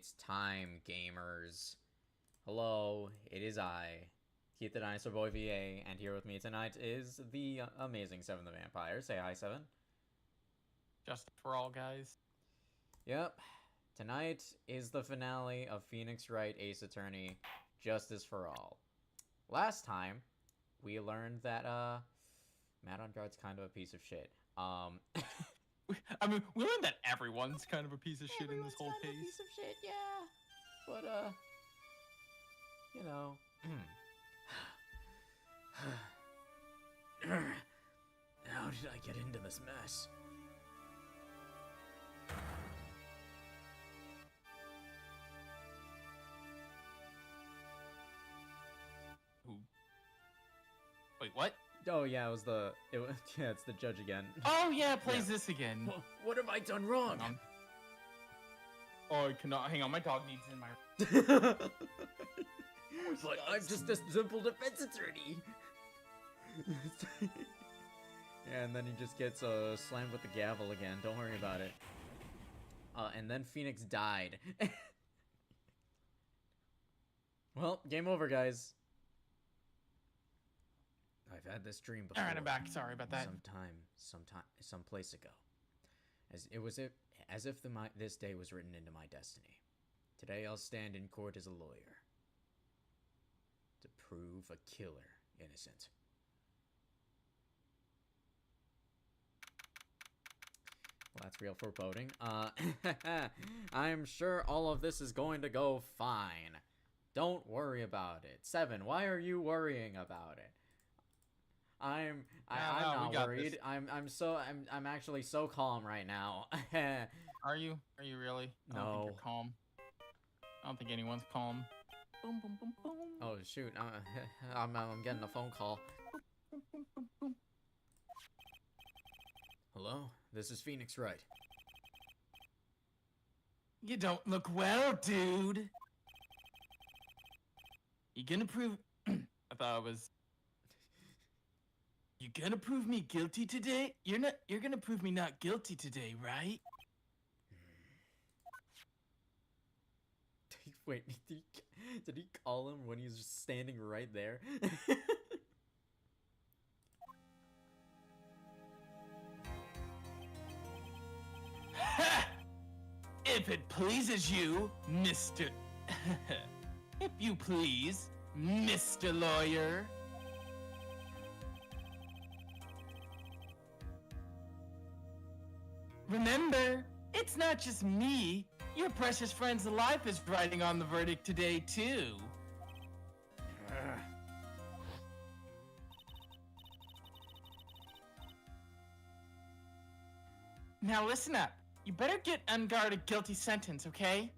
It's time, gamers. Hello, it is I, Keith the Dinosaur Boy VA, and here with me tonight is the amazing Seven the Vampire. Say hi, Seven. Justice for all, guys. Yep, tonight is the finale of Phoenix Wright Ace Attorney, Justice for All. Last time, we learned that, Matt on Guard's kind of a piece of shit. I mean, we learned that everyone's kind of a piece of shit in this whole Everyone's kind of a case. piece of shit, yeah. But, you know. How did I get into this mess? Who? Wait, what? Oh yeah, it's the judge again. Oh yeah, it plays this again. What have I done wrong? Hang on. Oh, I cannot. Hang on, my dog needs in my. But I'm just a simple defense attorney. Yeah, and then he just gets slammed with the gavel again. Don't worry about it. And then Phoenix died. Well, game over, guys. I've had this dream before. Alright, I'm back. Sorry about that. Some place ago. As if this day was written into my destiny. Today I'll stand in court as a lawyer. To prove a killer innocent. Well, that's real foreboding. I'm sure all of this is going to go fine. Don't worry about it. Seven, why are you worrying about it? I'm not worried. I'm actually so calm right now. Are you? Are you really? I don't think you're calm. I don't think anyone's calm. Boom, boom, boom, boom. Oh shoot! I'm getting a phone call. Hello, this is Phoenix Wright. You don't look well, dude. You gonna prove? I thought it was. You gonna prove me guilty today? You're not. You're gonna prove me not guilty today, right? Wait, did he call him when he's just standing right there? If it pleases you, Mr. If you please, Mr. Lawyer. Remember, it's not just me. Your precious friend's life is riding on the verdict today, too. Now listen up. You better get Unguard a guilty sentence, okay?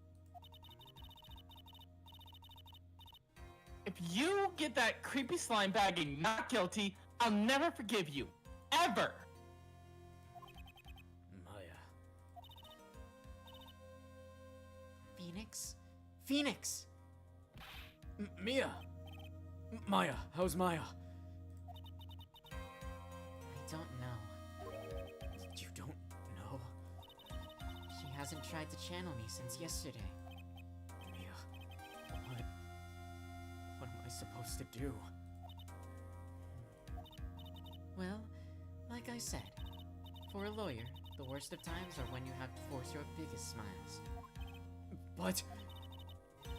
If you get that creepy slime bagging not guilty, I'll never forgive you. Ever! Maya. Phoenix? Phoenix! Mia! Maya, how's Maya? I don't know. You don't know? She hasn't tried to channel me since yesterday. Mia, what am I supposed to do? Well, like I said, for a lawyer, the worst of times are when you have to force your biggest smiles. But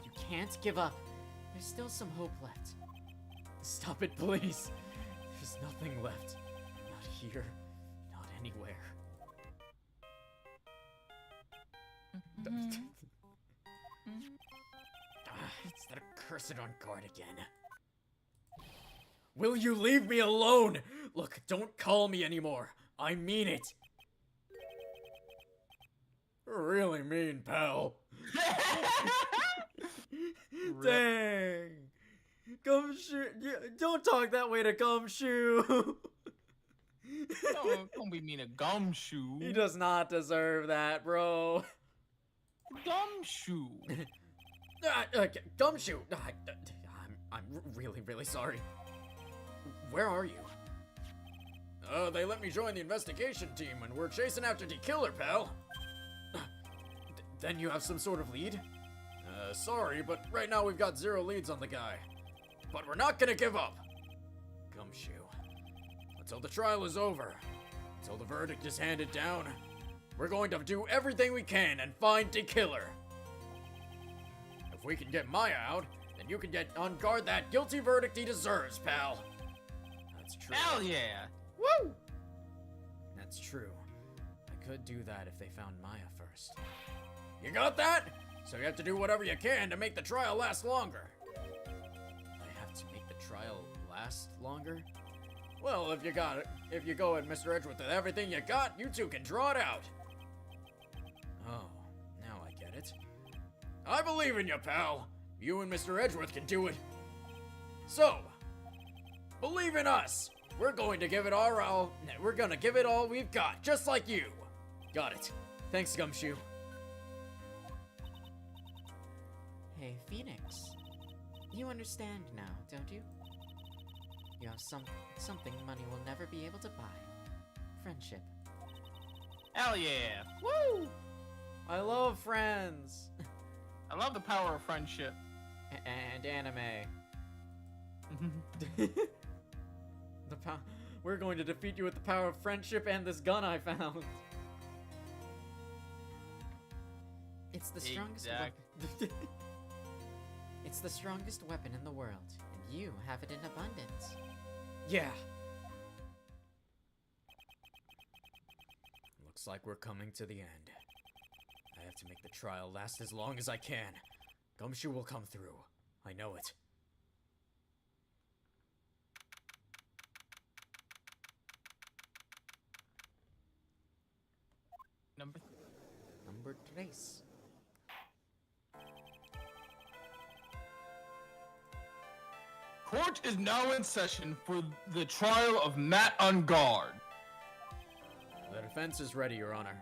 You can't give up. There's still some hope left. stop it, please. There's nothing left. Not here. Not anywhere. It's that accursed Unguard again. Will you leave me alone? Look, don't call me anymore. I mean it. Really mean, pal. Dang. Gumshoe, don't talk that way to Gumshoe. Don't be mean a gumshoe. He does not deserve that, bro. Gumshoe. Gumshoe. I'm really, really sorry. Where are you? They let me join the investigation team and we're chasing after the killer, pal. Then you have some sort of lead? Sorry, but right now we've got 0 leads on the guy. But we're not gonna give up. Gumshoe. Until the trial is over, until the verdict is handed down, we're going to do everything we can and find the killer. If we can get Maya out, then you can get on guard that guilty verdict he deserves, pal. That's true. Hell yeah! Woo! That's true. I could do that if they found Maya first. You got that? So you have to do whatever you can to make the trial last longer. I have to make the trial last longer? Well, if you got it, if you go at Mr. Edgeworth with everything you got, you two can draw it out. Oh, now I get it. I believe in you, pal. You and Mr. Edgeworth can do it. So, believe in us. We're going to give it our all. We're gonna give it all we've got, just like you. Got it. Thanks, Gumshoe. Hey, Phoenix. You understand now, don't you? You have something money will never be able to buy. Friendship. Hell yeah! Woo! I love friends. I love the power of friendship. And anime. We're going to defeat you with the power of friendship and this gun I found. It's the strongest Exact- It's the strongest weapon in the world, and you have it in abundance. Yeah. Looks like we're coming to the end. I have to make the trial last as long as I can. Gumshoe will come through. I know it. Number Number 3. Court is now in session for the trial of Matt Ungard. The defense is ready, Your Honor.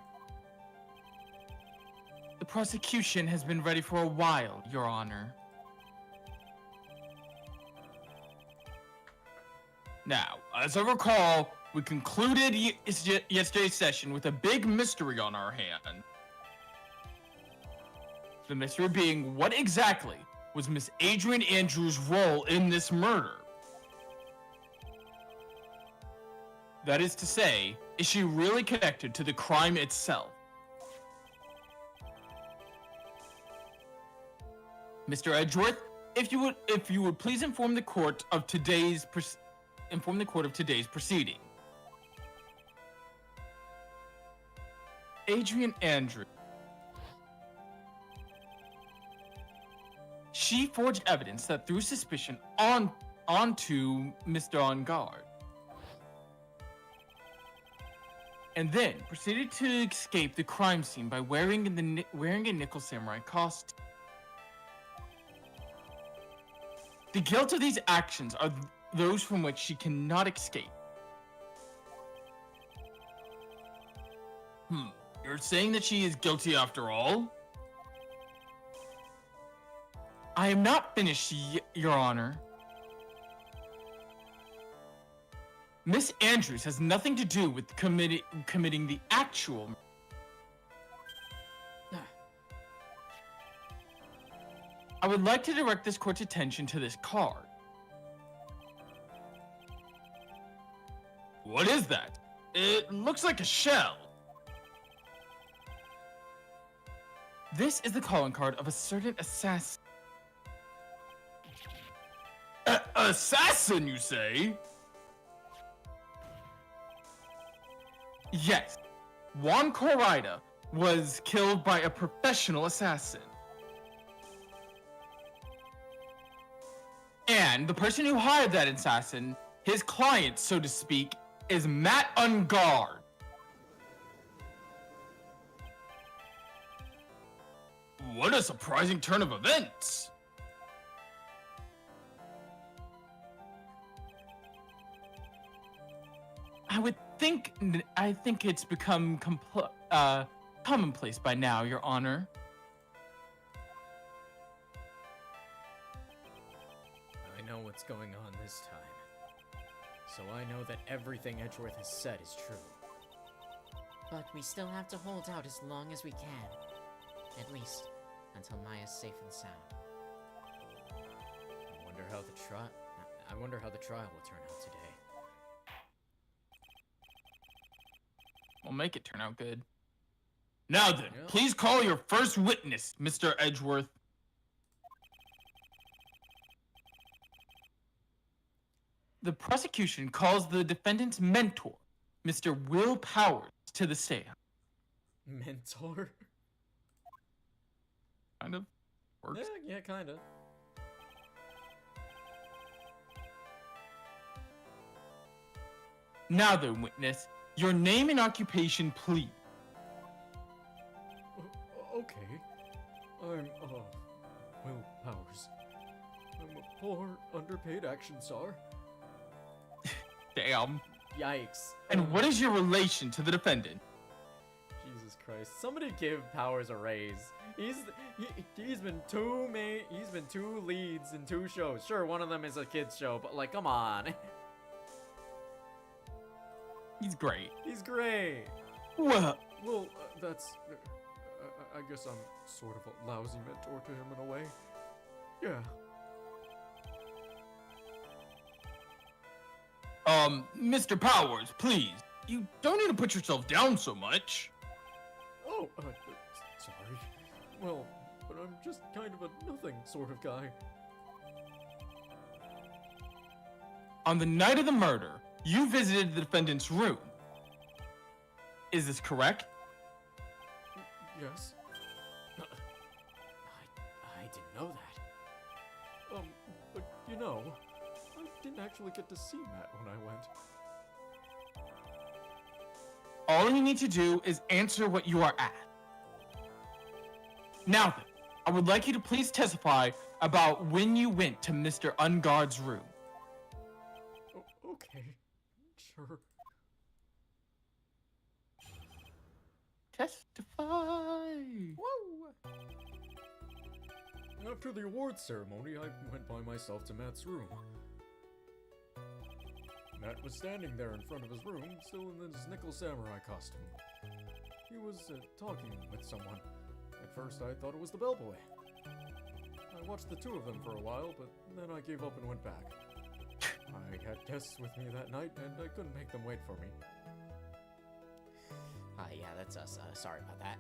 The prosecution has been ready for a while, Your Honor. Now, as I recall, we concluded yesterday's session with a big mystery on our hand. The mystery being, what exactly was Miss Adrian Andrews' role in this murder? That is to say, is she really connected to the crime itself? Mr. Edgeworth, if you would please inform the court of today's proceeding. Adrian Andrews. She forged evidence that threw suspicion onto Mr. Ungard, and then proceeded to escape the crime scene by wearing a Nickel Samurai costume. The guilt of these actions are those from which she cannot escape. You're saying that she is guilty after all? I am not finished, Your Honor. Miss Andrews has nothing to do with committing the actual. I would like to direct this court's attention to this card. What is that? It looks like a shell. This is the calling card of a certain assassin. Assassin, you say? Yes. Juan Corrida was killed by a professional assassin. And the person who hired that assassin, his client, so to speak, is Matt Ungard. What a surprising turn of events! I think it's become commonplace by now, Your Honor. I know what's going on this time. So I know that everything Edgeworth has said is true. But we still have to hold out as long as we can. At least, until Maya's safe and sound. I wonder how the trial will turn out today. We'll make it turn out good. Now then, Yeah. please call your first witness, Mr. Edgeworth. The prosecution calls the defendant's mentor, Mr. Will Powers, to the stand. Mentor? Kind of works. Yeah, kinda. Now then, witness, your name and occupation, please. Okay. I'm, Will Powers. I'm a poor, underpaid action star. Damn. Yikes. And what is your relation to the defendant? Jesus Christ. Somebody give Powers a raise. He's been two leads in 2 shows. Sure, one of them is a kids show, but like, come on. He's great. He's great. Well, Well, that's... I guess I'm sort of a lousy mentor to him in a way. Yeah. Mr. Powers, please. You don't need to put yourself down so much. Oh, sorry. Well, but I'm just kind of a nothing sort of guy. On the night of the murder, you visited the defendant's room. Is this correct? Yes. I didn't know that. But you know, I didn't actually get to see Matt when I went. All you need to do is answer what you are asked. Now then, I would like you to please testify about when you went to Mr. Unguard's room. Okay. Sure. Testify. Woo! After the awards ceremony, I went by myself to Matt's room. Matt was standing there in front of his room, still in his nickel samurai costume. He was talking with someone. At first, I thought it was the bellboy. I watched the 2 of them for a while, but then I gave up and went back. I had guests with me that night, and I couldn't make them wait for me. Yeah, that's us. Sorry about that.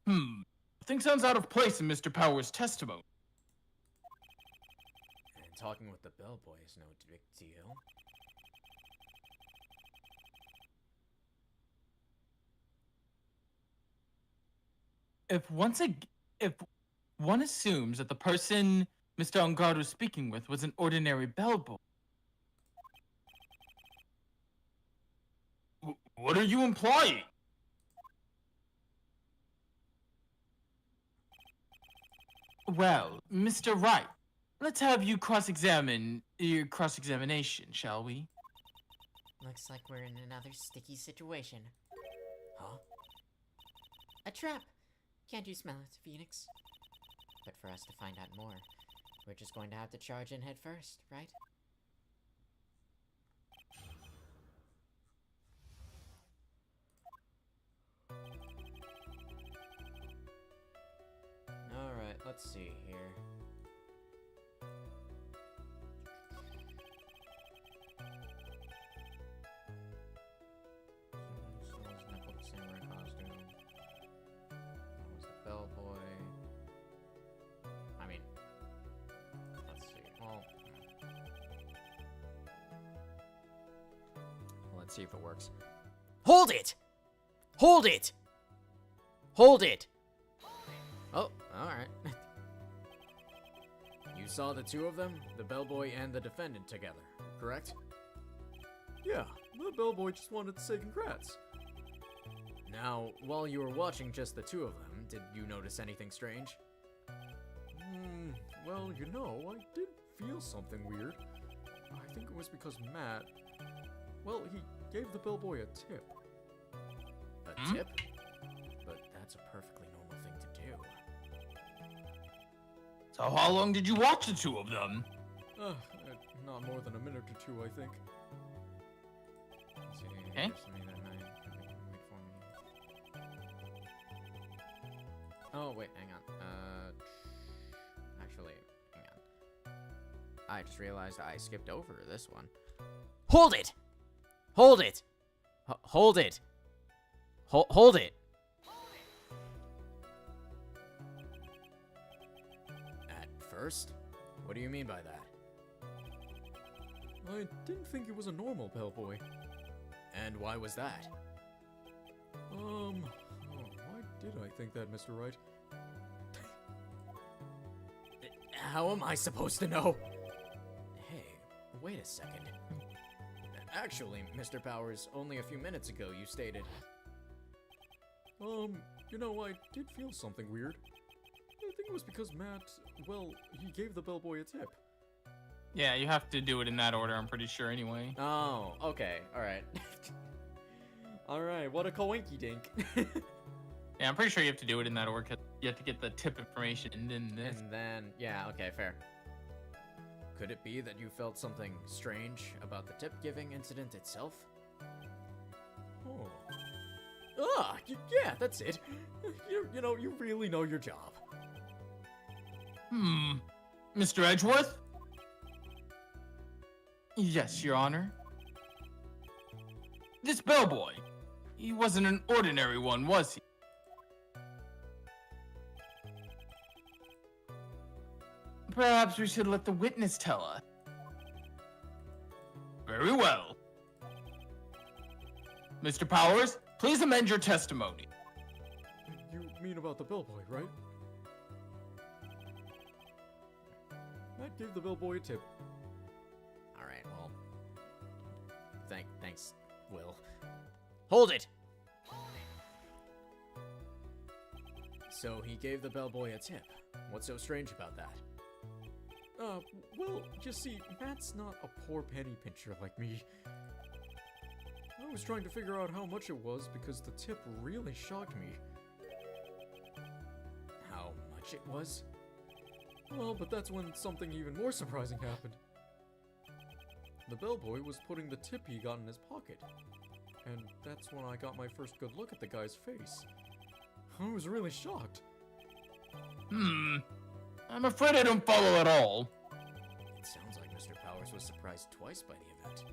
I think sounds out of place in Mr. Powers' testimony. And talking with the bellboy is no big deal. If one assumes that the person Mr. Ungard was speaking with was an ordinary bellboy, what are you implying? Well, Mr. Wright, let's have you cross-examine your cross-examination, shall we? Looks like we're in another sticky situation. Huh? A trap! Can't you smell it, Phoenix? But for us to find out more, we're just going to have to charge in head first, right? Alright, let's see here. So was Knuckle the samurai costume. That was the bellboy. I mean, let's see. Well, let's see if it works. Hold it! Hold it! Hold it! Oh, alright. You saw the 2 of them? The bellboy and the defendant together, correct? Yeah, the bellboy just wanted to say congrats. Now, while you were watching just the 2 of them, did you notice anything strange? Well, you know, I did feel something weird. I think it was because Matt... Well, he gave the bellboy a tip. A tip? But that's a perfectly normal thing to do. So how long did you watch the 2 of them? Not more than a minute or 2, I think. Let's see. Okay. Something that night. Wait for me. Oh, wait, hang on. Actually, hang on. I just realized I skipped over this one. Hold it! Hold it! Hold it! Hold it! At first? What do you mean by that? I didn't think it was a normal bellboy. And why was that? Why did I think that, Mr. Wright? How am I supposed to know? Hey, wait a second. Actually, Mr. Powers, only a few minutes ago you stated... you know, I did feel something weird. I think it was because Matt, well, he gave the bellboy a tip. Yeah, you have to do it in that order, I'm pretty sure, anyway. Oh, okay, alright. Alright, what a coinky-dink. Yeah, I'm pretty sure you have to do it in that order, 'cause you have to get the tip information and then this. And then, yeah, okay, fair. Could it be that you felt something strange about the tip-giving incident itself? Oh. Ah, yeah, that's it. You know, you really know your job. Mr. Edgeworth? Yes, Your Honor. This bellboy, he wasn't an ordinary one, was he? Perhaps we should let the witness tell us. Very well. Mr. Powers, please amend your testimony. You mean about the bellboy, right? Matt gave the bellboy a tip. Alright, well... Thanks, Will. Hold it! So he gave the bellboy a tip. What's so strange about that? Well, you see, Matt's not a poor penny pincher like me. I was trying to figure out how much it was because the tip really shocked me. How much it was? Well, but that's when something even more surprising happened. The bellboy was putting the tip he got in his pocket. And that's when I got my first good look at the guy's face. I was really shocked. I'm afraid I don't follow at all. It sounds like Mr. Powers was surprised twice by the event.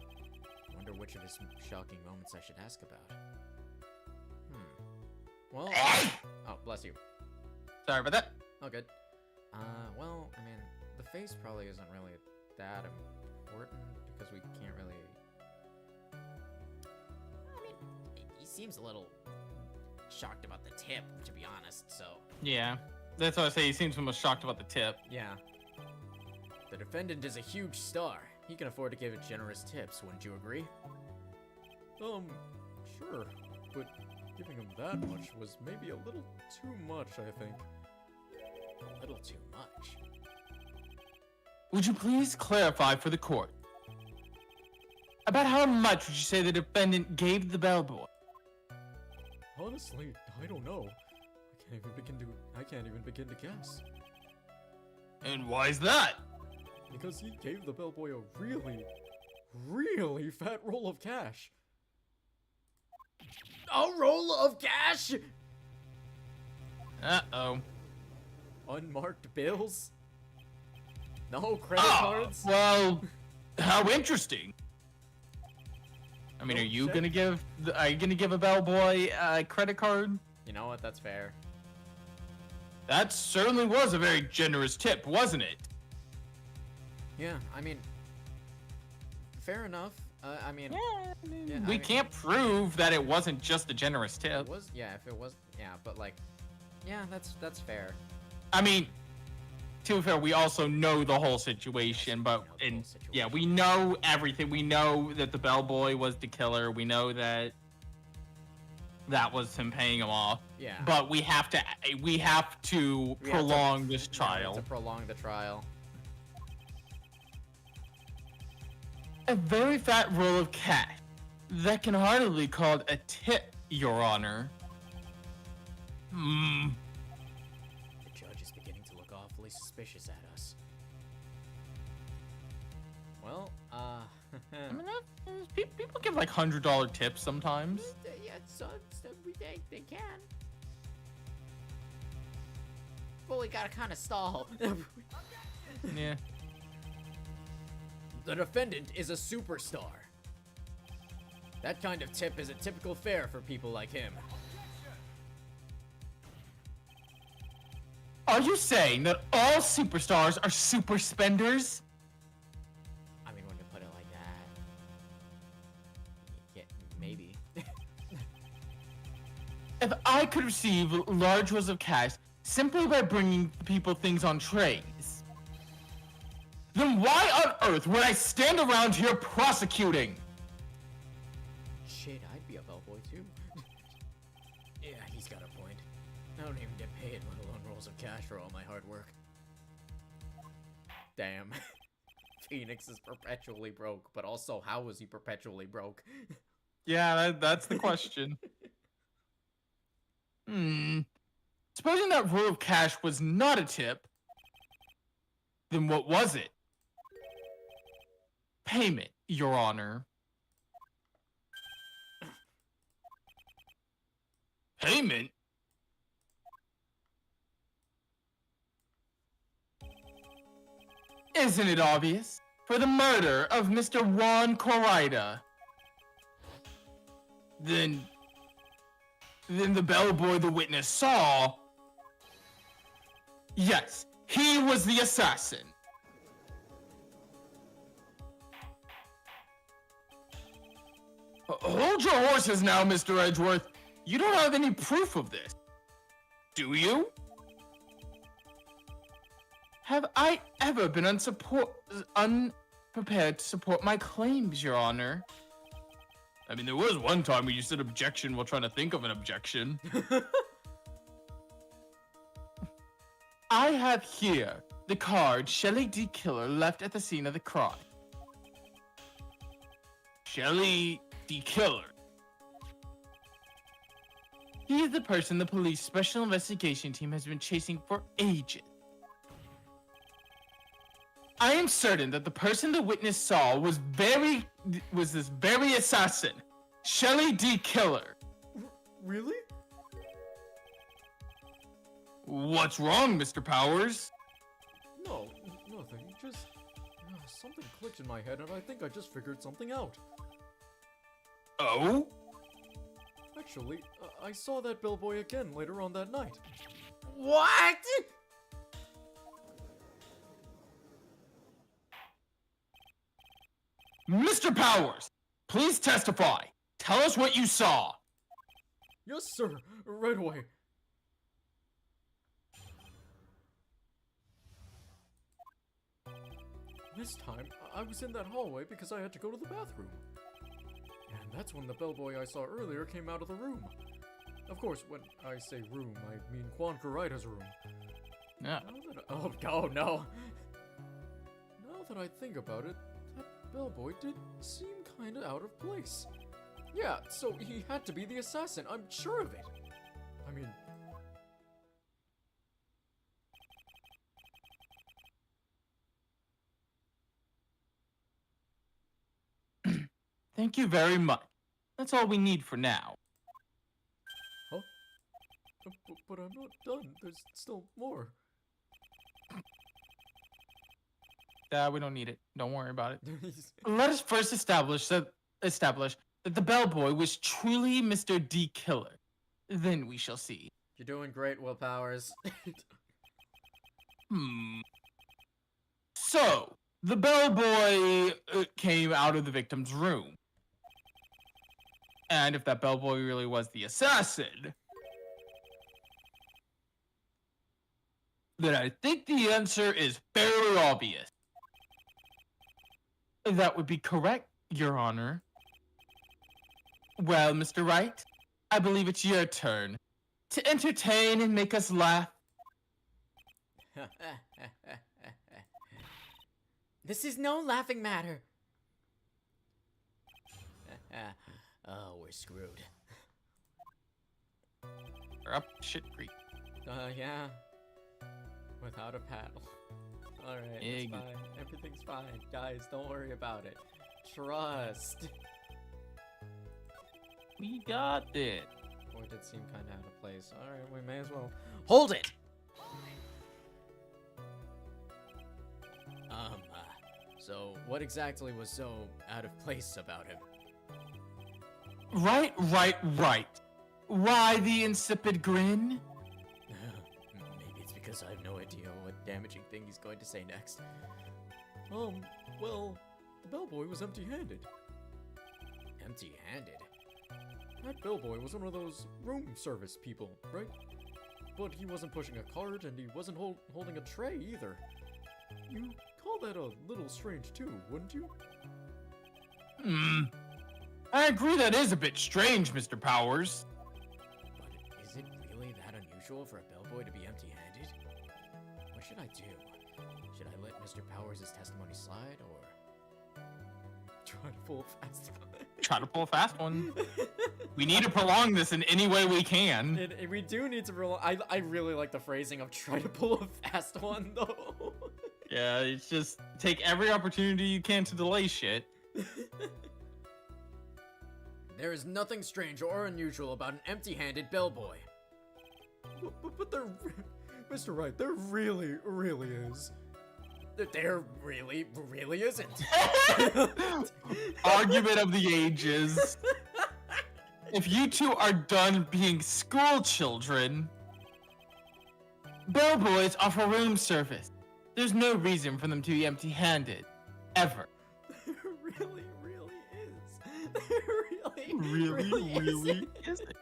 I wonder which of his shocking moments I should ask about. Well... Oh, bless you. Sorry about that. Oh, good. Well, I mean, the face probably isn't really that important because we can't really... I mean, he seems a little shocked about the tip, to be honest, so... Yeah, that's what I say. He seems almost shocked about the tip. Yeah. The defendant is a huge star. He can afford to give it generous tips, wouldn't you agree? Sure. But giving him that much was maybe a little too much, I think. A little too much? Would you please clarify for the court? About how much would you say the defendant gave the bellboy? Honestly, I don't know. I can't even begin to guess. And why is that? Because he gave the bellboy a really, really fat roll of cash. A roll of cash?! Uh-oh. Unmarked bills? No credit cards? Well, how interesting. I mean, No are you check. gonna give a bellboy a credit card? You know what? That's fair. That certainly was a very generous tip, wasn't it? Yeah, I mean, fair enough. I mean, yeah, We can't prove that it wasn't just a generous it tip. was. Yeah, if it was. Yeah, but like, yeah, that's fair. I mean, to be fair, we also know the whole situation, but know the whole situation. yeah, we know everything. We know that the bellboy was the killer. We know that was him paying him off. Yeah. But we have to We have to- prolong this To trial. prolong the trial. A very fat roll of cash. That can hardly be called a tip, Your Honor. The judge is beginning to look awfully suspicious at us. Well, I mean, people give like $100 tips sometimes. Yeah, so they can. But we gotta kind of stall. Yeah. The defendant is a superstar. That kind of tip is a typical fare for people like him. Are you saying that all superstars are super spenders? I mean, when you put it like that, yeah, maybe. If I could receive large rolls of cash simply by bringing people things on trays, then why on earth would I stand around here prosecuting? Shit, I'd be a bellboy too. Yeah, he's got a point. I don't even get paid, let alone rolls of cash for all my hard work. Damn. Phoenix is perpetually broke, but also, how was he perpetually broke? Yeah, that's the question. Supposing that roll of cash was not a tip, then what was it? Payment, Your Honor. Payment? Isn't it obvious? For the murder of Mr. Juan Corrida. Then the bellboy the witness saw. Yes, he was the assassin. Hold your horses now, Mr. Edgeworth. You don't have any proof of this, do you? Have I ever been unprepared to support my claims, Your Honor? I mean, there was one time where you said objection while trying to think of an objection. I have here the card Shelley D. Killer left at the scene of the crime. Shelley D. Killer. He is the person the police special investigation team has been chasing for ages. I am certain that the person the witness saw was this very assassin, Shelley D. Killer. Really? What's wrong, Mr. Powers? No, nothing. Just something clicked in my head, and I think I just figured something out. Oh? Actually, I saw that bellboy again later on that night. What? Mr. Powers, please testify. Tell us what you saw. Yes, sir. Right away. This time, I was in that hallway because I had to go to the bathroom. And that's when the bellboy I saw earlier came out of the room. Of course, when I say room, I mean Juan Corida's room. Yeah. Oh, no. Now that I think about it, that bellboy did seem kinda out of place. Yeah, so he had to be the assassin, I'm sure of it. I mean... Thank you very much. That's all we need for now. Huh? But I'm not done. There's still more. We don't need it. Don't worry about it. Let us first establish that the bellboy was truly Mr. D. Killer. Then we shall see. You're doing great, Will Powers. So, the bellboy came out of the victim's room. And if that bellboy really was the assassin, then I think the answer is fairly obvious. That would be correct, Your Honor. Well, Mr. Wright, I believe it's your turn to entertain and make us laugh. This is no laughing matter. Oh, we're screwed. We're up shit creek. Yeah. Without a paddle. Alright, it's fine. Everything's fine. Guys, don't worry about it. trust. We got it. Boy, it did seem kind of out of place. Alright, we may as well. Hold it! So what exactly was so out of place about him? Right. Why the insipid grin? Maybe it's because I have no idea what damaging thing he's going to say next. Well, the bellboy was empty-handed. Empty-handed? That bellboy was one of those room service people, right? But he wasn't pushing a cart, and he wasn't holding a tray either. You call that a little strange too, wouldn't you? I agree that is a bit strange, Mr. Powers. But is it really that unusual for a bellboy to be empty-handed? What should I do? Should I let Mr. Powers' testimony slide, or try to pull a fast one? Try to pull a fast one. We need to prolong this in any way we can. We do need to prolong. I really like the phrasing of try to pull a fast one, though. Yeah, it's just take every opportunity you can to delay shit. There is nothing strange or unusual about an empty-handed bellboy. But there, Mr. Wright, there really is. There really isn't. Argument of the ages. If you two are done being school children, bellboys offer room service. There's no reason for them to be empty-handed. Ever. There really is. There Really isn't.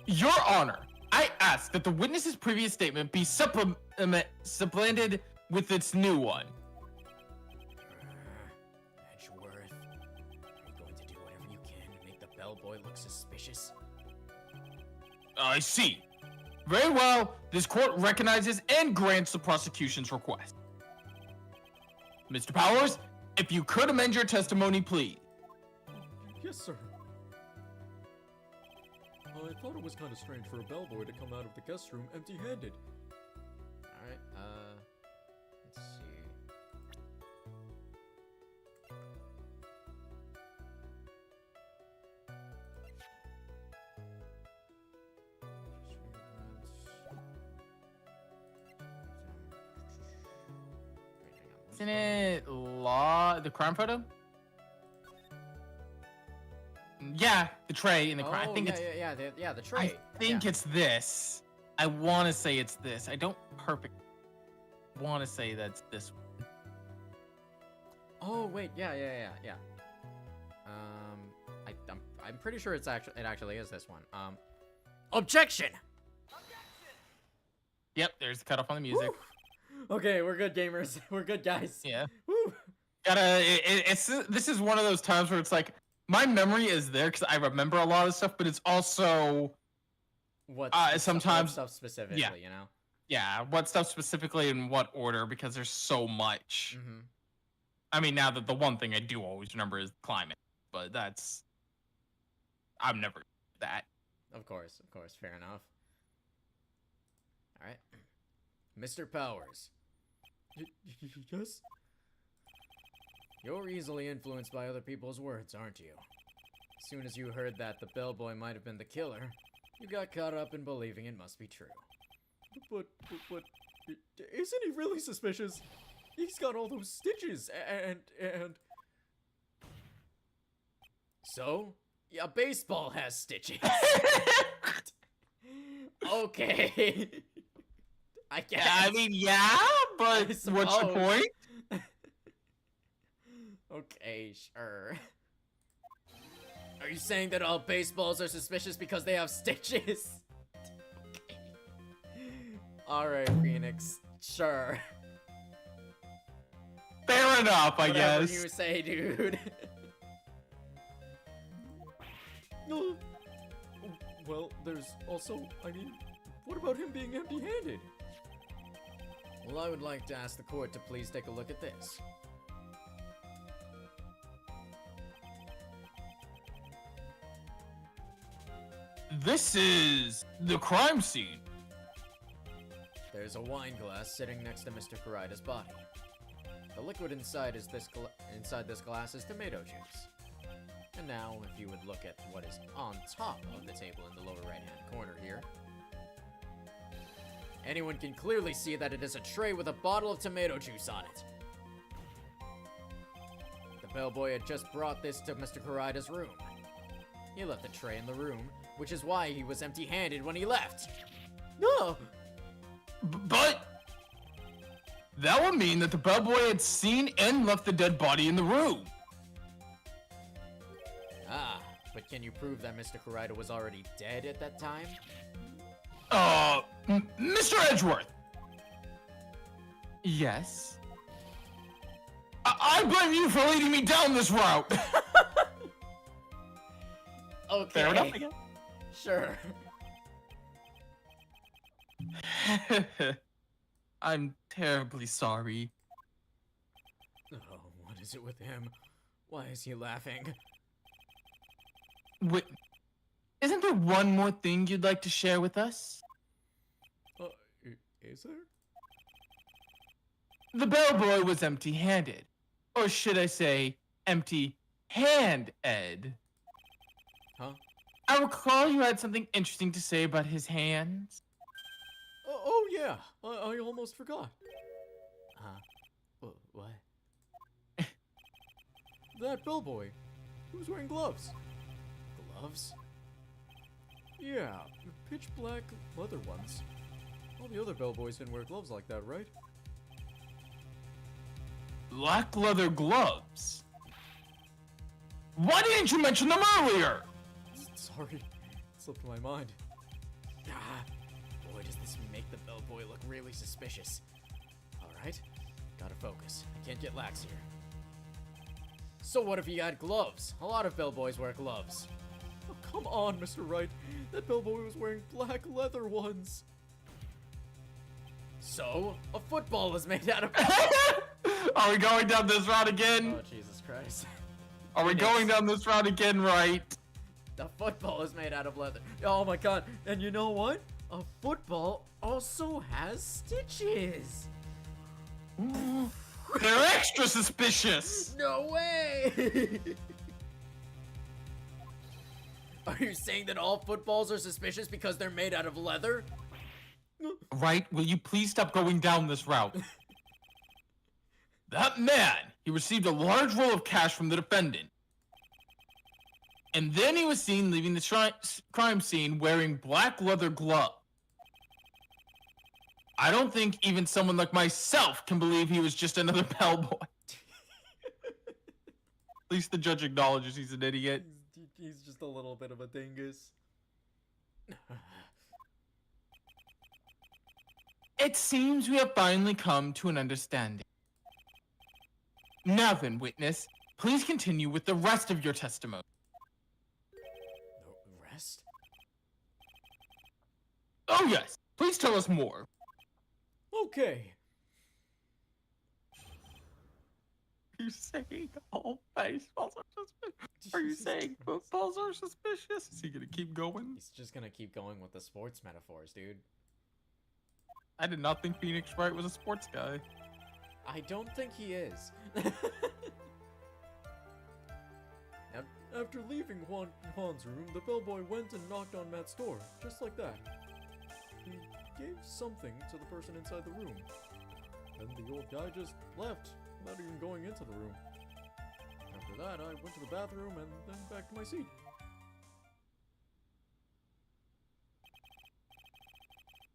Your Honor, I ask that the witness's previous statement be supplanted with its new one. Edgeworth, are you going to do whatever you can to make the bellboy look suspicious? I see. Very well, this court recognizes and grants the prosecution's request. Mr. Powers, if you could amend your testimony, please. Yes, sir. I thought it was kind of strange for a bellboy to come out of the guest room empty-handed. Alright, let's see. Isn't it the crime photo? Yeah, the tray in the crime. I think it's the tray. I think it's this. I want to say it's this. I don't perfectly want to say that's this one. Oh wait, yeah. I'm pretty sure it actually is this one. Objection. Yep, there's the cutoff on the music. Woo! Okay, we're good, gamers. We're good, guys. Yeah. Woo! This is one of those times where it's like my memory is there because I remember a lot of stuff, but it's also what sometimes stuff specifically, you know? Yeah, what stuff specifically in what order because there's so much. Mm-hmm. I mean, now that the one thing I do always remember is climate, but I'm never that. Of course, fair enough. All right, Mr. Powers. Yes? You're easily influenced by other people's words, aren't you? As soon as you heard that the bellboy might have been the killer, you got caught up in believing it must be true. But, isn't he really suspicious? He's got all those stitches, and... So? Yeah, baseball has stitches. Okay. I guess. I mean, yeah, but what's your point? Okay, sure. Are you saying that all baseballs are suspicious because they have stitches? Okay. Alright, Phoenix. Sure. Fair enough, I Whatever guess. you say, dude. Well, there's also, I mean, what about him being empty-handed? Well, I would like to ask the court to please take a look at this. This is the crime scene. There's a wine glass sitting next to Mr. Karida's body. The liquid inside this glass is tomato juice. And now, if you would look at what is on top of the table in the lower right-hand corner here, anyone can clearly see that it is a tray with a bottle of tomato juice on it. The bellboy had just brought this to Mr. Karida's room. He left the tray in the room, which is why he was empty-handed when he left. No! But that would mean that the bellboy had seen and left the dead body in the room. Ah, but can you prove that Mr. Karida was already dead at that time? Mr. Edgeworth. Yes. I blame you for leading me down this route. Okay. Fair enough, I guess. Sure. I'm terribly sorry. Oh, what is it with him? Why is he laughing? Wait, isn't there one more thing you'd like to share with us? Is there? The bellboy was empty-handed. Or should I say, empty-hand-ed. Huh? I recall you had something interesting to say about his hands. Oh yeah, I almost forgot. What? That bellboy. Who's wearing gloves? Gloves? Yeah, pitch black leather ones. All the other bellboys didn't wear gloves like that, right? Black leather gloves? Why didn't you mention them earlier? Sorry, it slipped my mind. Boy, does this make the bellboy look really suspicious. Alright, gotta focus. I can't get lax here. So what if he had gloves? A lot of bellboys wear gloves. Oh, come on, Mr. Wright. That bellboy was wearing black leather ones. So, a football is made out of... Are we going down this route again? Oh, Jesus Christ. Are we going down this route again, right? The football is made out of leather. Oh my god. And you know what? A football also has stitches. They're extra suspicious. No way! Are you saying that all footballs are suspicious because they're made out of leather? Right, will you please stop going down this route? That man, he received a large roll of cash from the defendant. And then he was seen leaving the crime scene wearing black leather gloves. I don't think even someone like myself can believe he was just another bellboy. At least the judge acknowledges he's an idiot. He's just a little bit of a dingus. It seems we have finally come to an understanding. Now then, witness, please continue with the rest of your testimony. The rest? Oh yes, please tell us more. Okay. Are you saying all baseballs are suspicious? Are you saying footballs are suspicious? Is he gonna keep going? He's just gonna keep going with the sports metaphors, dude. I did not think Phoenix Wright was a sports guy. I don't think he is. After leaving Juan's room, the bellboy went and knocked on Matt's door, just like that. He gave something to the person inside the room. Then the old guy just left, without even going into the room. After that, I went to the bathroom and then back to my seat.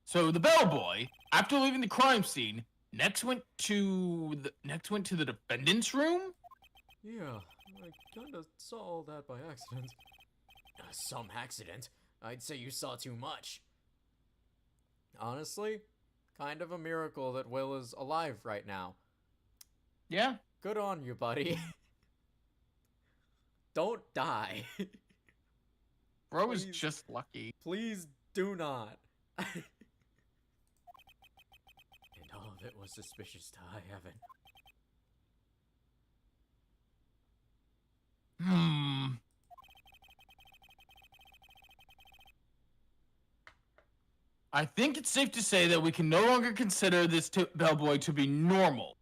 So the bellboy, after leaving the crime scene, next went to the defendant's room? Yeah, I kinda saw all that by accident. Some accident? I'd say you saw too much. Honestly, kind of a miracle that Will is alive right now. Yeah. Good on you, buddy. Don't die. Bro was Please. just lucky. Please do not. And all of it was suspicious to high heaven. I think it's safe to say that we can no longer consider this bellboy to be normal.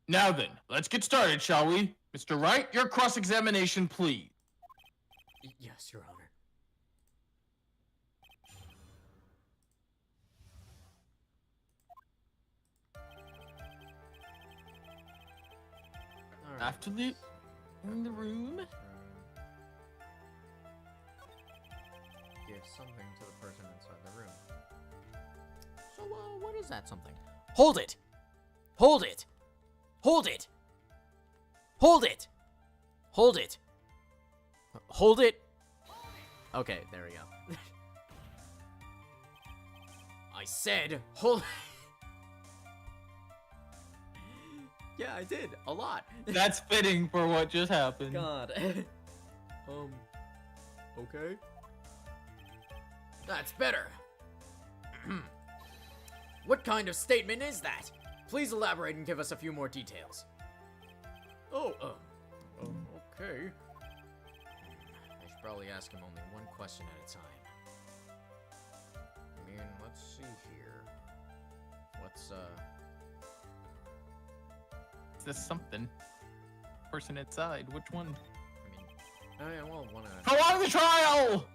Now then, let's get started, shall we? Mr. Wright, your cross-examination, please. Yes, Your Honor. All right. After the in the room. Give something to the person inside the room. So, what is that something? Hold it! Hold it! Hold it! Hold it! Hold it! Hold it! Okay, there we go. I said, hold. Yeah, I did. A lot. That's fitting for what just happened. God. Okay. That's better. What kind of statement is that? Please elaborate and give us a few more details. Okay. I should probably ask him only one question at a time. I mean, let's see here. What's, Is this something? Person inside, which one? I mean, well, one at a Prolong the trial!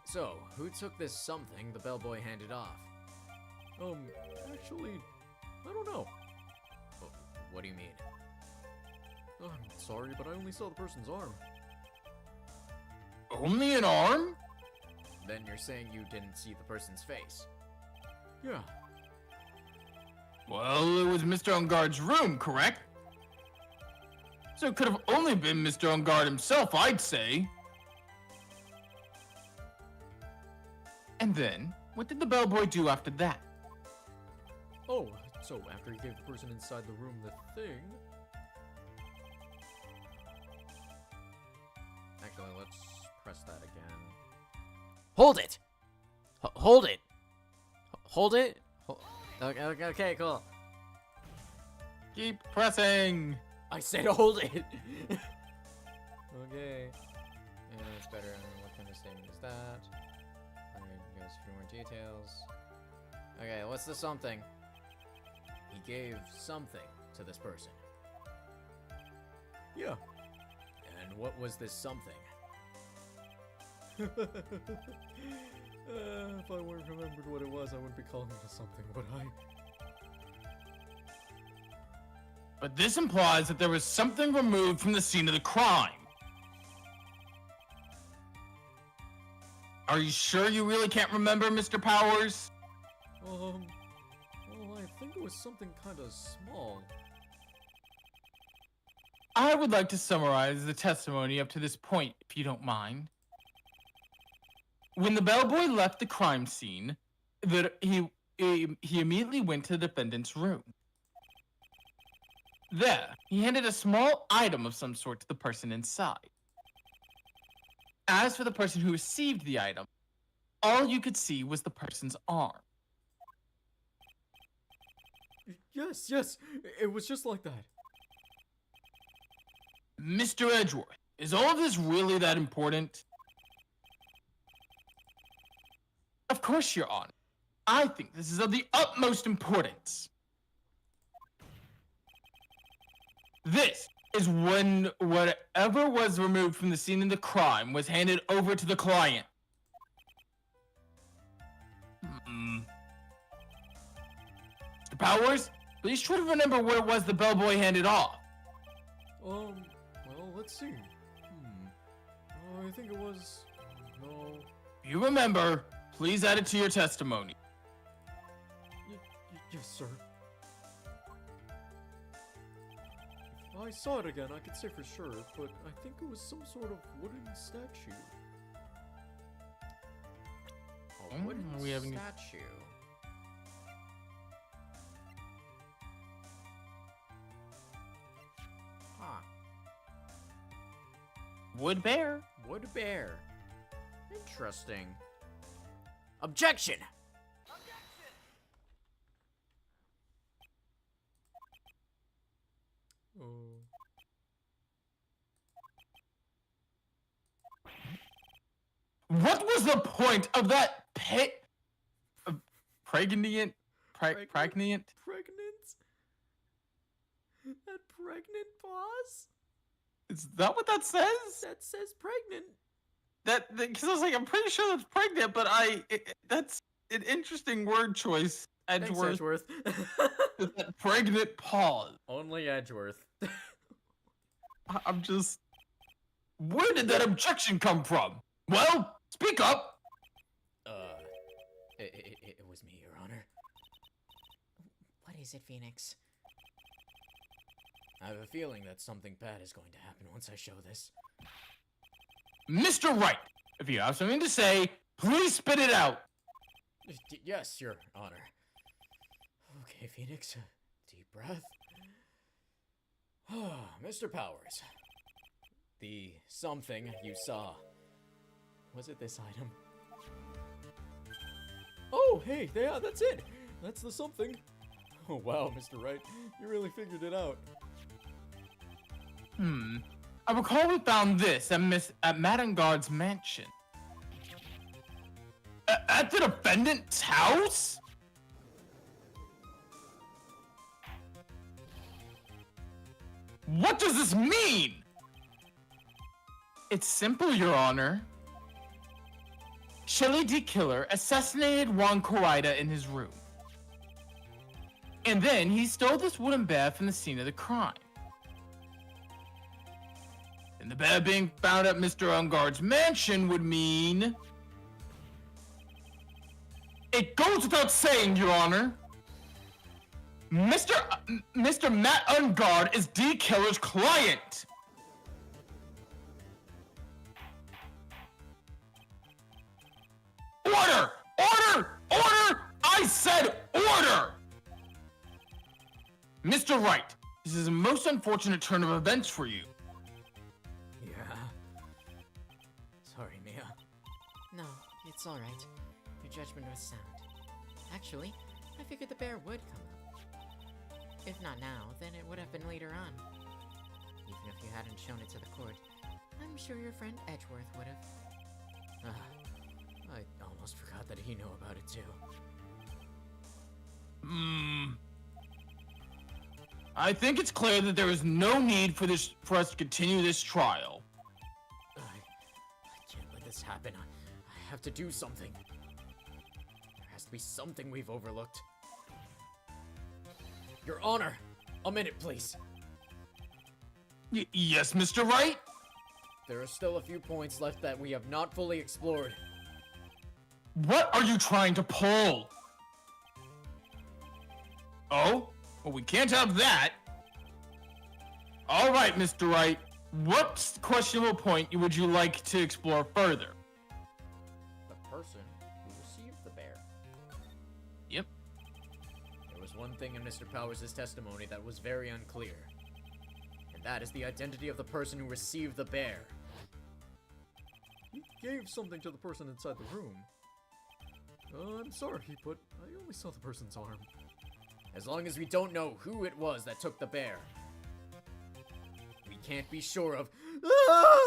So, who took this something the bellboy handed off? Actually, I don't know. What do you mean? I'm sorry, but I only saw the person's arm. Only an arm? Then you're saying you didn't see the person's face? Yeah. Well, it was Mr. Ungard's room, correct? So it could have only been Mr. Ungard himself, I'd say. And then, what did the bellboy do after that? Oh, so after he gave the person inside the room the thing... Actually, let's press that again. Hold it! Hold it! Hold it? Okay, cool. Keep pressing! I said hold it! Okay. Yeah, it's better. What kind of statement is that? Okay, give us a few more details. Okay, what's the something? He gave something to this person. Yeah. And what was this something? If I weren't remembered what it was, I wouldn't be calling it a something, would I? But this implies that there was something removed from the scene of the crime. Are you sure you really can't remember, Mr. Powers? Well, I think it was something kind of small. I would like to summarize the testimony up to this point, if you don't mind. When the bellboy left the crime scene, he immediately went to the defendant's room. There, he handed a small item of some sort to the person inside. As for the person who received the item, all you could see was the person's arm. Yes, it was just like that. Mr. Edgeworth, is all of this really that important? Of course, Your Honor. I think this is of the utmost importance. This is when whatever was removed from the scene of the crime was handed over to the client. Mr. Powers, please try to remember what it was the bellboy handed off. Well, let's see. I think it was... No... If you remember, please add it to your testimony. Yes, sir. If I saw it again, I could say for sure, but I think it was some sort of wooden statue. A wooden are we having statue. Huh. Wood bear? Wood bear. Interesting. Objection! was the point of that pregnant? Pregnant? That pregnant pause? Is that what that says? That says pregnant. Because I was like, I'm pretty sure that's pregnant, but that's an interesting word choice. Thanks, Edgeworth. Edgeworth. That pregnant pause. Only Edgeworth. I'm just. Where did that objection come from? Well, speak up. It was me, Your Honor. What is it, Phoenix? I have a feeling that something bad is going to happen once I show this. Mr. Wright, if you have something to say, please spit it out. Yes, Your Honor. Okay, Phoenix. Deep breath. Mr. Powers. The something you saw. Was it this item? Oh, hey, yeah, that's it. That's the something. Oh, wow, Mr. Wright. You really figured it out. I recall we found this at Madame Guard's mansion. At the defendant's house? What does this mean? It's simple, Your Honor. Shelley D. Killer assassinated Juan Corrida in his room. And then he stole this wooden bear from the scene of the crime. And the bear being found at Mr. Unguard's mansion would mean... It goes without saying, Your Honor. Mr. Matt Ungard is D. Killer's client. Order! Order! Order! I said order! Mr. Wright, this is a most unfortunate turn of events for you. Yeah. Sorry, Mia. No, it's alright. Your judgment was sound. Actually, I figured the bear would come up. If not now, then it would have been later on. Even if you hadn't shown it to the court, I'm sure your friend Edgeworth would have. I almost forgot that he knew about it too. I think it's clear that there is no need for us to continue this trial. I can't let this happen. I have to do something. There has to be something we've overlooked. Your Honor, a minute, please. Yes, Mr. Wright? There are still a few points left that we have not fully explored. What are you trying to pull? Oh? Well, we can't have that. All right, Mr. Wright. What questionable point would you like to explore further? The person who received the bear. Yep. There was one thing in Mr. Powers' testimony that was very unclear. And that is the identity of the person who received the bear. He gave something to the person inside the room. I'm sorry, but I only saw the person's arm. As long as we don't know who it was that took the bear, we can't be sure of. Huh?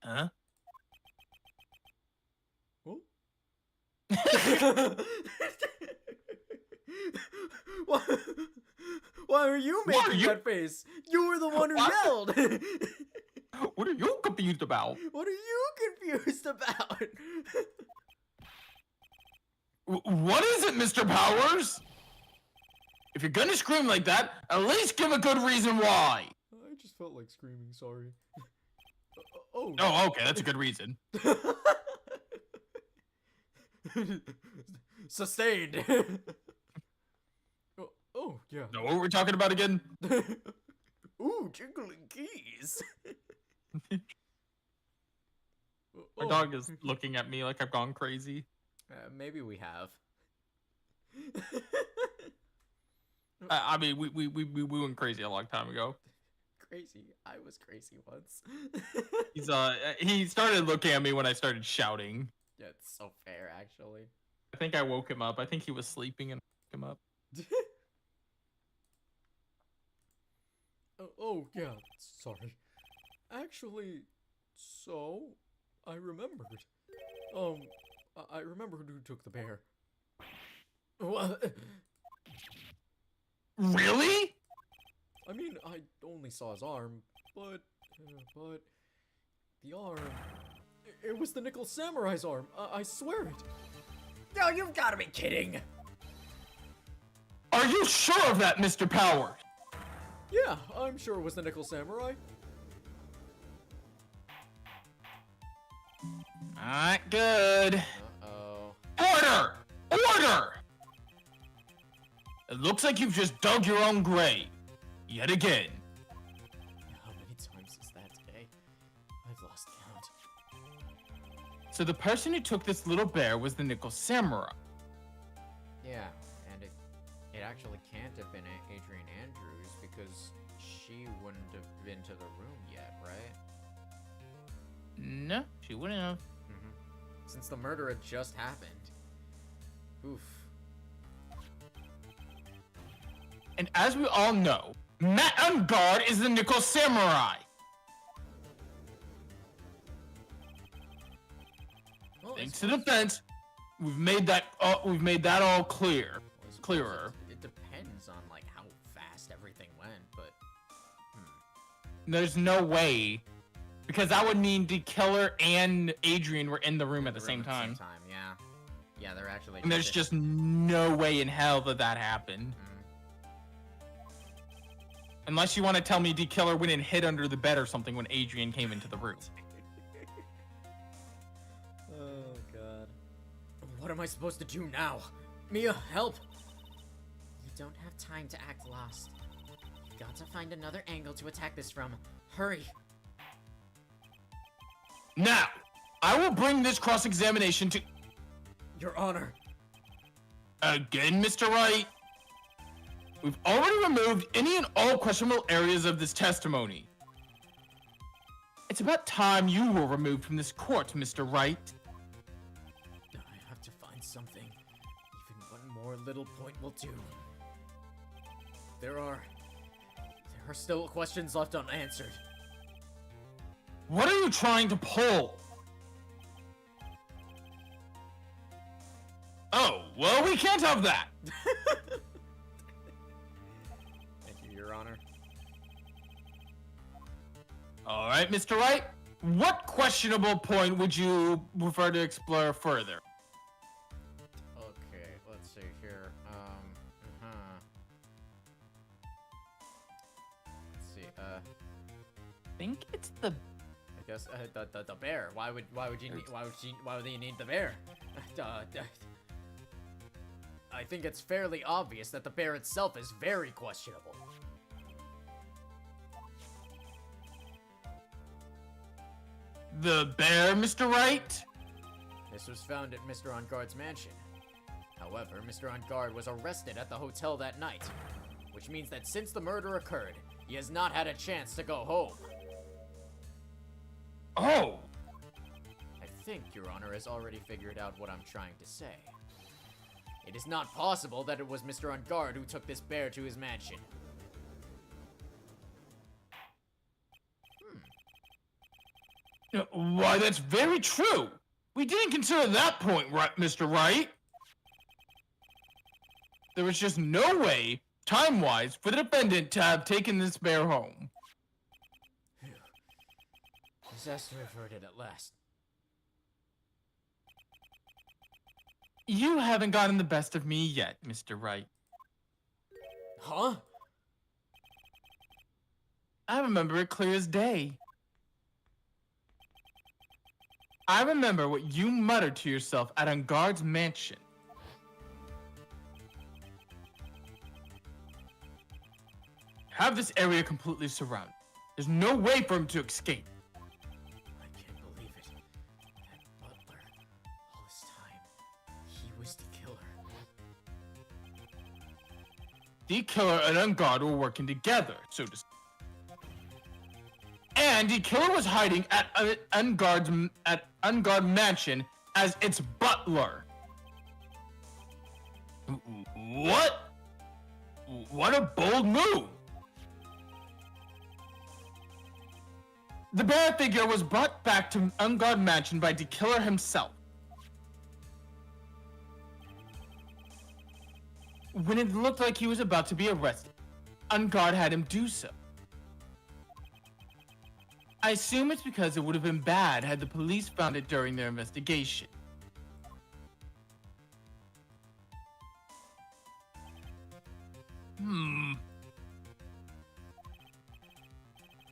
Huh? Oh? Why are you making that face? You were the one who yelled. What are you confused about? What are you confused about? What is it, Mr. Powers? If you're gonna scream like that, at least give a good reason why. I just felt like screaming, sorry. Oh. Oh, okay, that's a good reason. Sustained. Oh, yeah. Know what we're talking about again? Ooh, jingling keys. My dog is looking at me like I've gone crazy. Maybe we have. I mean, we went crazy a long time ago. Crazy. I was crazy once. He started looking at me when I started shouting. That's so fair, actually. I think I woke him up. I think he was sleeping and I woke him up. Oh, yeah, sorry. Actually, so, I remembered. I remembered who took the bear. What? Really? I mean, I only saw his arm, but the arm, it was the Nickel Samurai's arm. I swear it. No, you've got to be kidding. Are you sure of that, Mr. Powers? Yeah, I'm sure it was the Nickel Samurai. Alright, good. Uh-oh. Order! Order! It looks like you've just dug your own grave. Yet again. How many times is that today? I've lost count. So the person who took this little bear was the Nickel Samurai. Yeah, and it actually can't have been Adrian Andrews because she wouldn't have been to the room yet, right? No, she wouldn't have. Since the murder had just happened. Oof. And as we all know, Matt Ungard is the Nickel Samurai. Well, Thanks to the defense, we've made that all clear. Clearer. It depends on like how fast everything went, but There's no way, because that would mean the killer and Adrian were in the room at the same time. Yeah. Yeah, they're actually. And there's just no way in hell that happened. Unless you want to tell me the killer went and hid under the bed or something when Adrian came into the room. Oh god. What am I supposed to do now? Mia, help! You don't have time to act lost. You've got to find another angle to attack this from. Hurry! Now, I will bring this cross-examination to... Your Honor. Again, Mr. Wright? We've already removed any and all questionable areas of this testimony. It's about time you were removed from this court, Mr. Wright. I have to find something. Even one more little point will do. There are still questions left unanswered. What are you trying to pull? Oh, well, we can't have that. Thank you, Your Honor. All right, Mr. Wright. What questionable point would you prefer to explore further? Okay, let's see here. Let's see. I think it's the... I guess the bear. Why would you need why would you need the bear? I think it's fairly obvious that the bear itself is very questionable. The bear, Mr. Wright? This was found at Mr. Ungard's mansion. However, Mr. Ungard was arrested at the hotel that night, which means that since the murder occurred, he has not had a chance to go home. Oh! I think Your Honor has already figured out what I'm trying to say. It is not possible that it was Mr. Ungard who took this bear to his mansion. Why, that's very true. We didn't consider that point, right, Mr. Wright. There was just no way, time-wise, for the defendant to have taken this bear home. Disaster averted at last. You haven't gotten the best of me yet, Mr. Wright. Huh? I remember it clear as day. I remember what you muttered to yourself at Ungard's mansion. Have this area completely surrounded. There's no way for him to escape. I can't believe it. That butler, all this time, he was the killer. The killer and Ungard were working together, so to speak. And the killer was hiding at Ungard Mansion as its butler. What? What a bold move! The bear figure was brought back to Ungard Mansion by the killer himself. When it looked like he was about to be arrested, Ungard had him do so. I assume it's because it would have been bad had the police found it during their investigation.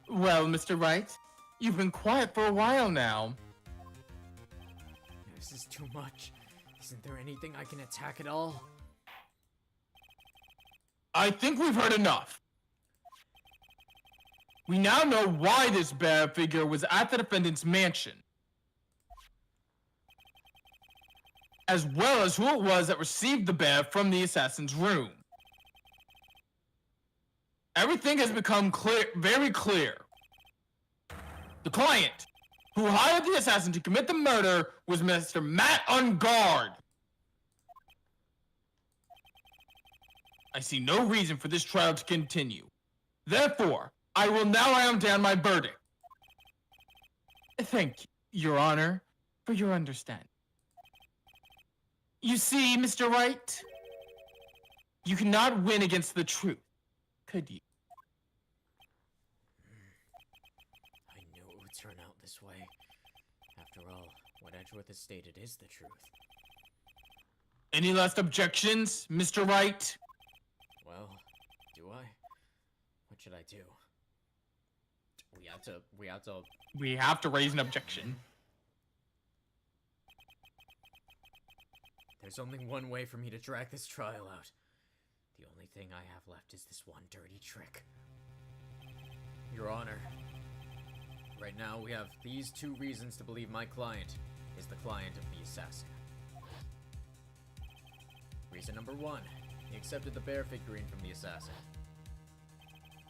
Well, Mr. Wright, you've been quiet for a while now. This is too much. Isn't there anything I can attack at all? I think we've heard enough. We now know why this bear figure was at the defendant's mansion, as well as who it was that received the bear from the assassin's room. Everything has become clear, very clear. The client who hired the assassin to commit the murder was Mr. Matt Ungard. I see no reason for this trial to continue. Therefore, I will now round down my verdict. Thank you, Your Honor, for your understanding. You see, Mr. Wright, you cannot win against the truth, could you? I knew it would turn out this way. After all, what Edgeworth has stated is the truth. Any last objections, Mr. Wright? Well, do I? What should I do? We have to raise an objection. There's only one way for me to drag this trial out. The only thing I have left is this one dirty trick. Your Honor, right now we have these two reasons to believe my client is the client of the assassin. Reason number one, he accepted the bear figurine from the assassin.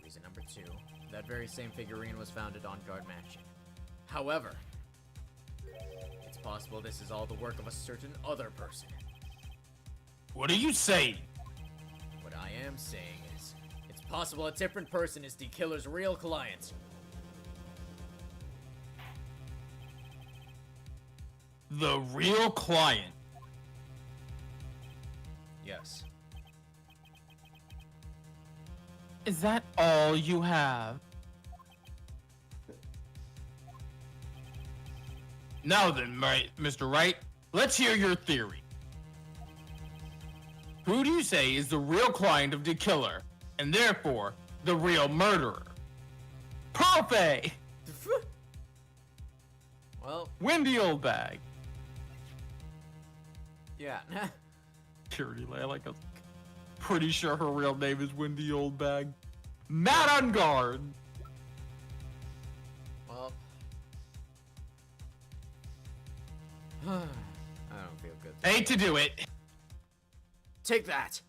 Reason number two, that very same figurine was found at Ungard Mansion. However, it's possible this is all the work of a certain other person. What are you saying? What I am saying is, it's possible a different person is the killer's real client. The real client. Yes. Is that all you have? Now then, Mr. Wright, let's hear your theory. Who do you say is the real client of the killer, and therefore, the real murderer? Perfect! Well, Wendy Oldbag. yeah. Purity like I'm pretty sure her real name is Wendy Oldbag. Matt Ungard. Well, I don't feel good. Hate to do it. Take that!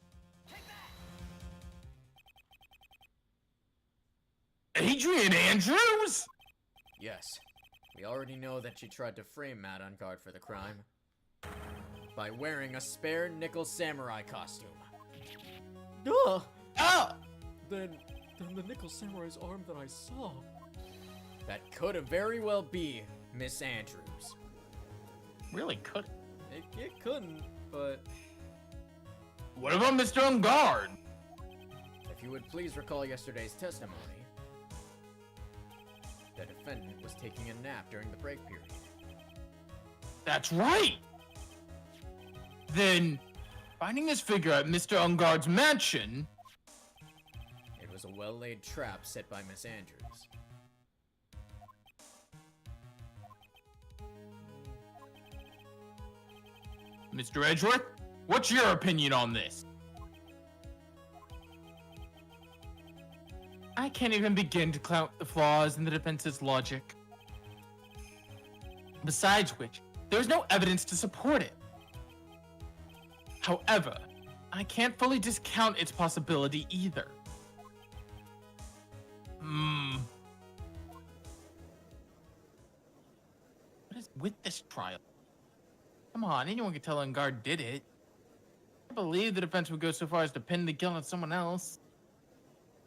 Adrian Andrews? Yes. We already know that she tried to frame Matt Ungard for the crime by wearing a spare nickel samurai costume. Duh! Oh! Then the nickel samurai's arm that I saw. That could have very well be Miss Andrews. Really could. It couldn't, but What about Mr. Ungard? if you would please recall yesterday's testimony, the defendant was taking a nap during the break period. That's right. Then, finding this figure at Mr. Ungard's mansion. It was a well-laid trap set by Miss Andrews. Mr. Edgeworth, what's your opinion on this? I can't even begin to count the flaws in the defense's logic. Besides which, there's no evidence to support it. However, I can't fully discount its possibility either. What is with this trial? Come on, anyone could tell Ungard did it. I believe the defense would go so far as to pin the guilt on someone else.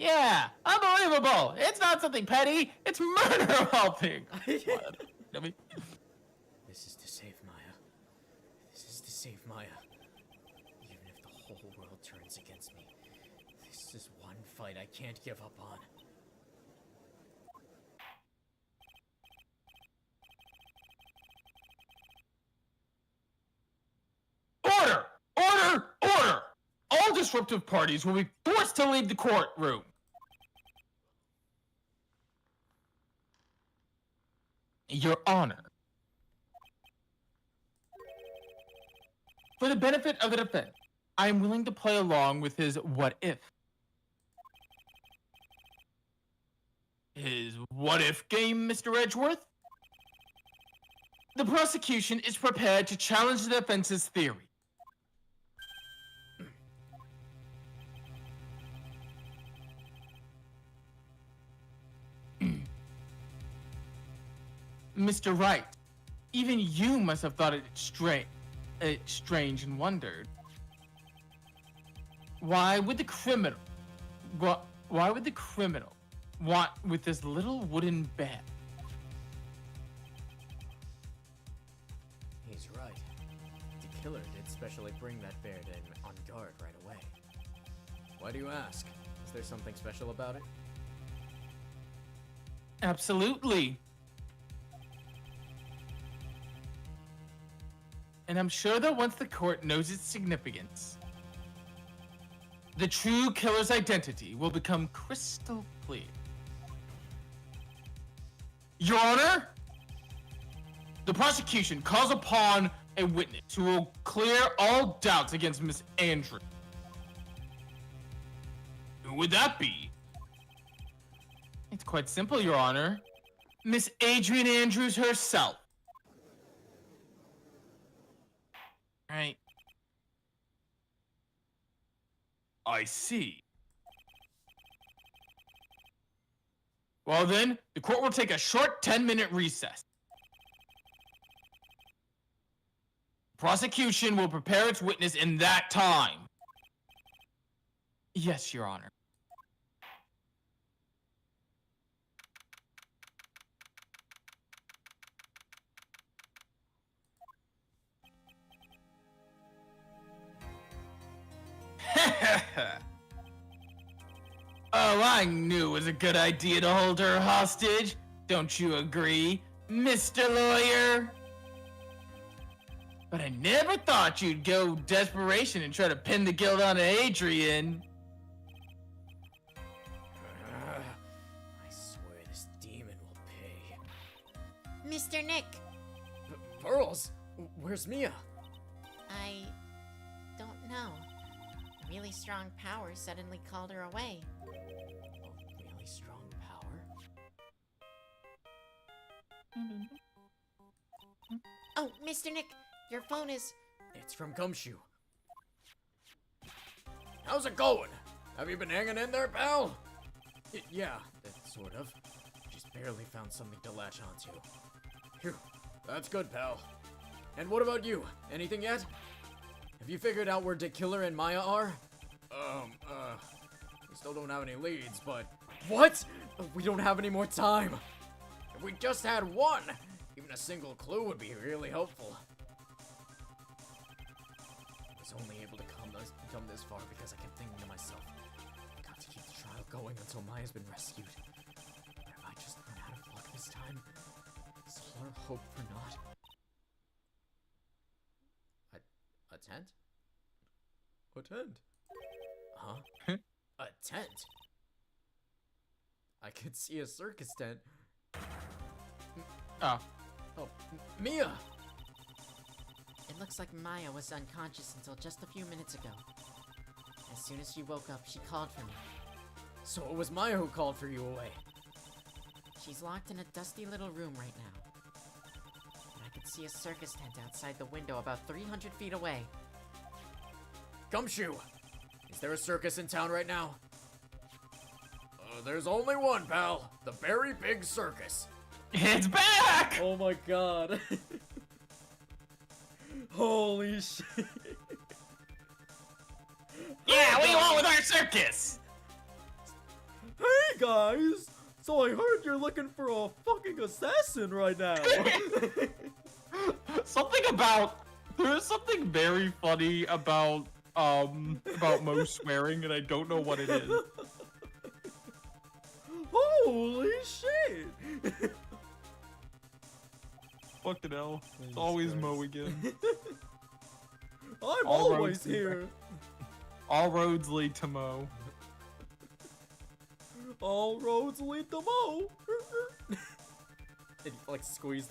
Yeah, unbelievable. It's not something petty. It's murder of all things. Dummy. This is to save Maya. This is to save Maya. Even if the whole world turns against me, this is one fight I can't give up on. Order! Order! Order! All disruptive parties will be forced to leave the courtroom. Your Honor. For the benefit of the defense, I am willing to play along with his what if. His what if game, Mr. Edgeworth? The prosecution is prepared to challenge the defense's theory. Mr. Wright, even you must have thought it strange and wondered. Why would the criminal want with this little wooden bed? He's right. The killer did specially bring that bear in on guard right away. Why do you ask? Is there something special about it? Absolutely. And I'm sure that once the court knows its significance, the true killer's identity will become crystal clear. Your Honor, the prosecution calls upon a witness who will clear all doubts against Miss Andrews. Who would that be? It's quite simple, Your Honor. Miss Adrian Andrews herself. Right. I see. Well then, the court will take a short 10-minute recess. Prosecution will prepare its witness in that time. Yes, Your Honor. Oh, I knew it was a good idea to hold her hostage. Don't you agree, Mr. Lawyer? But I never thought you'd go desperation and try to pin the guilt on Adrian. I swear this demon will pay. Mr. Nick! Pearls? Where's Mia? I don't know. A really strong power suddenly called her away. A really strong power? Oh, Mr. Nick, your phone is... It's from Gumshoe. How's it going? Have you been hanging in there, pal? Yeah, sort of. Just barely found something to latch onto. Phew, that's good, pal. And what about you? Anything yet? Have you figured out where Dick Killer and Maya are? We still don't have any leads, but... What? We don't have any more time. If we just had one, even a single clue would be really helpful. I was only able to come this far because I kept thinking to myself, I got to keep the trial going until Maya's been rescued. But if I just run out of luck this time, is all our hope for naught? A tent? A tent? Huh? A tent? I could see a circus tent. Oh. Oh, Mia! It looks like Maya was unconscious until just a few minutes ago. As soon as she woke up, she called for me. So it was Maya who called for you away. She's locked in a dusty little room right now. And I could see a circus tent outside the window about 300 feet away. Gumshoe! Is there a circus in town right now? There's only one, pal. The Berry Pig Circus. It's back! Oh my god. Holy shit. Yeah, what do you want with our circus? guys! So I heard you're looking for a fucking assassin right now. There's something very funny about Mo swearing, and I don't know what it is. Holy shit! Fucking hell. It's always Mo again. I'm All always roads here. All roads lead to Mo. All roads lead to Mo. It like squeezes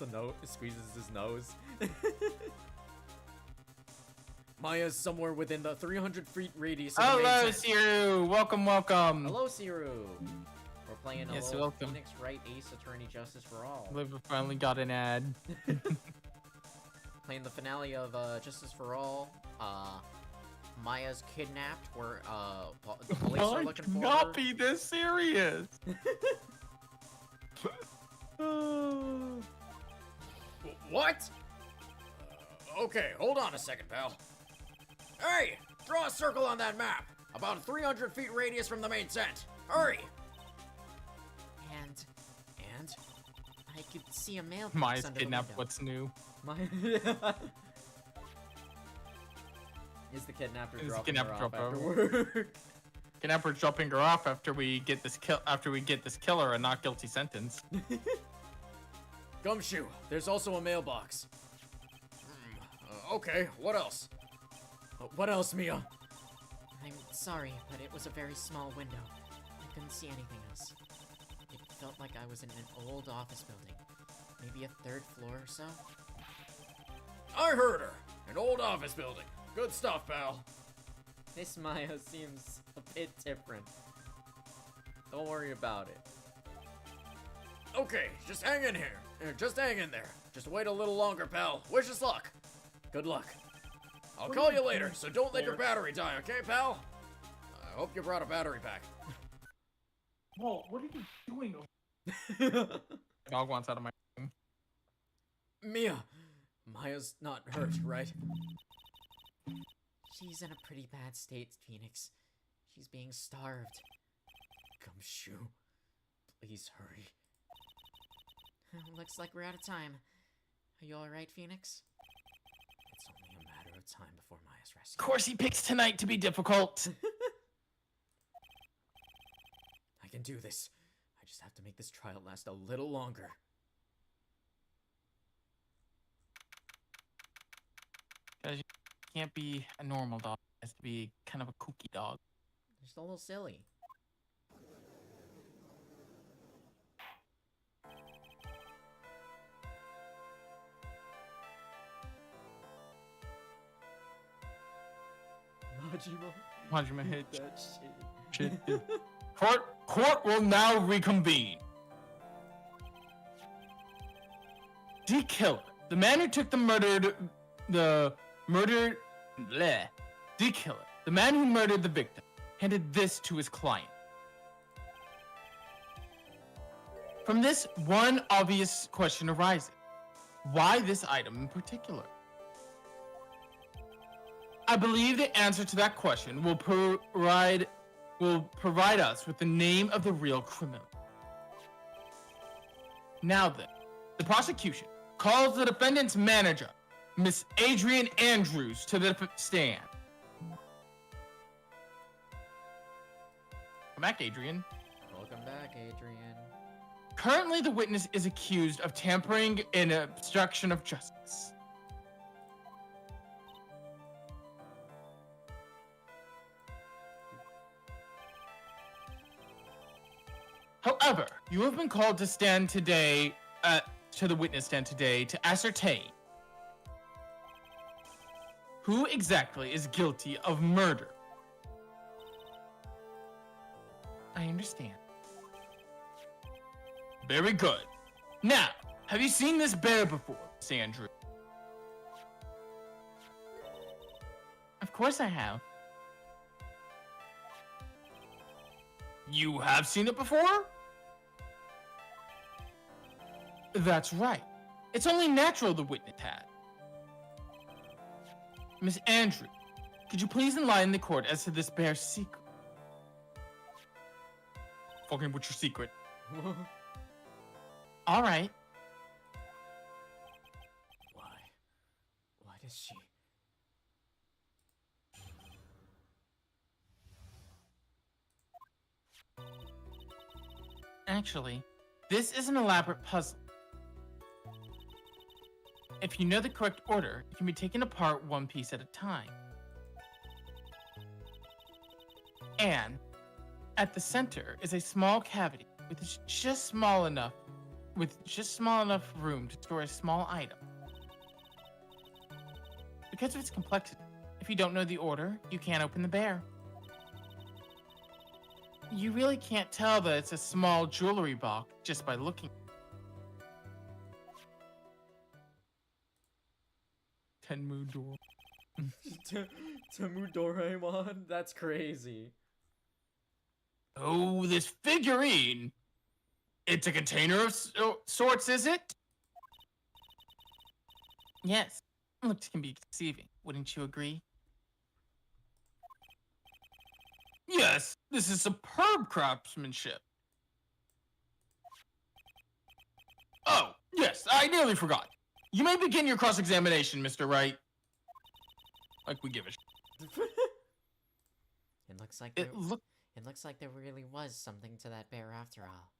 his nose. Maya's somewhere within the 300 feet radius of the main Hello, tent. Siru. Welcome. Hello, Siru. We're playing a Yes, little welcome. Phoenix Wright Ace Attorney Justice for All. Liv finally got an ad. Playing the finale of Justice for All. Maya's kidnapped. Where the police are looking for her. Not be this serious. What? Okay, hold on a second, pal. Hey, draw a circle on that map. About a 300 feet radius from the main tent. Hurry! And I could see a mailbox Maya's under the kidnapped. window. What's new? Is the kidnapper Is the dropping kidnapper her off drop after over? work? Kidnapper dropping her off after we get this killer a not guilty sentence. Gumshoe, there's also a mailbox. Okay, what else? What else, Mia? I'm sorry, but it was a very small window. I couldn't see anything else. It felt like I was in an old office building. Maybe a 3rd floor or so? I heard her. An old office building. Good stuff, pal. This Maya seems a bit different. Don't worry about it. Okay, just hang in here. Just hang in there. Just wait a little longer, pal. Wish us luck. Good luck. I'll call you later, so don't let your battery die, okay, pal? I hope you brought a battery pack. Whoa, what are you doing? Dog wants out of my room. Mia, Maya's not hurt, right? She's in a pretty bad state, Phoenix. She's being starved. Gumshoe, please hurry. Looks like we're out of time. Are you alright, Phoenix? It's only a matter of time before Maya's rescue. Of course he picks tonight to be difficult. I can do this. I just have to make this trial last a little longer. Can't be a normal dog. It has to be kind of a kooky dog. Just a little silly. Majima hit that shit. shit. Court will now reconvene. D. Killer, the man who took D. Killer, the man who murdered the victim, handed this to his client. From this, one obvious question arises. Why this item in particular? I believe the answer to that question will provide us with the name of the real criminal. Now then, the prosecution calls the defendant's manager, Miss Adrian Andrews, to the stand. Come back, Adrian. Welcome back, Adrian. Currently, the witness is accused of tampering and obstruction of justice. However, you have been called to stand today, to the witness stand today, to ascertain who exactly is guilty of murder. I understand. Very good. Now, have you seen this bear before, Sandra? Of course I have. You have seen it before? That's right. It's only natural the witness had. Miss Andrew, could you please enlighten the court as to this bear's secret? fucking with your secret. All right. Why? Why does she? Actually, this is an elaborate puzzle. If you know the correct order, it can be taken apart one piece at a time. And at the center is a small cavity with just small enough room to store a small item. Because of its complexity, if you don't know the order, you can't open the bear. You really can't tell that it's a small jewelry box just by looking. Tenmu door. Temu Doraemon? That's crazy. Oh, this figurine! It's a container of sorts, is it? Yes. Looks can be deceiving, wouldn't you agree? Yes, this is superb craftsmanship. Oh, yes, I nearly forgot. You may begin your cross-examination, Mr. Wright. Like we give a It looks like It looks like there really was something to that bear after all.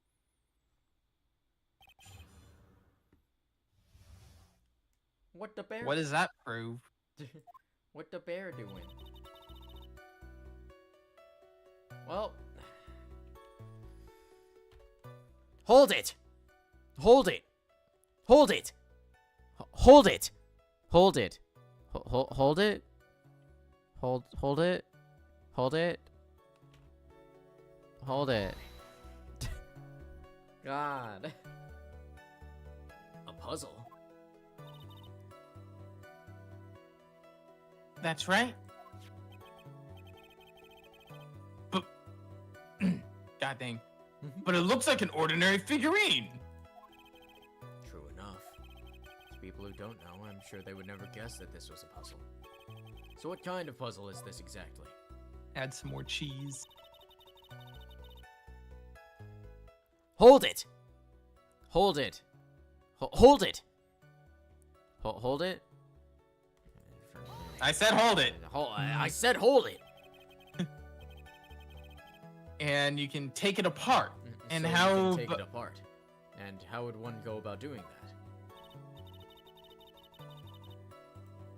What the bear? What does that prove? What the bear doing? Well, Hold it! Hold it! Hold it! Hold it! Hold it! Hold it? Hold it? Hold it? Hold it. God. A puzzle. That's right. But God dang. But it looks like an ordinary figurine. True enough. To people who don't know, I'm sure they would never guess that this was a puzzle. So what kind of puzzle is this exactly? Add some more cheese. Hold it! Hold it! Hold it! Hold it? I said hold it. I said hold it! And you can take it apart. And So you how can take it apart. And how would one go about doing that?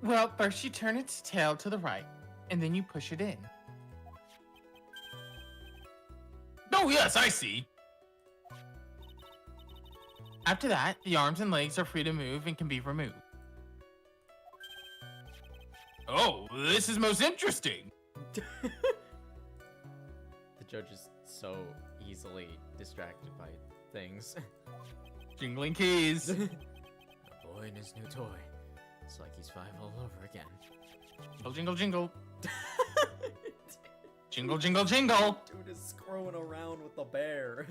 Well, first you turn its tail to the right, and then you push it in. Oh, yes, I see. After that, the arms and legs are free to move and can be removed. Oh, this is most interesting. The judge is so easily distracted by things. Jingling keys. A boy and his new toy. It's like he's 5 all over again. Jingle, jingle, jingle. Jingle, jingle, jingle. Dude is screwing around with the bear.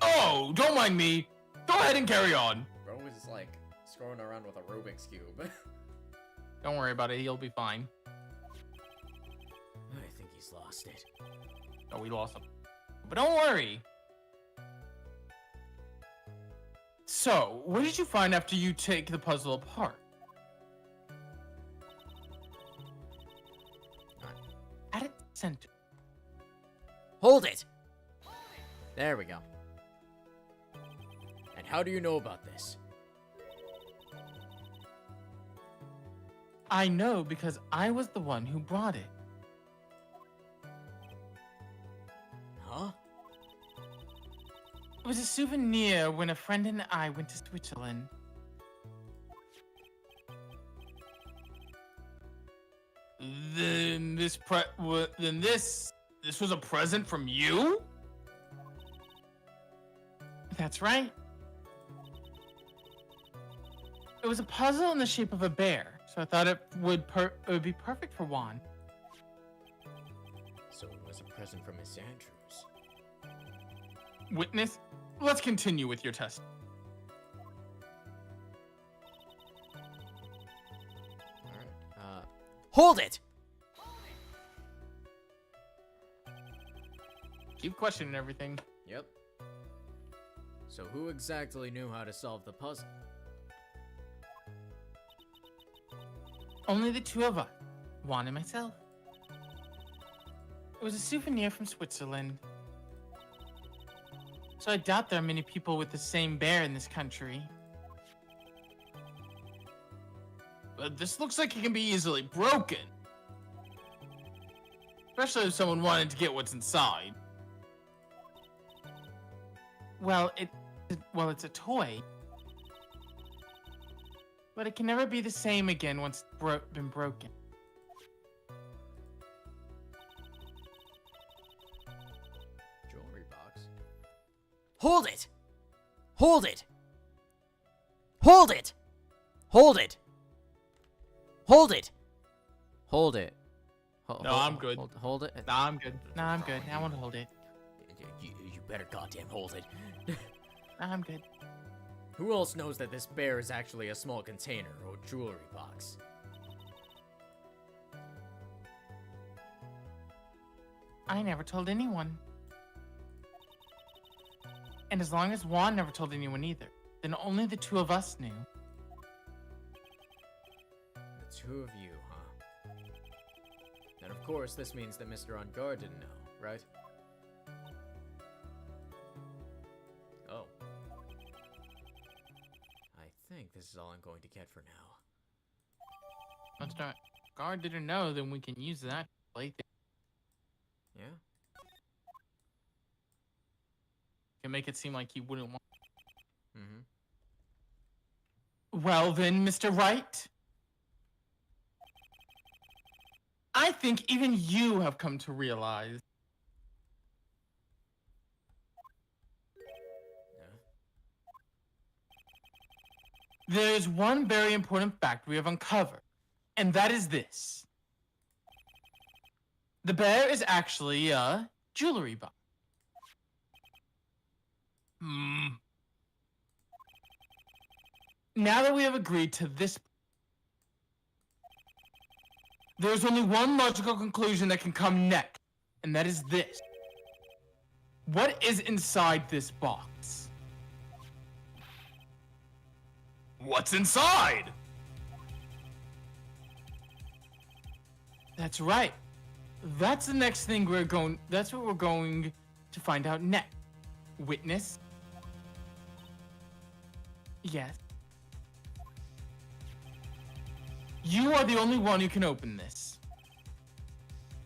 Oh, don't mind me. Go ahead and carry on. Bro is like screwing around with a Rubik's Cube. Don't worry about it. He'll be fine. I think he's lost it. Oh, we lost him. But don't worry. So, what did you find after you take the puzzle apart? At its center. Hold it! There we go. And how do you know about this? I know because I was the one who brought it. Huh? It was a souvenir when a friend and I went to Switzerland. Then this was a present from you? That's right. It was a puzzle in the shape of a bear, so I thought it would be perfect for Juan. So it was a present from Miss Andrews. Witness, let's continue with your test. Alright, Hold it! Keep questioning everything. Yep. So who exactly knew how to solve the puzzle? Only the two of us, Juan and myself. It was a souvenir from Switzerland. So I doubt there are many people with the same bear in this country. But this looks like it can be easily broken. Especially if someone wanted to get what's inside. Well, it's a toy. But it can never be the same again once it's been broken. Jewelry box. Hold it! Hold it! Hold it! Hold it! Hold it! Hold it. No, I'm good. Hold it. Nah, I'm good. Nah, I'm good. I want to hold it. You better goddamn hold it. Nah, I'm good. Who else knows that this bear is actually a small container or jewelry box? I never told anyone. And as long as Juan never told anyone either, then only the two of us knew. The two of you, huh? And of course, this means that Mr. On Guard didn't know, right? Oh. I think this is all I'm going to get for now. Mr. Guard didn't know, then we can use that plaything. Yeah? Can make it seem like he wouldn't want. Mm-hmm. Well then, Mr. Wright. I think even you have come to realize. Yeah? There is one very important fact we have uncovered, and that is this. The bear is actually a jewelry box. Now that we have agreed to this, there's only one logical conclusion that can come next, and that is this. What is inside this box? What's inside? That's right. That's the next thing that's what we're going to find out next. Witness? Yes. You are the only one who can open this.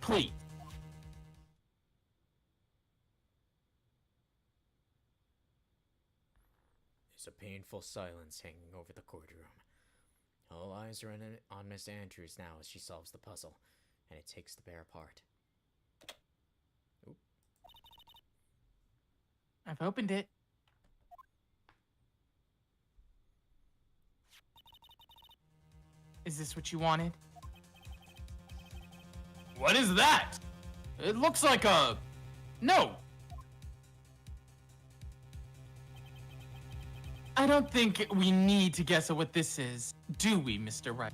Please. There's a painful silence hanging over the courtroom. All eyes are on Miss Andrews now as she solves the puzzle, and it takes the bear apart. Oop. I've opened it. Is this what you wanted? What is that? It looks like a... No. I don't think we need to guess at what this is, do we, Mr. Wright?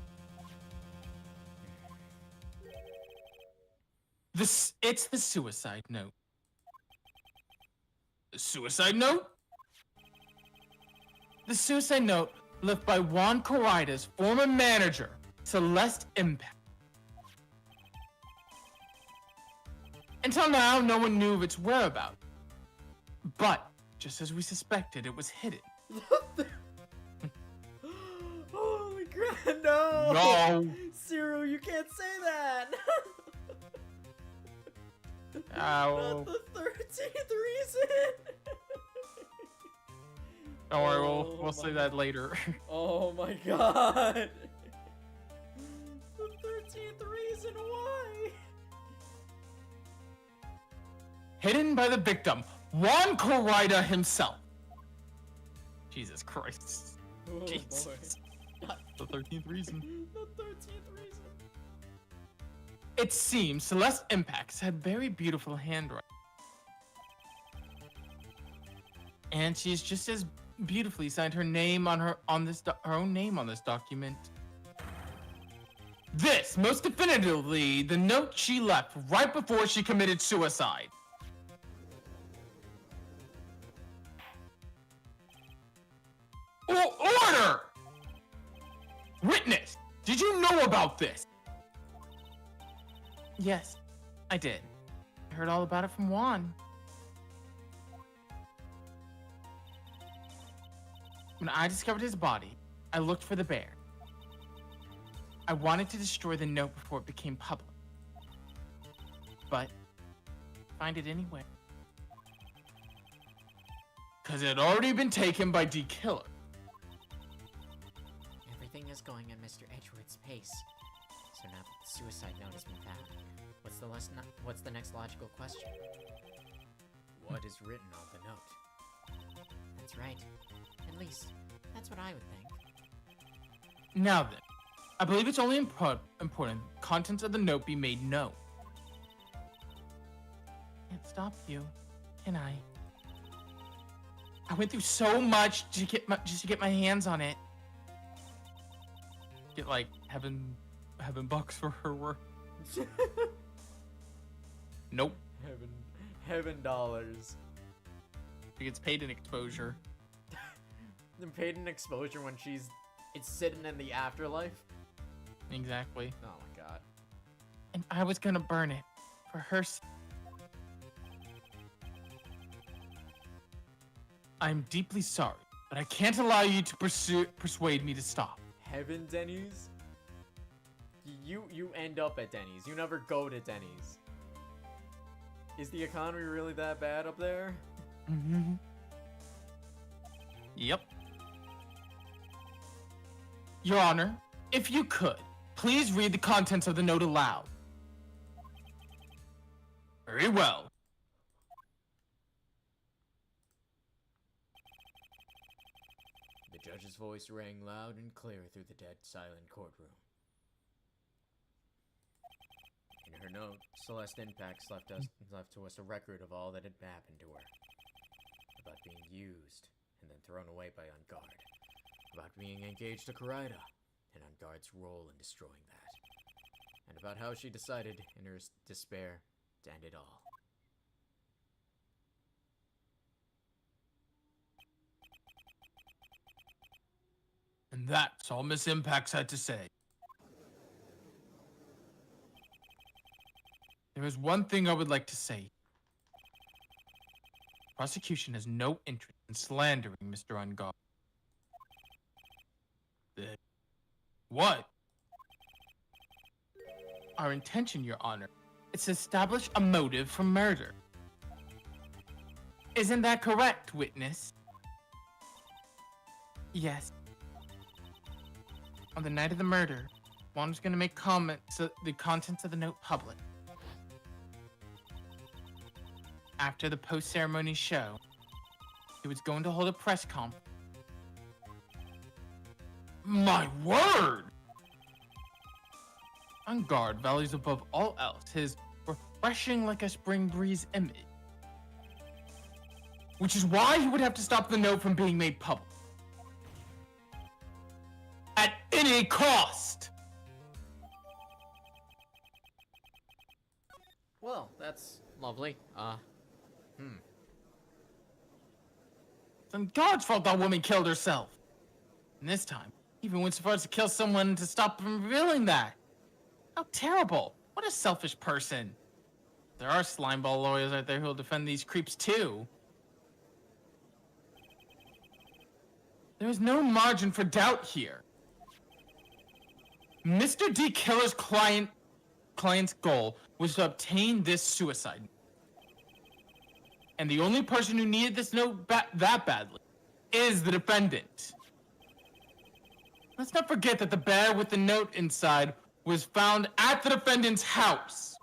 It's the suicide note. The suicide note? The suicide note left by Juan Corrida's former manager, Celeste Impact. Until now, no one knew of its whereabouts. But, just as we suspected, it was hidden. Holy crap, no! No! Cyril, you can't say that! Ow. Not the 13th reason! Don't worry, we'll say that later. Oh my god! The 13th reason why! Hidden by the victim, Juan Corrida himself. Jesus Christ. Oh Jesus. boy. The 13th reason. The 13th reason. It seems Celeste Impacts had very beautiful handwriting. And she's just as beautifully signed her name on her own name on this document. This, most definitively, the note she left right before she committed suicide. about this? Yes, I did. I heard all about it from Juan. When I discovered his body, I looked for the bear. I wanted to destroy the note before it became public. But, find it anyway. Because it had already been taken by D. Killer. Everything is going at Mr. Edgeworth's pace. So now that the suicide note has been found, what's the next logical question? What is written on the note? That's right. At least, that's what I would think. Now then, I believe it's only important contents of the note be made known. Can't stop you, can I? I went through so much just to get my hands on it. Get like heaven bucks for her work. Nope. Heaven dollars. She gets paid in exposure. Then paid in exposure when it's sitting in the afterlife. Exactly. Oh my god. And I was gonna burn it for her. I'm deeply sorry, but I can't allow you to persuade me to stop. Heaven, Denny's? You end up at Denny's. You never go to Denny's. Is the economy really that bad up there? Mm-hmm. Yep. Your Honor, if you could, please read the contents of the note aloud. Very well. The judge's voice rang loud and clear through the dead silent courtroom. In her note, Celeste Impax left to us a record of all that had happened to her. About being used and then thrown away by Ungard. About being engaged to Koraida and Ungard's role in destroying that. And about how she decided, in her despair, to end it all. And that's all Miss Impax had to say. There is one thing I would like to say. Prosecution has no interest in slandering Mr. Ungard. What? Our intention, Your Honor, is to establish a motive for murder. Isn't that correct, witness? Yes. On the night of the murder, Juan was going to make comments to the contents of the note public. After the post-ceremony show, he was going to hold a press conference. My word! Ungard values above all else his refreshing like a spring breeze image. Which is why he would have to stop the note from being made public. At any cost! Well, that's lovely. It's Ungard's fault that woman killed herself. And this time, even went so far as to kill someone to stop from revealing that. How terrible. What a selfish person. There are slimeball lawyers out there who'll defend these creeps too. There is no margin for doubt here. Mr. D. Killer's client's goal was to obtain this suicide. And the only person who needed this note that badly is the defendant. Let's not forget that the bear with the note inside was found at the defendant's house.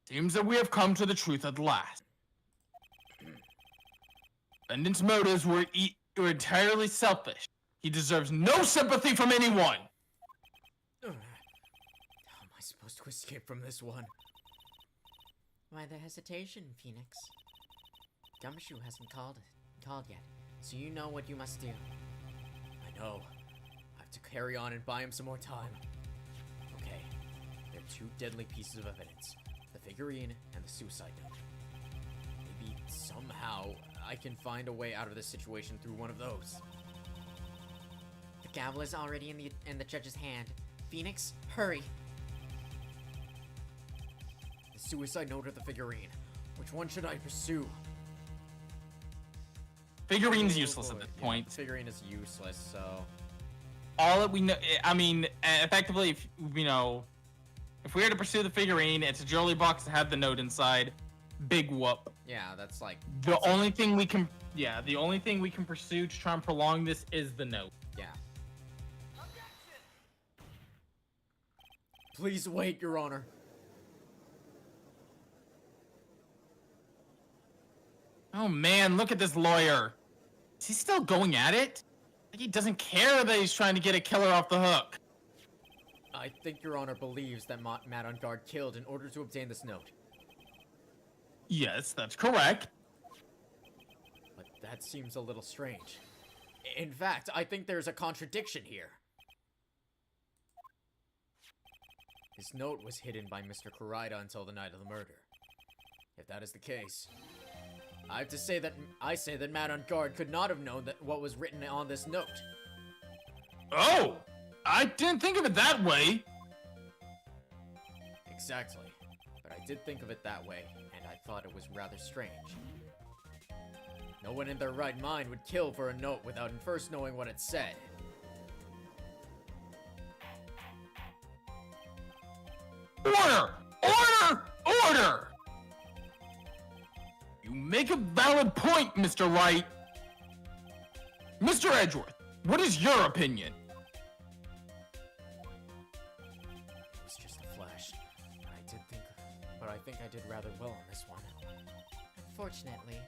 Seems that we have come to the truth at last. Defendant's motives were entirely selfish. He deserves no sympathy from anyone. How am I supposed to escape from this one? Why the hesitation, Phoenix? Gumshoe hasn't called yet, so you know what you must do. I know. I have to carry on and buy him some more time. Okay. There are two deadly pieces of evidence. The figurine and the suicide note. Maybe somehow I can find a way out of this situation through one of those. The The gavel is already in the judge's hand. Phoenix, hurry. The suicide note or the figurine? Which one should I pursue? Figurine's useless at this Yeah, point. the figurine is useless, so... All that we know, I mean, effectively, if, you know, if we were to pursue the figurine, it's a jewelry box that had the note inside. Big whoop. Yeah, that's like... The only thing we can, the only thing we can pursue to try and prolong this is the note. Yeah. Please wait, Your Honor. Oh man, look at this lawyer. Is he still going at it? Like he doesn't care that he's trying to get a killer off the hook. I think Your Honor believes that Matt on guard killed in order to obtain this note. Yes, that's correct. But that seems a little strange. In fact, I think there's a contradiction here. This note was hidden by Mr. Kurita until the night of the murder. If that is the case, I say that Matt on guard could not have known that what was written on this note. Oh, I didn't think of it that way. Exactly. But I did think of it that way, and I thought it was rather strange. No one in their right mind would kill for a note without first knowing what it said. Order! Order! Order! You make a valid point, Mr. Wright. Mr. Edgeworth, what is your opinion? It was just a flash, but I think I did rather well on this one. Unfortunately,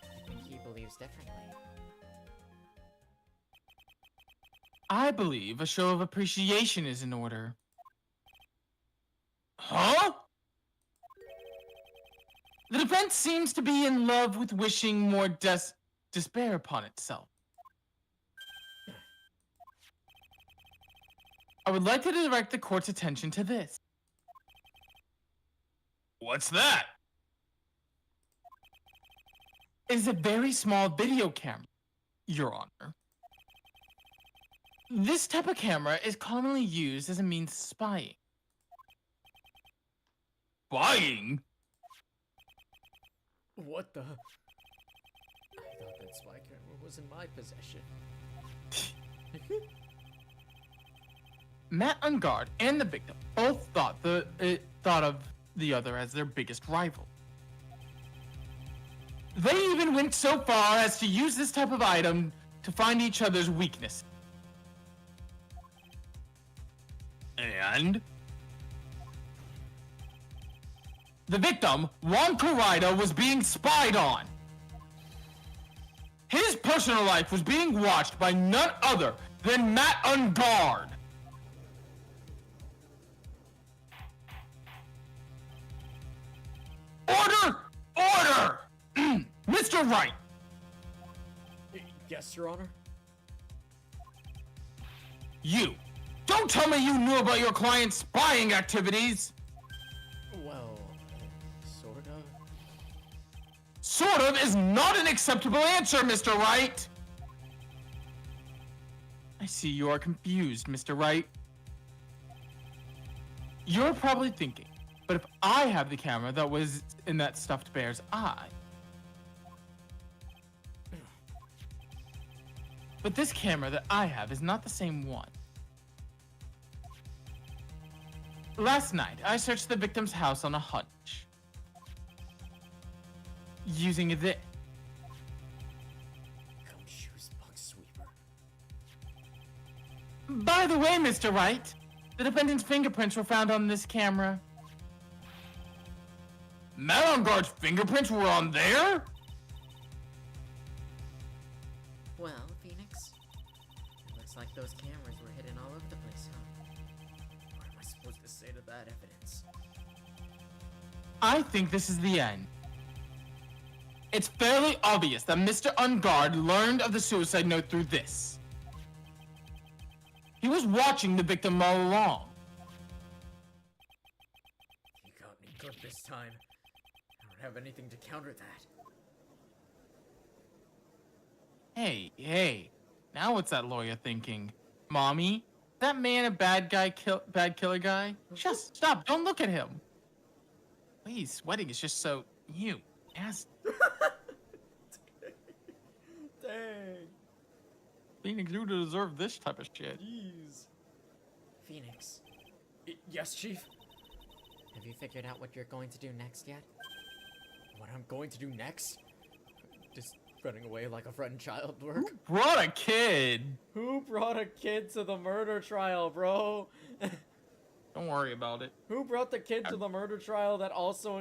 I think he believes differently. I believe a show of appreciation is in order. Huh? The defense seems to be in love with wishing more despair upon itself. I would like to direct the court's attention to this. What's that? It is a very small video camera, Your Honor. This type of camera is commonly used as a means of spying. Spying? What the? I thought that spy camera was in my possession. Matt on guard and the victim both thought of the other as their biggest rival. They even went so far as to use this type of item to find each other's weakness. And the victim, Juan Kurita, was being spied on. His personal life was being watched by none other than Matt on guard. Order! Order! Mr. Wright! Yes, Your Honor? You! Don't tell me you knew about your client's spying activities! Well, sort of. Sort of is not an acceptable answer, Mr. Wright! I see you are confused, Mr. Wright. You're probably thinking, but if I have the camera that was in that stuffed bear's eye. But this camera that I have is not the same one. Last night, I searched the victim's house on a hunch. Using this. Gumshoe's bug sweeper. By the way, Mr. Wright, the defendant's fingerprints were found on this camera. Matt on guard's fingerprints were on there? Well, Phoenix, it looks like those cameras were hidden all over the place, huh? What am I supposed to say to that evidence? I think this is the end. It's fairly obvious that Mr. Ungard learned of the suicide note through this. He was watching the victim all along. You got me good this time. I don't have anything to counter that. Hey, Now what's that lawyer thinking? Mommy, that man a bad killer guy? Just stop, don't look at him. The way he's sweating is just so you nasty. Dang. Phoenix, you deserve this type of shit. Jeez. Phoenix, Yes, Chief? have you figured out what you're going to do next yet? What I'm going to do next? Just running away like a frightened child work? Brought a kid. Who brought a kid to the murder trial, bro? Don't worry about it. Who brought the kid to the murder trial that also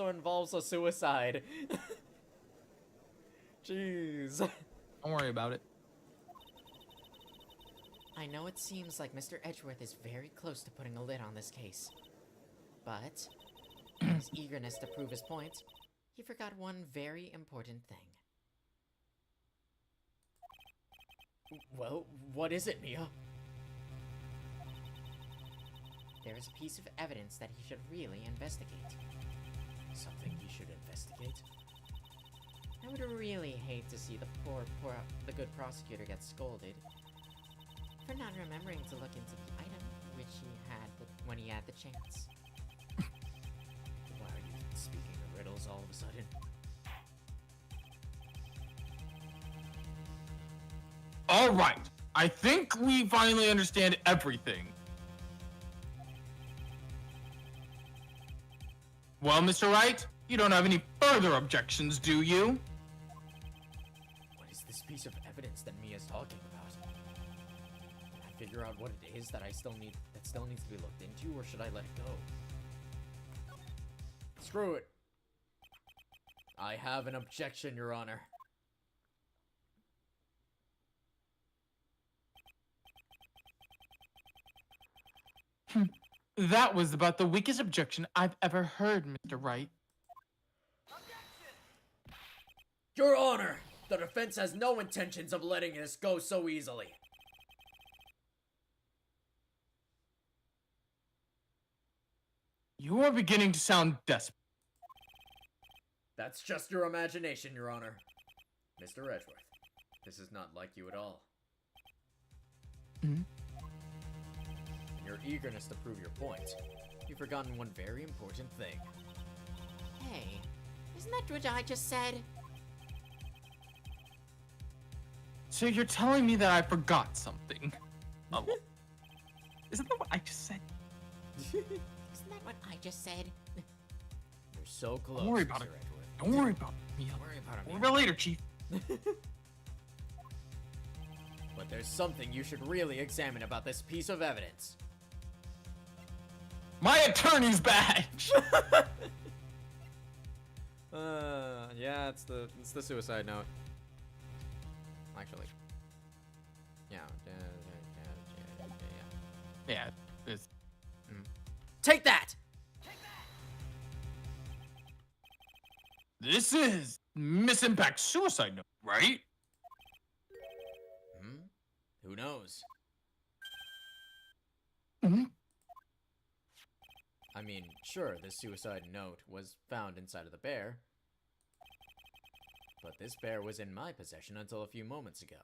involves a suicide? Jeez. Don't worry about it. I know it seems like Mr. Edgeworth is very close to putting a lid on this case. But, in his eagerness to prove his point, he forgot one very important thing. Well, what is it, Mia? There is a piece of evidence that he should really investigate. Something you should investigate? I would really hate to see the good prosecutor get scolded for not remembering to look into the item which he had when he had the chance. Why are you speaking of riddles all of a sudden? All right. I think we finally understand everything. Well, Mr. Wright, you don't have any further objections, do you? What is this piece of evidence that Mia's talking about? Can I figure out what it is that still needs to be looked into, or should I let it go? Screw it. I have an objection, Your Honor. That was about the weakest objection I've ever heard, Mr. Wright. Your Honor! The defense has no intentions of letting this go so easily. You are beginning to sound desperate. That's just your imagination, Your Honor. Mr. Edgeworth, this is not like you at all. Hmm? In your eagerness to prove your point, you've forgotten one very important thing. Hey, isn't that what I just said? So you're telling me that I forgot something? Oh, isn't that what I just said? Isn't that what I just said? You're so close, Don't worry about Mr. it. Edgeworth. Don't worry about me. Don't worry about it, Worry about it later, Chief. But there's something you should really examine about this piece of evidence. My attorney's badge. Yeah, it's the suicide note. Actually. Yeah. Yeah, it's Take that! this is Miss Impact's suicide note, right? Who knows? Hmm? I mean, sure, the suicide note was found inside of the bear. But this bear was in my possession until a few moments ago.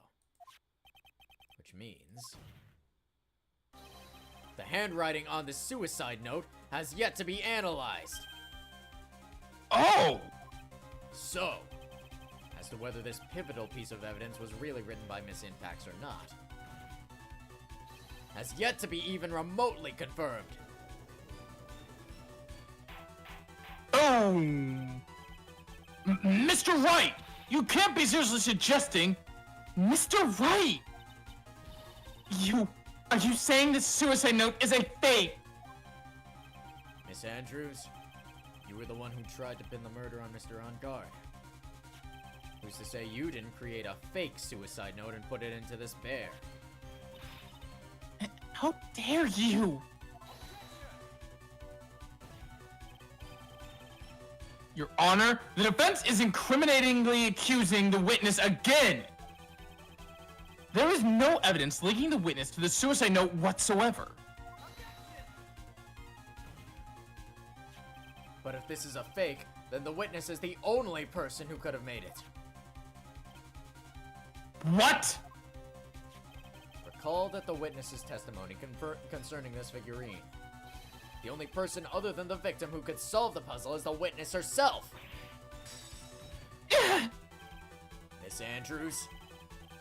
Which means... the handwriting on the suicide note has yet to be analyzed. Oh! So, as to whether this pivotal piece of evidence was really written by Miss Impax or not, has yet to be even remotely confirmed. Oh! Mr. Wright! You can't be seriously suggesting... Mr. Wright! Are you saying this suicide note is a fake? Miss Andrews, you were the one who tried to pin the murder on Mr. Engarde. Who's to say you didn't create a fake suicide note and put it into this bear? How dare you? Your Honor, the defense is incriminatingly accusing the witness again. There is no evidence linking the witness to the suicide note whatsoever. But if this is a fake, then the witness is the only person who could have made it. What? recall that the witness's testimony concerning this figurine. The only person other than the victim who could solve the puzzle is the witness herself. Miss Andrews,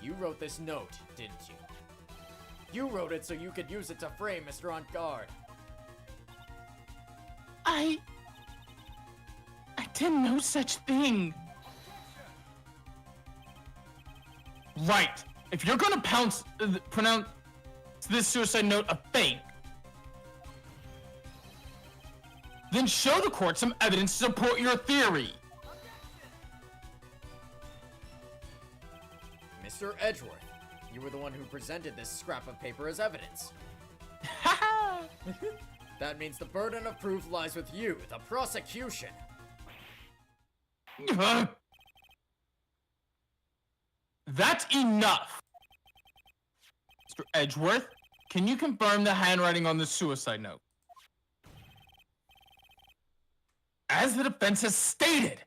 you wrote this note, didn't you? You wrote it so you could use it to frame Mr. On Guard. I did no such thing. Right. If you're gonna pronounce this suicide note a fake, then show the court some evidence to support your theory. Mr. Edgeworth, you were the one who presented this scrap of paper as evidence. That means the burden of proof lies with you, the prosecution. That's enough. Mr. Edgeworth, can you confirm the handwriting on the suicide note? As the defense has stated,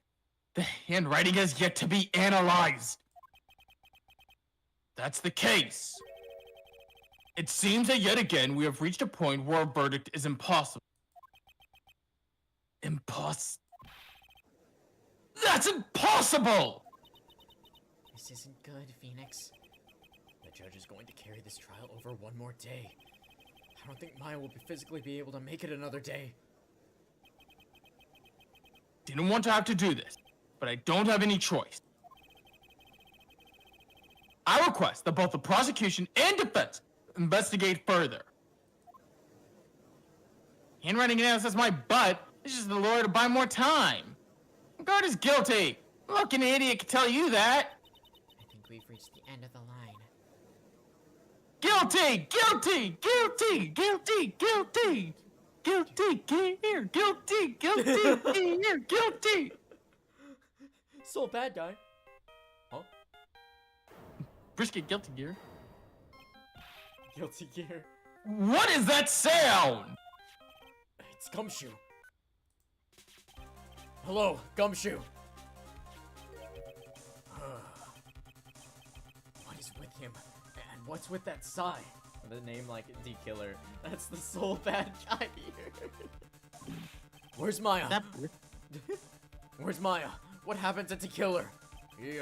the handwriting has yet to be analyzed. That's the case. It seems that yet again we have reached a point where a verdict is impossible. That's impossible! This isn't good, Phoenix. The judge is going to carry this trial over one more day. I don't think Maya will physically be able to make it another day. Didn't want to have to do this, but I don't have any choice. I request that both the prosecution and defense investigate further. Handwriting analysis my butt. It's just the lawyer to buy more time. Guard is guilty. Look, an idiot can tell you that. I think we've reached the end of the line. Guilty! Guilty! Guilty! Guilty! Guilty! Guilty! Get here! Guilty! Guilty! Get here! Guilty! So bad guy. Huh? Brisket guilty gear. Guilty gear. What is that sound? It's Gumshoe. Hello, Gumshoe. What is with him? And what's with that sigh? The name like D-Killer. That's the sole bad guy here. Where's Maya? Where's Maya? What happened to D-Killer? He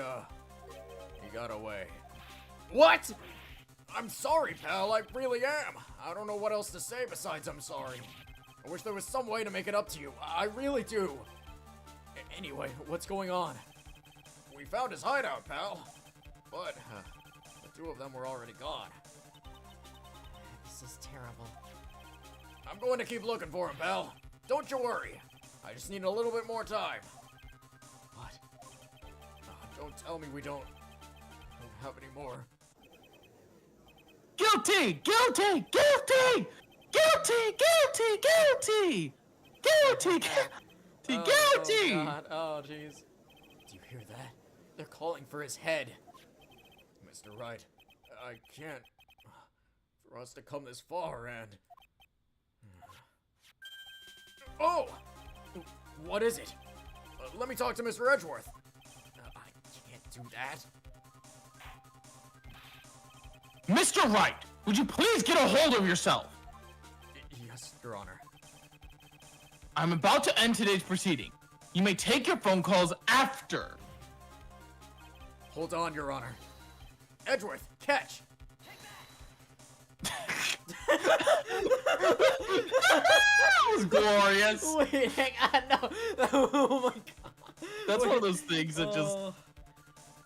got away. What? I'm sorry, pal. I really am. I don't know what else to say besides I'm sorry. I wish there was some way to make it up to you. I really do. Anyway, what's going on? We found his hideout, pal. But the two of them were already gone. This is terrible. I'm going to keep looking for him, pal. Don't you worry. I just need a little bit more time. What? Don't tell me we don't have any more. Guilty! Guilty! Guilty! Guilty! Guilty! Guilty! Guilty! Guilty! Guilty! Oh, God. Oh, jeez. Do you hear that? They're calling for his head. Mr. Wright, I can't. For us to come this far and... Oh! What is it? Let me talk to Mr. Edgeworth. I can't do that. Mr. Wright, would you please get a hold of yourself? Yes, Your Honor. I'm about to end today's proceeding. You may take your phone calls after. Hold on, Your Honor. Edgeworth, catch! That was glorious. Wait, hang on, no. Oh my god. That's one of those things that just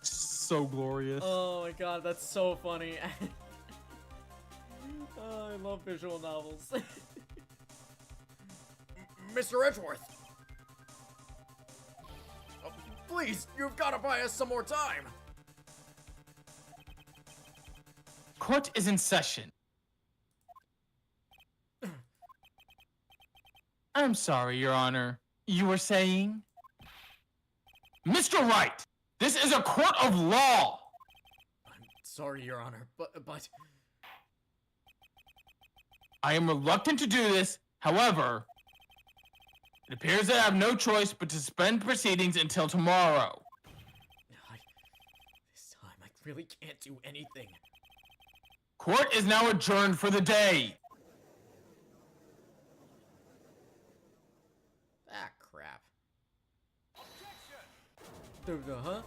so glorious. Oh my god, that's so funny. Oh, I love visual novels. Mr. Edgeworth! Oh, please, you've got to buy us some more time! Court is in session. I'm sorry, Your Honor. You were saying? Mr. Wright, this is a court of law! I'm sorry, Your Honor, but... I am reluctant to do this, however, it appears that I have no choice but to suspend proceedings until tomorrow. This time, I really can't do anything. Court is now adjourned for the day. Ah, crap. Huh?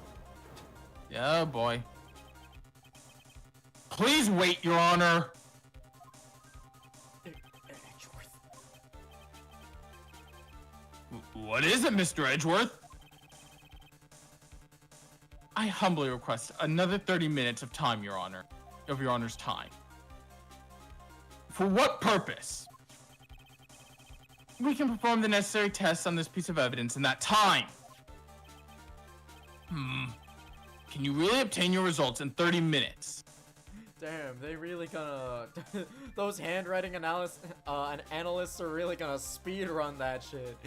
Yeah, boy. Please wait, Your Honor. Edgeworth. What is it, Mr. Edgeworth? I humbly request another 30 minutes of time, Your Honor. Of Your Honor's time. For what purpose? We can perform the necessary tests on this piece of evidence in that time. Can you really obtain your results in 30 minutes? Damn, they really gonna... Those handwriting analysts are really gonna speed run that shit.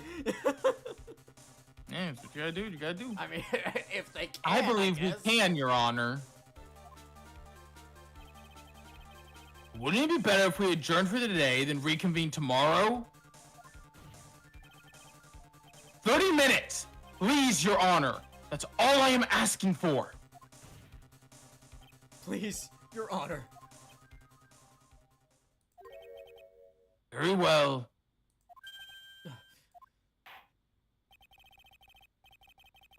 Yeah, that's what you gotta do. You gotta do. I mean, if they can, I believe we guess. can, Your Honor. Wouldn't it be better if we adjourned for the day, then reconvene tomorrow? 30 minutes! Please, Your Honor. That's all I am asking for. Please, Your Honor. Very well.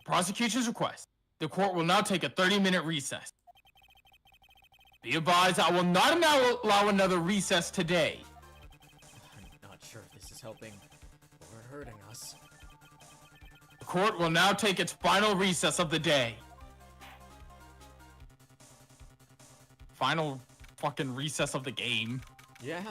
Prosecution's request. The court will now take a 30-minute recess. Be advised, I will not allow another recess today. I'm not sure if this is helping or hurting us. The court will now take its final recess of the day. Final fucking recess of the game. Yeah.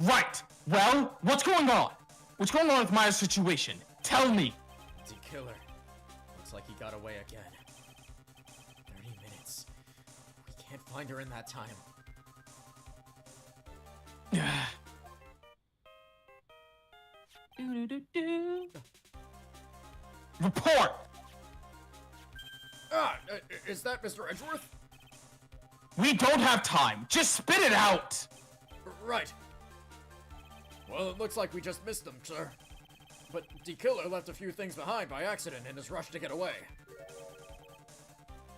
Right. Well, what's going on? What's going on with my situation? Tell me. D-Killer. Looks like he got away again. 30 minutes. We can't find her in that time. Report! Is that Mr. Edgeworth? We don't have time. Just spit it out. Right. Well, it looks like we just missed them, sir. But D-Killer left a few things behind by accident in his rush to get away.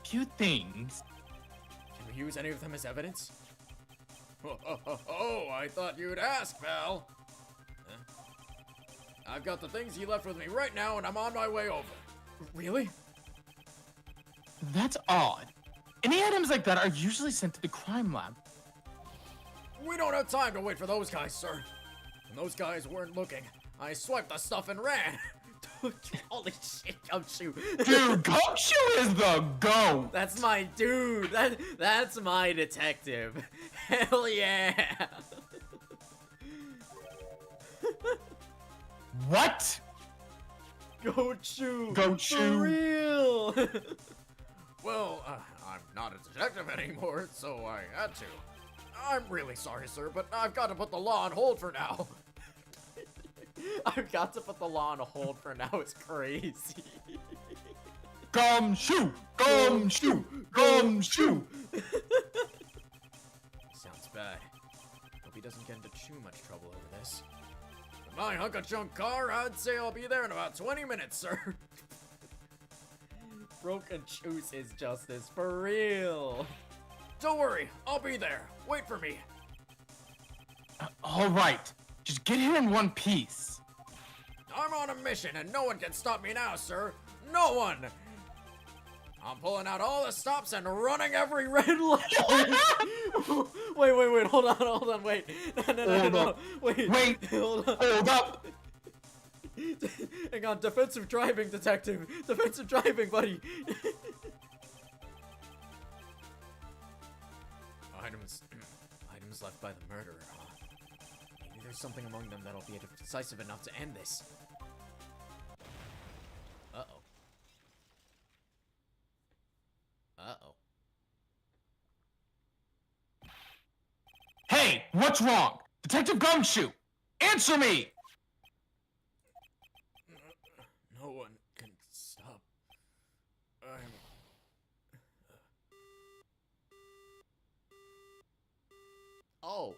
Few things. Can we use any of them as evidence? Oh, I thought you'd ask, pal. Huh? I've got the things he left with me right now, and I'm on my way over. Really? That's odd. Any items like that are usually sent to the crime lab. We don't have time to wait for those guys, sir. When those guys weren't looking, I swiped the stuff and ran. Holy shit, Gumshoe. Dude, Gumshoe is the GOAT. That's my dude. That's my detective. Hell yeah. What? Gumshoe. Gumshoe. For real. Well, I'm not a detective anymore, so I had to. I'm really sorry, sir, but I've got to put the law on hold for now. I've got to put the law on hold for now. It's crazy. Gumshoe! Gumshoe! Gumshoe! Sounds bad. Hope he doesn't get into too much trouble over this. With my hunk-of-junk car, I'd say I'll be there in about 20 minutes, sir. Broken Juice is justice, for real. Don't worry, I'll be there. Wait for me. All right. Just get here in one piece. I'm on a mission, and no one can stop me now, sir. No one. I'm pulling out all the stops and running every red light. wait, hold on, wait. No, wait, hold on. Hold up. Hang on, defensive driving, detective. Defensive driving, buddy. Items left by the murderer, huh? Maybe there's something among them that'll be decisive enough to end this. Uh-oh. Uh-oh. Hey, what's wrong? Detective Gumshoe, answer me! No one can stop. Oh.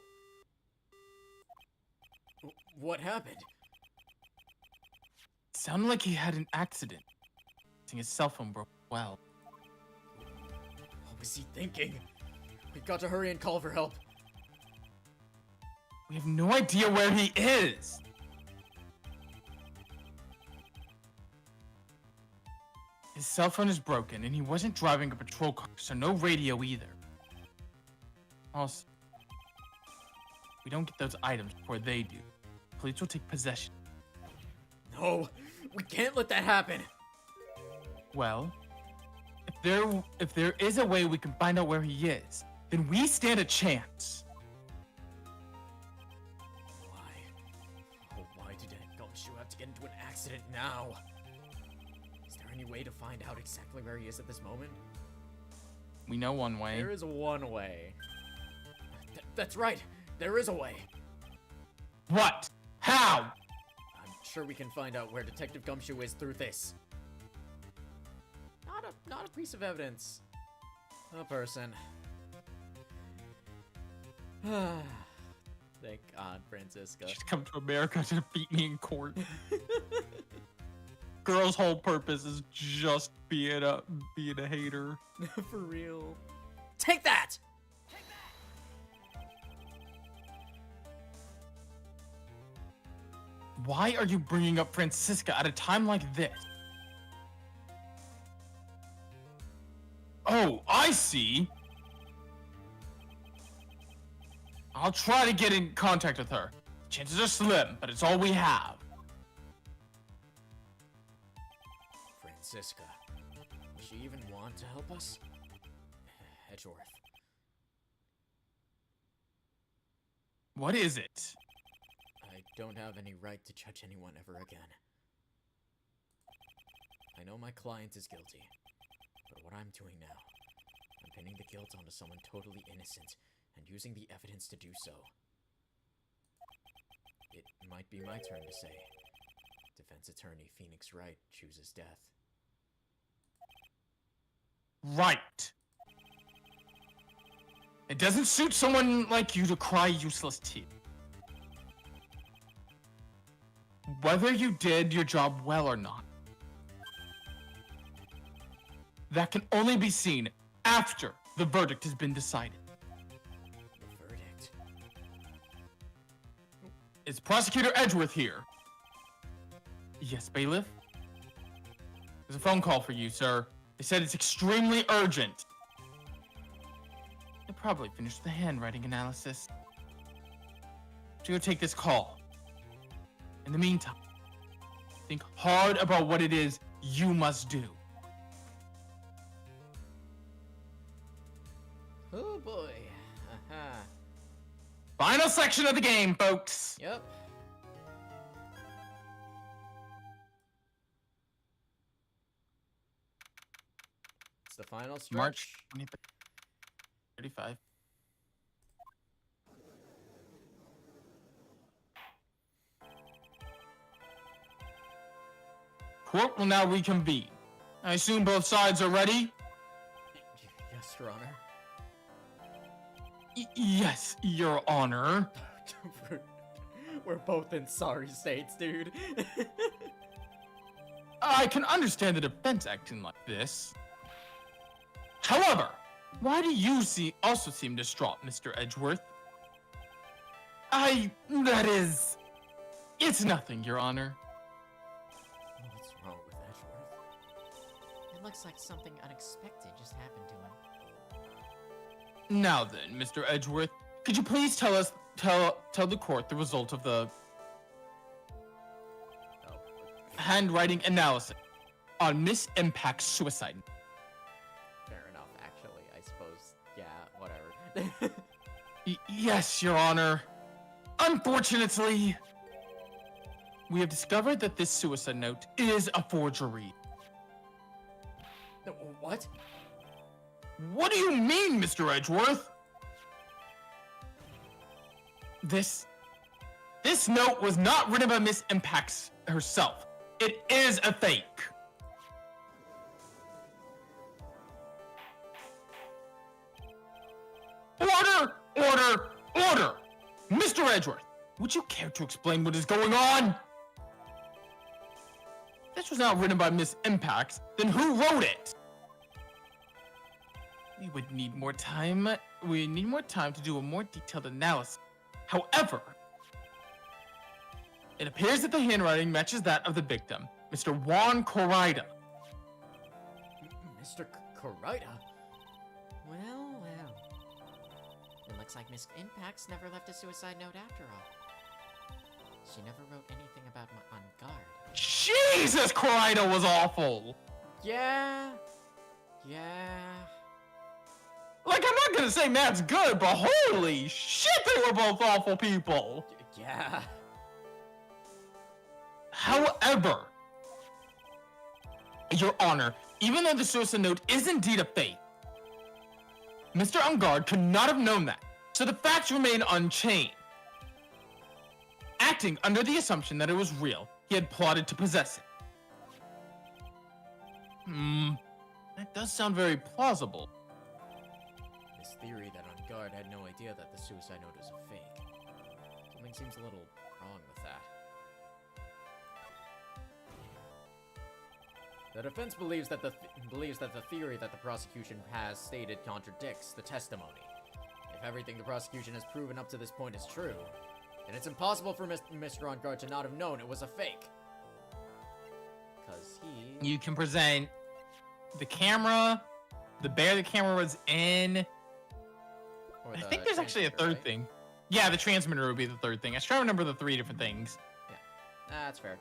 What happened? Sounded like he had an accident. guessing his cell phone broke well. What was he thinking? We've got to hurry and call for help. We have no idea where he is. His cell phone is broken, and he wasn't driving a patrol car, so no radio either. Also, we don't get those items before they do. Police will take possession. No, we can't let that happen. Well, if there is a way we can find out where he is, then we stand a chance. Why did Gumshoe have to get into an accident now? Is there any way to find out exactly where he is at this moment? We know one way. There is one way. That's right. There is a way. What? How? I'm sure we can find out where Detective Gumshoe is through this. Not a piece of evidence. A person. Thank God, Francisca. She's come to America to defeat me in court. Girl's whole purpose is just being a hater. For real. Take that! Why are you bringing up Francisca at a time like this? Oh, I see. I'll try to get in contact with her. Chances are slim, but it's all we have. Francisca. Does she even want to help us? Edgeworth. What is it? I don't have any right to judge anyone ever again. I know my client is guilty, but what I'm doing now, I'm pinning the guilt onto someone totally innocent and using the evidence to do so. It might be my turn to say, defense attorney Phoenix Wright chooses death. Right. It doesn't suit someone like you to cry useless tears. Whether you did your job well or not, that can only be seen after the verdict has been decided. The verdict? Is Prosecutor Edgeworth here? Yes, bailiff? There's a phone call for you, sir. They said it's extremely urgent. They probably finished the handwriting analysis. So go take this call. In the meantime, think hard about what it is you must do. Oh boy. Aha. Final section of the game, folks. Yep. It's the final stretch. March 35. Court will now reconvene. I assume both sides are ready? Yes, Your Honor. Yes, Your Honor. We're both in sorry states, dude. I can understand the defense acting like this. However, why do you also seem distraught, Mr. Edgeworth? It's nothing, Your Honor. What's wrong with Edgeworth? It looks like something unexpected just happened to him. Now then, Mr. Edgeworth, could you please tell the court the result of the handwriting analysis on Miss Impact's suicide? Fair enough, actually. I suppose. Yeah, whatever. Yes, Your Honor. Unfortunately, we have discovered that this suicide note is a forgery. No, what? What do you mean, Mr. Edgeworth? This note was not written by Miss Impact herself. It is a fake. Order! Order! Order! Mr. Edgeworth, would you care to explain what is going on? This was not written by Miss Impax, then who wrote it? We would need more time. We need more time to do a more detailed analysis. However, it appears that the handwriting matches that of the victim, Mr. Juan Corrida. Mr. Corrida? Well, well. It looks like Miss Impax never left a suicide note after all. She never wrote anything about on guard. Jesus, Corrida was awful. Yeah. Like, I'm not gonna say Matt's good, but holy shit, they were both awful people. Yeah. However, Your Honor, even though the suicide note is indeed a fake, Mr. Ungard could not have known that, so the facts remain unchanged. Acting under the assumption that it was real, he had plotted to possess it. That does sound very plausible. This theory that On Guard had no idea that the suicide note is a fake. Something seems a little wrong with that. The defense believes that the theory that the prosecution has stated contradicts the testimony. If everything the prosecution has proven up to this point is true, then it's impossible for Mr. On Guard to not have known it was a fake. Because he... You can present the camera, the bear the camera was in. or I the think there's actually a transmitter, third right? thing. Yeah, the transmitter would be the third thing. I was trying to remember the 3 different things. That's fair.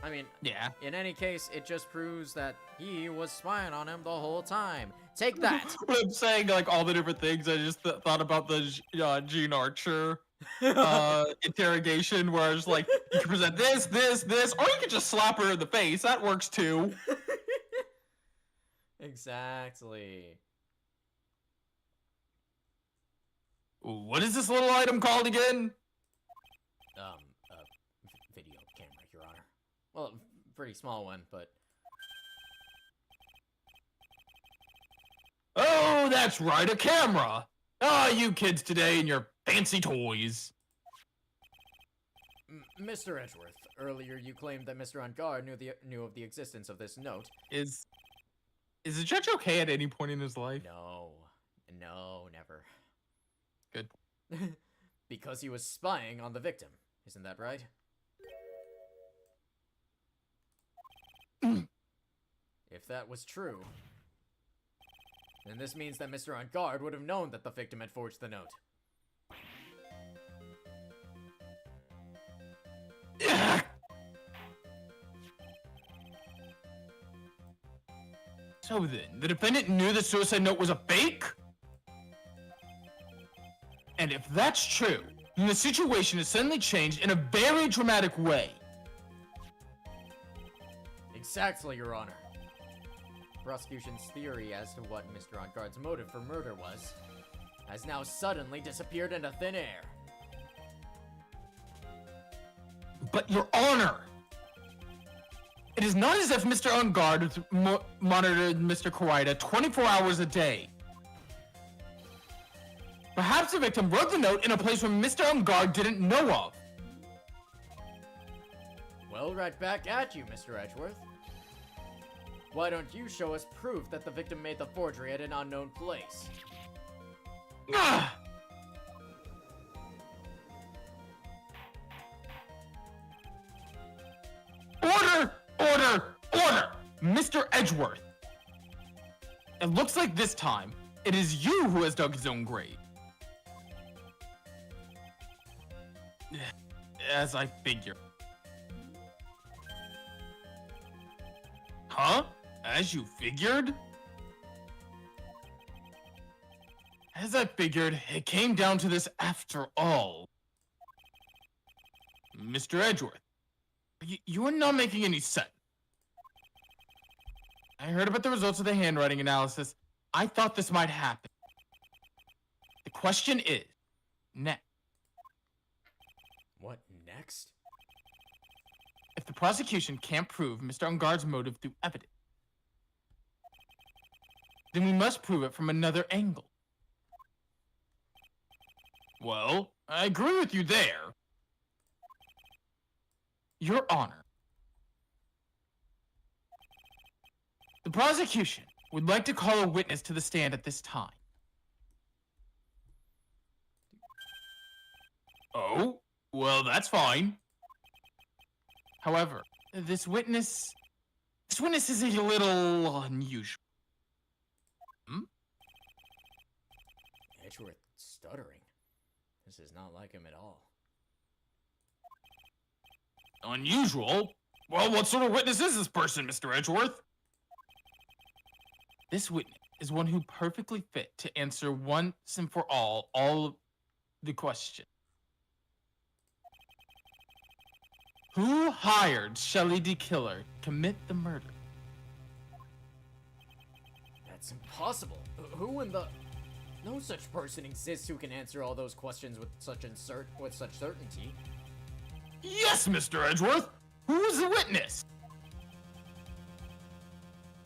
I mean, Yeah. in any case, it just proves that he was spying on him the whole time. Take that! When I'm saying like all the different things, I just thought about the Gene Archer interrogation, where it's like you can present this, or you can just slap her in the face. That works too. Exactly. What is this little item called again? Video camera, Your Honor. Well, pretty small one, but... Oh, that's right, a camera. Ah, you kids today and your fancy toys. Mr. Edgeworth, earlier you claimed that Mr. On Guard knew of the existence of this note. Is the judge okay at any point in his life? No, never. Good. Because he was spying on the victim. Isn't that right? If that was true, then this means that Mr. On Guard would have known that the victim had forged the note. So then, the defendant knew the suicide note was a fake? And if that's true, then the situation has suddenly changed in a very dramatic way. Exactly, Your Honor. Prosecution's theory as to what Mr. On Guard's motive for murder was has now suddenly disappeared into thin air. But Your Honor, it is not as if Mr. On Guard monitored Mr. Corrida 24 hours a day. Perhaps the victim wrote the note in a place where Mr. On Guard didn't know of. Well, right back at you, Mr. Edgeworth. Why don't you show us proof that the victim made the forgery at an unknown place? Ah! Order! Order! Order! Mr. Edgeworth! It looks like this time, it is you who has dug his own grave. As I figure. Huh? As you figured? As I figured, it came down to this after all. Mr. Edgeworth, you are not making any sense. I heard about the results of the handwriting analysis. I thought this might happen. The question is, next. What next? If the prosecution can't prove Mr. Ungard's motive through evidence, then we must prove it from another angle. Well, I agree with you there. Your Honor, prosecution would like to call a witness to the stand at this time. Oh, well, that's fine. However, this witness is a little unusual. Edgeworth stuttering. This is not like him at all. Unusual? Well, what sort of witness is this person, Mr. Edgeworth? This witness is one who perfectly fit to answer once and for all of the question. Who hired Shelly D. Killer to commit the murder? That's impossible. Who in the... No such person exists who can answer all those questions with such certainty. Yes, Mr. Edgeworth! Who is the witness?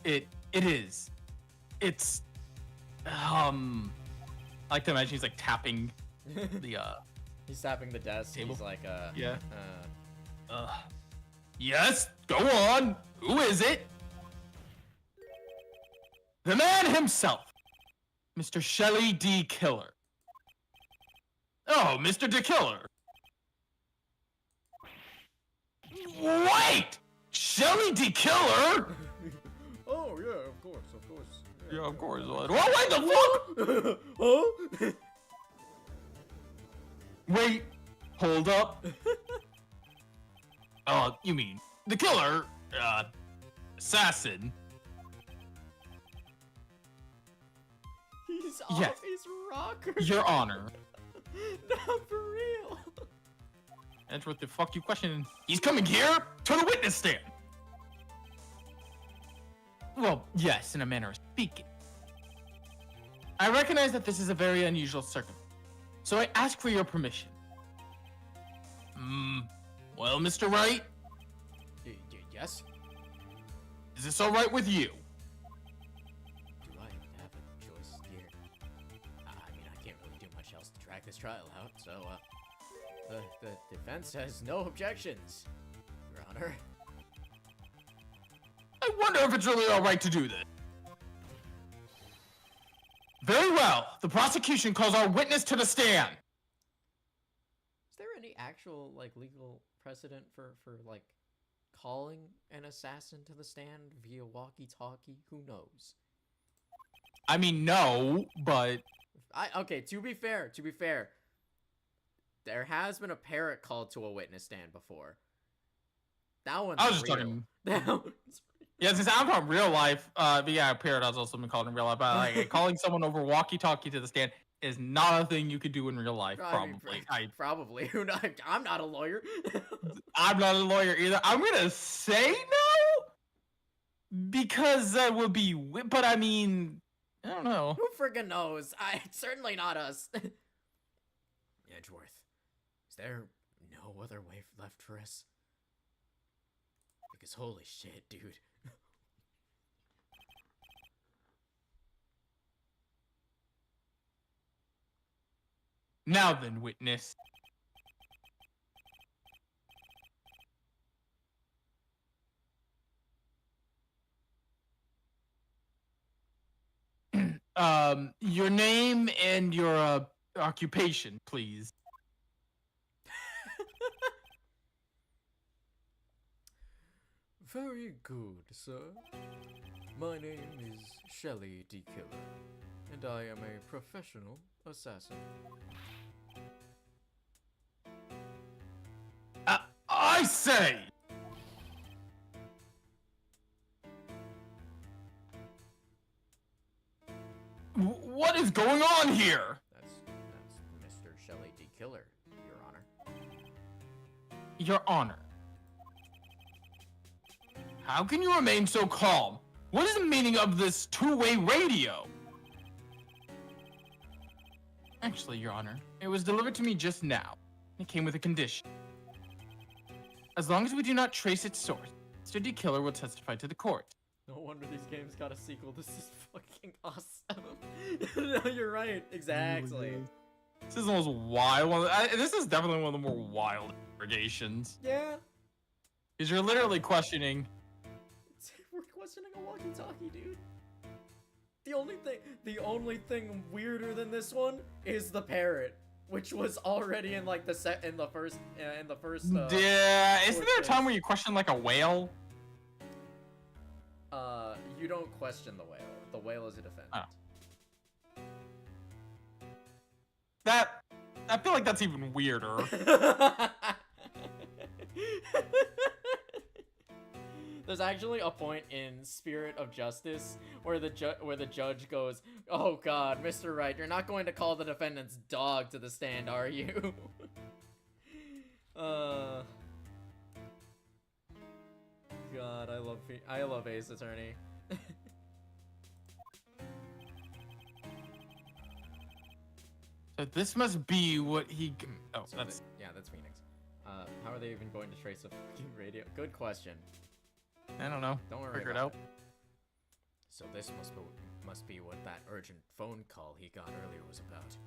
It is. It's... I like to imagine he's like tapping the, He's tapping the desk. Table? He's like, Yeah. Yes, go on. Who is it? The man himself, Mr. Shelly D. Killer. Oh, Mr. D. Killer. Wait! Shelly D. Killer? Oh, yeah, of course, of course. Yeah, of course. What? Wait, the fuck? Huh? Wait, hold up. You mean the killer, assassin? He's off Yes. his rocker. Your Honor. Not for real. That's what the fuck you questioning. He's coming here to the witness stand. Well, yes, in a manner of speaking. I recognize that this is a very unusual circumstance, so I ask for your permission. Well, Mr. Wright, Yes? is this all right with you? Do I have a choice here? I mean, I can't really do much else to drag this trial out, so, the defense has no objections, Your Honor. I wonder if it's really all right to do this. Very well. The prosecution calls our witness to the stand. Is there any actual, like, legal precedent for like, calling an assassin to the stand via walkie-talkie? Who knows? I mean, no, but Okay, to be fair, there has been a parrot called to a witness stand before. That one's I was just real. talking. That one's Yeah, since I'm from real life, but yeah, parrot has also been called in real life. But like, calling someone over walkie-talkie to the stand is not a thing you could do in real life. Probably. Probably. Who knows? I'm not a lawyer. I'm not a lawyer either. I'm gonna say no because that would be. But I mean, I don't know. Who friggin' knows? Certainly not us. Edgeworth, is there no other way left for us? Because holy shit, dude. Now then, witness. Your name and your occupation, please. Very good, sir. My name is Shelly D. Killer, and I am a professional assassin. I say! What is going on here? That's Mr. Shelly D. Killer, Your Honor. Your Honor. How can you remain so calm? What is the meaning of this two-way radio? Actually, Your Honor, it was delivered to me just now. It came with a condition. As long as we do not trace its source, Mr. D. Killer will testify to the court. No wonder these games got a sequel. This is fucking awesome. No, you're right. Exactly. This is the most wild one. This is definitely one of the more wild interrogations. Yeah. Because you're literally questioning. We're questioning a walkie-talkie, dude. The only thing weirder than this one is the parrot, which was already in like the first. Yeah, isn't there a time where you question like a whale? You don't question the whale. The whale is a defendant. Oh. I feel like that's even weirder. There's actually a point in Spirit of Justice where the judge goes, "Oh God, Mr. Wright, you're not going to call the defendant's dog to the stand, are you?" God, I love Ace Attorney. So this must be what he. Oh, So that's. that's Phoenix. How are they even going to trace a fucking radio? Good question. I don't know. Don't worry Figure it about out. So this must be what that urgent phone call he got earlier was about.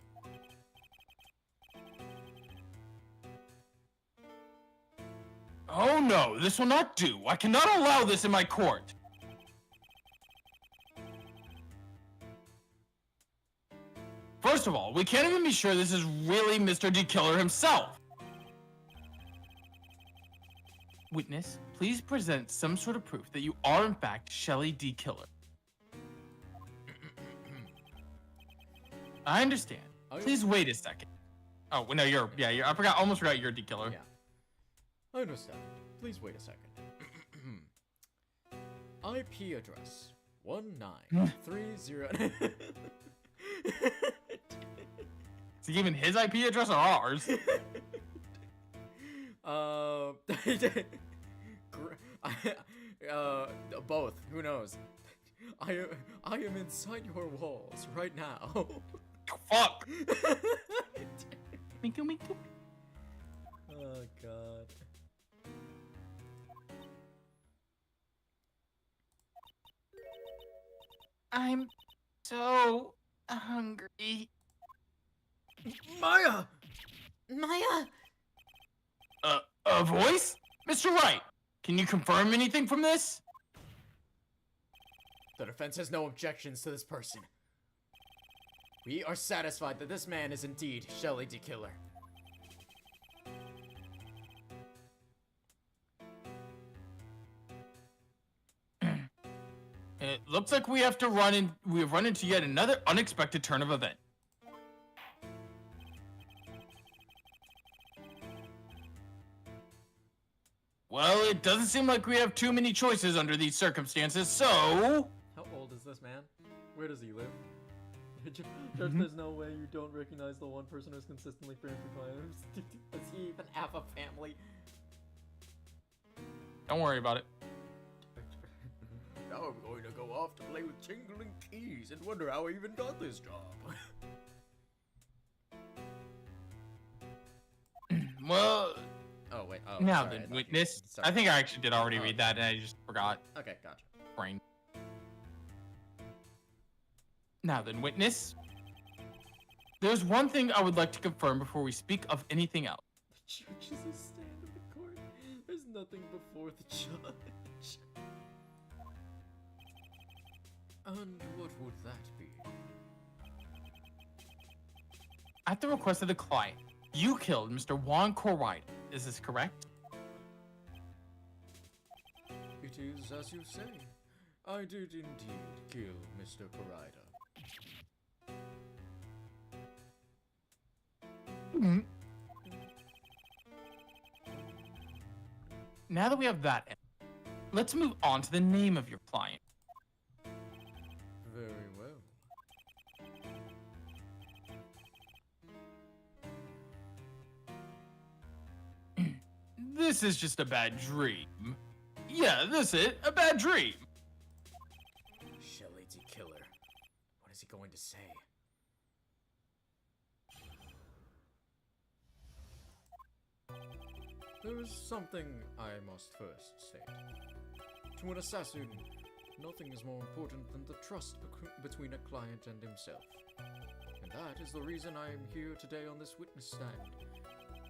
Oh no, this will not do. I cannot allow this in my court. First of all, we can't even be sure this is really Mr. D. Killer himself. Witness, please present some sort of proof that you are in fact Shelly D. Killer. I understand. Please wait a second. Oh, no, I almost forgot you're D. Killer. Yeah. I understand. Please wait a second. IP address 1930. Is he giving his IP address or ours? Both. Who knows? I am inside your walls right now. Fuck. Minko, minko. Oh God. I'm so hungry. Maya! Maya! A voice? Mr. Wright, can you confirm anything from this? The defense has no objections to this person. We are satisfied that this man is indeed Shelly D. Killer. It looks like we have run into yet another unexpected turn of event. Well, it doesn't seem like we have too many choices under these circumstances, so... How old is this man? Where does he live? Judge, there's no way you don't recognize the one person who's consistently framed for crimes. Does he even have a family? Don't worry about it. Now I'm going to go off to play with jingling keys and wonder how I even got this job. Well... Oh, wait. Oh, now sorry, then, I witness. sorry. I think I actually did already Oh, read that, and I just forgot. Okay, gotcha. Brain. Now then, witness. There's one thing I would like to confirm before we speak of anything else. The judge is a stand in the court. There's nothing before the judge. And what would that be? At the request of the client, you killed Mr. Juan Corrida. Is this correct? It is as you say. I did indeed kill Mr. Corrida. Mm-hmm. Now that we have that, let's move on to the name of your client. Very well. This is just a bad dream. Yeah, this is a bad dream. Shelly D. Killer. What is he going to say? There is something I must first state. To an assassin, nothing is more important than the trust between a client and himself. And that is the reason I am here today on this witness stand.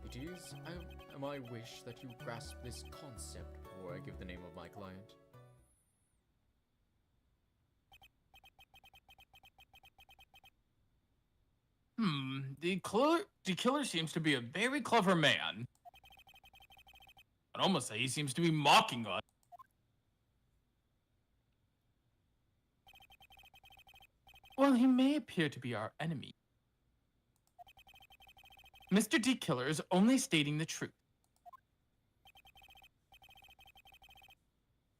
It is my wish that you grasp this concept before I give the name of my client. The killer seems to be a very clever man. I'd almost say he seems to be mocking us. Well, he may appear to be our enemy. Mr. D. Killer is only stating the truth.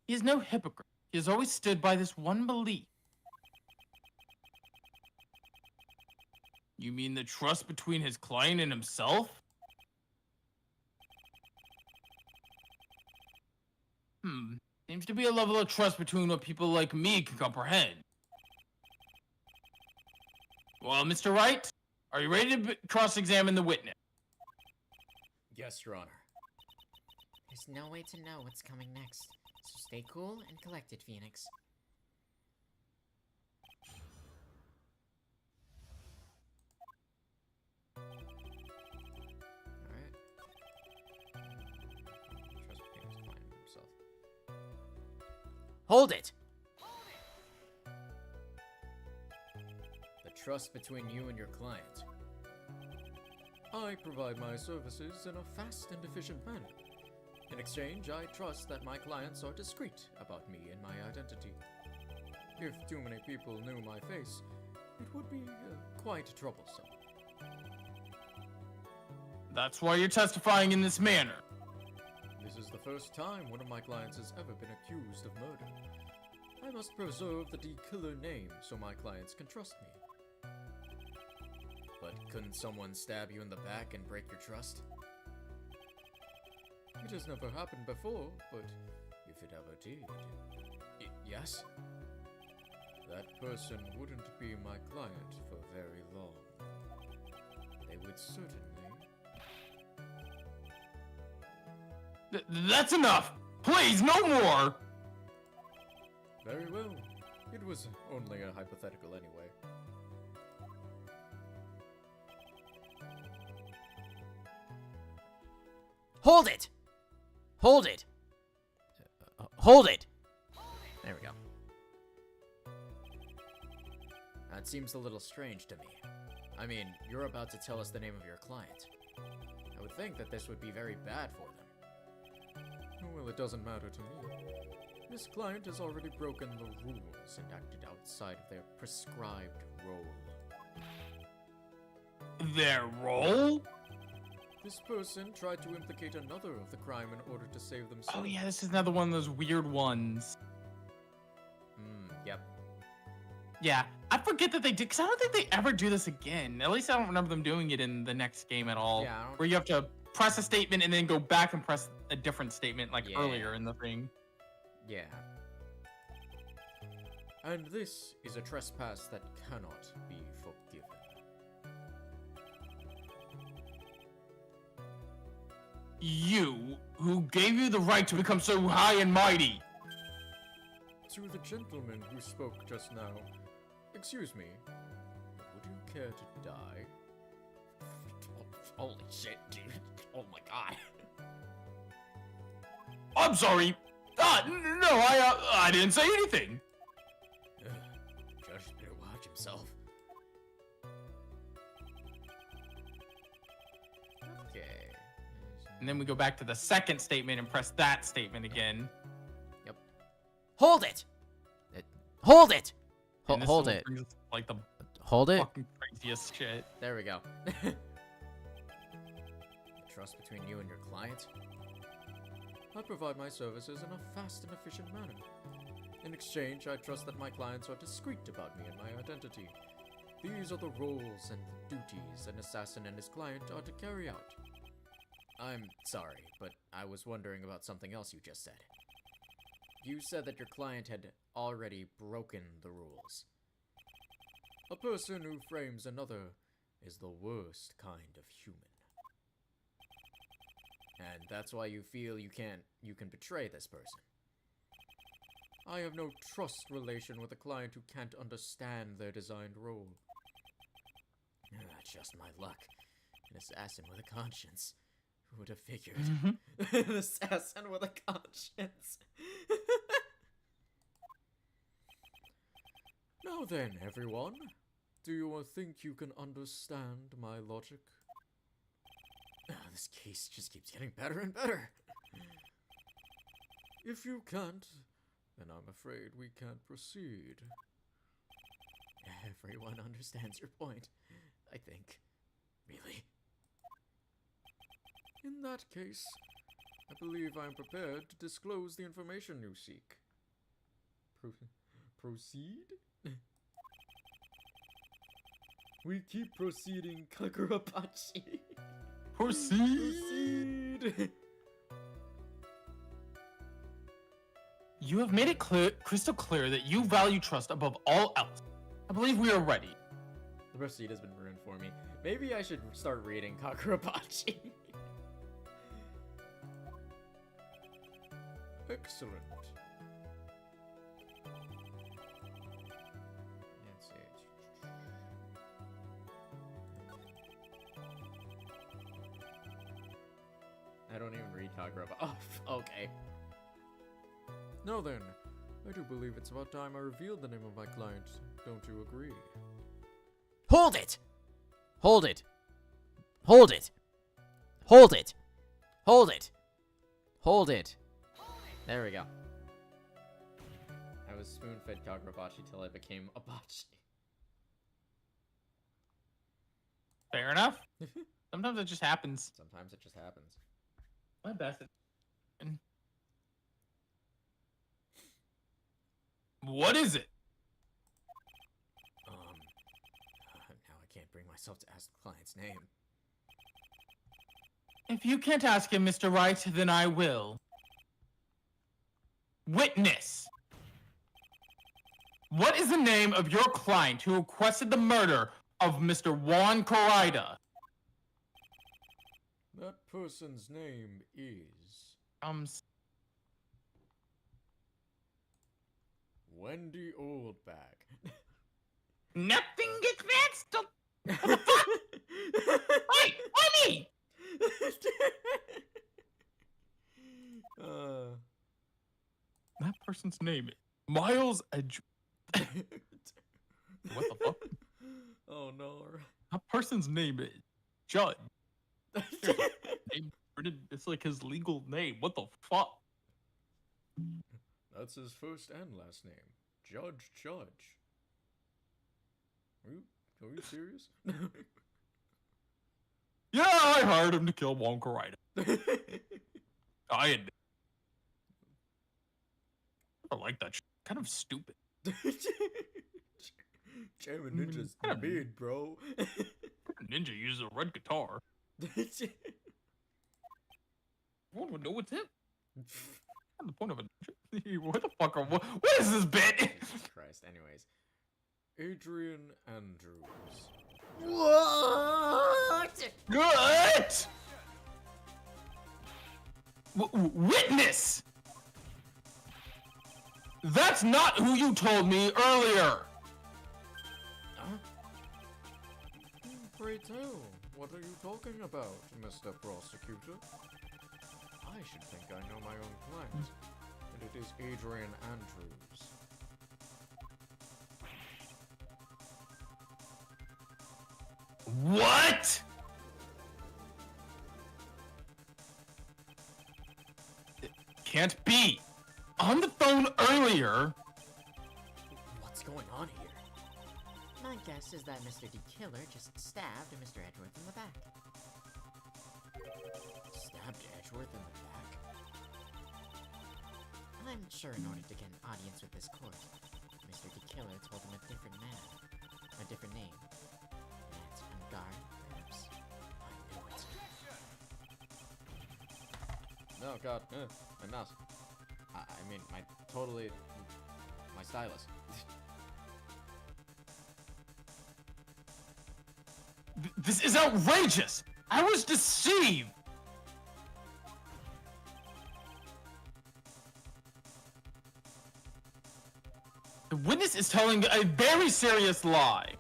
He is no hypocrite. He has always stood by this one belief. You mean the trust between his client and himself? Seems to be a level of trust between what people like me can comprehend. Well, Mr. Wright, are you ready to cross-examine the witness? Yes, Your Honor. There's no way to know what's coming next, so stay cool and collected, Phoenix. Alright. Trust Phoenix client himself. Hold it! The trust between you and your client. I provide my services in a fast and efficient manner. In exchange, I trust that my clients are discreet about me and my identity. If too many people knew my face, it would be quite troublesome. That's why you're testifying in this manner. This is the first time one of my clients has ever been accused of murder. I must preserve the D. Killer name so my clients can trust me. But couldn't someone stab you in the back and break your trust? It has never happened before, but if it ever did... yes? That person wouldn't be my client for very long. They would certainly... That's enough! Please, no more! Very well. It was only a hypothetical anyway. Hold it! Hold it! Hold it! There we go. That seems a little strange to me. I mean, you're about to tell us the name of your client. I would think that this would be very bad for them. Well, it doesn't matter to me. This client has already broken the rules and acted outside of their prescribed role. Their role? This person tried to implicate another of the crime in order to save themselves. Oh yeah, this is another one of those weird ones. Yep. Yeah, I forget that they did, because I don't think they ever do this again. At least I don't remember them doing it in the next game at all. Yeah, I don't... Where you have to press a statement and then go back and press a different statement, like earlier in the thing. Yeah. And this is a trespass that cannot be forgiven. You, who gave you the right to become so high and mighty. To the gentleman who spoke just now, excuse me, would you care to die? Holy shit, dude. Oh my god. I'm sorry. No, I didn't say anything. Judge better watch himself. Okay. And then we go back to the second statement and press that statement again. Yep. Hold it! Hold it! And this Hold one it. brings like the Hold it. fucking craziest shit. There we go. The trust between you and your client? I provide my services in a fast and efficient manner. In exchange, I trust that my clients are discreet about me and my identity. These are the roles and duties an assassin and his client are to carry out. I'm sorry, but I was wondering about something else you just said. You said that your client had already broken the rules. A person who frames another is the worst kind of human. And that's why you feel you can betray this person. I have no trust relation with a client who can't understand their designed role. Just my luck. An assassin with a conscience. Who would have figured? An assassin with a conscience. Now then, everyone. Do you think you can understand my logic? This case just keeps getting better and better. If you can't, then I'm afraid we can't proceed. Everyone understands your point, I think. Really? In that case, I believe I'm prepared to disclose the information you seek. Proceed? We keep proceeding, Kagurabachi. Proceed! You have made it crystal clear that you value trust above all else. I believe we are ready. The proceed has been ruined for me. Maybe I should start reading Kagurabachi. Excellent. Let's see. I don't even read Kagurabachi. Oh, okay. Now then, I do believe it's about time I revealed the name of my client. Don't you agree? Hold it! Hold it! Hold it! Hold it! Hold it! Hold it! There we go. I was spoon-fed Kagurabachi till I became a bachi. Fair enough. Sometimes it just happens. Sometimes it just happens. My best. What is it? Now I can't bring myself to ask the client's name. If you can't ask him, Mr. Wright, then I will. Witness! What is the name of your client who requested the murder of Mr. Juan Corrida? That person's name is... Wendy Oldback. Nothing gets next. What the fuck? Wait, Wendy! That person's name is Miles Edge. What the fuck? Oh no. That person's name is Judd. It's like his legal name. What the fuck? That's his first and last name. Judge. Are you serious? Yeah, I hired him to kill Juan Corrida. I like that shit. Kind of stupid. Chairman Ninja's mid, bro. Ninja uses a red guitar. Everyone would know it's him. What's the point of a ninja? What the fuck what is this bit? Jesus Christ. Anyways. Adrian Andrews. What? What? Witness! That's not who you told me earlier! Huh? Pray tell, what are you talking about, Mr. Prosecutor? I should think I know my own client, and it is Adrian Andrews. What? It can't be. On the phone earlier. What's going on here? My guess is that Mr. D. Killer just stabbed Mr. Edgeworth in the back. Stabbed Edgeworth in the back? I'm sure in order to get an audience with this court, Mr. D. Killer told him a different name. Matt Angar, perhaps? I knew it. No, God, my mouse. I mean, my stylus. This is outrageous! I was deceived! The witness is telling a very serious lie.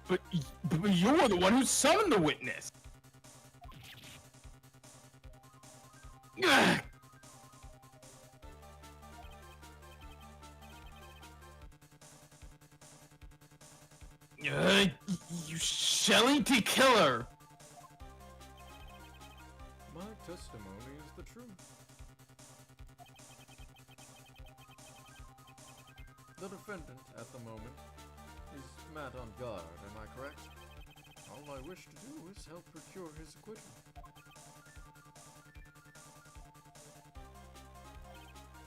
But you're the one who summoned the witness. Ugh. You Shelly D. Killer! My testimony is the truth. The defendant, at the moment, is Matt on guard, am I correct? All I wish to do is help procure his acquittal.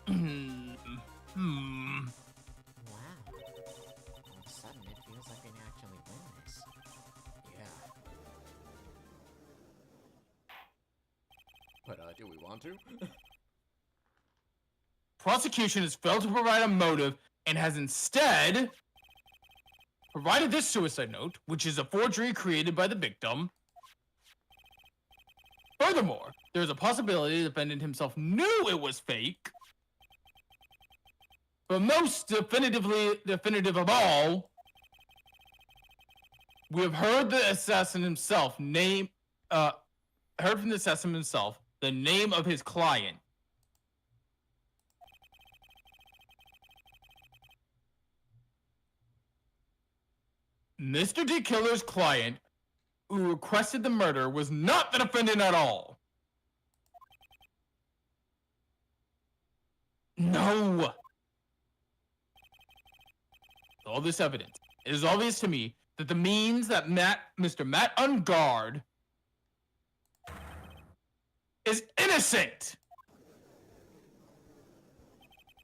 Wow. All of a sudden, it feels like we can actually win this. Yeah. But, do we want to? Prosecution has failed to provide a motive and has instead provided this suicide note, which is a forgery created by the victim. Furthermore, there is a possibility the defendant himself knew it was fake. But most definitive of all, we have heard the assassin himself heard from the assassin himself the name of his client. Mr. D. Killer's client, who requested the murder, was not the defendant at all. No. All this evidence, it is obvious to me that the means that Mr. Matt Ungard is innocent.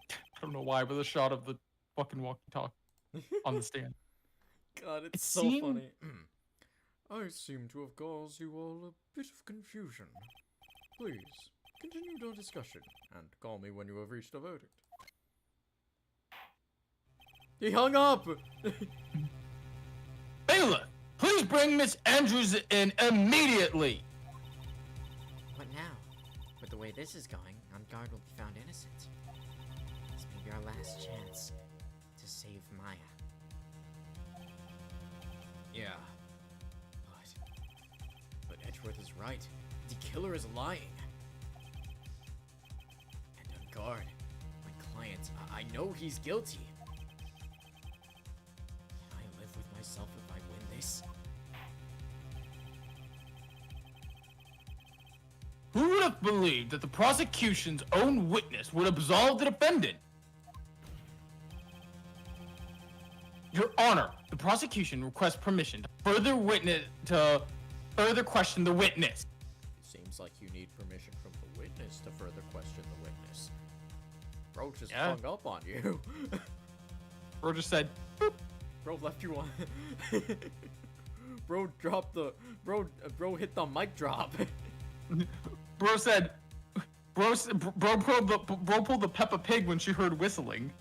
I don't know why, but a shot of the fucking walkie-talkie on the stand. God, it's It so seemed- funny. I seem to have caused you all a bit of confusion. Please, continue your discussion, and call me when you have reached a verdict. He hung up! Bailiff, please bring Miss Andrews in immediately. What now? With the way this is going, Ungard will be found innocent. This may be our last chance to save Maya. Yeah. But Edgeworth is right. The killer is lying. And Ungard, my client, I know he's guilty. Can I live with myself if I win this? Who would have believed that the prosecution's own witness would absolve the defendant? Your Honor, the prosecution requests permission to further question the witness. It seems like you need permission from the witness to further question the witness. Bro just hung up on you. Bro just said, Bro left you on. Bro dropped the. Bro hit the mic drop. bro said, bro pulled the Peppa Pig when she heard whistling.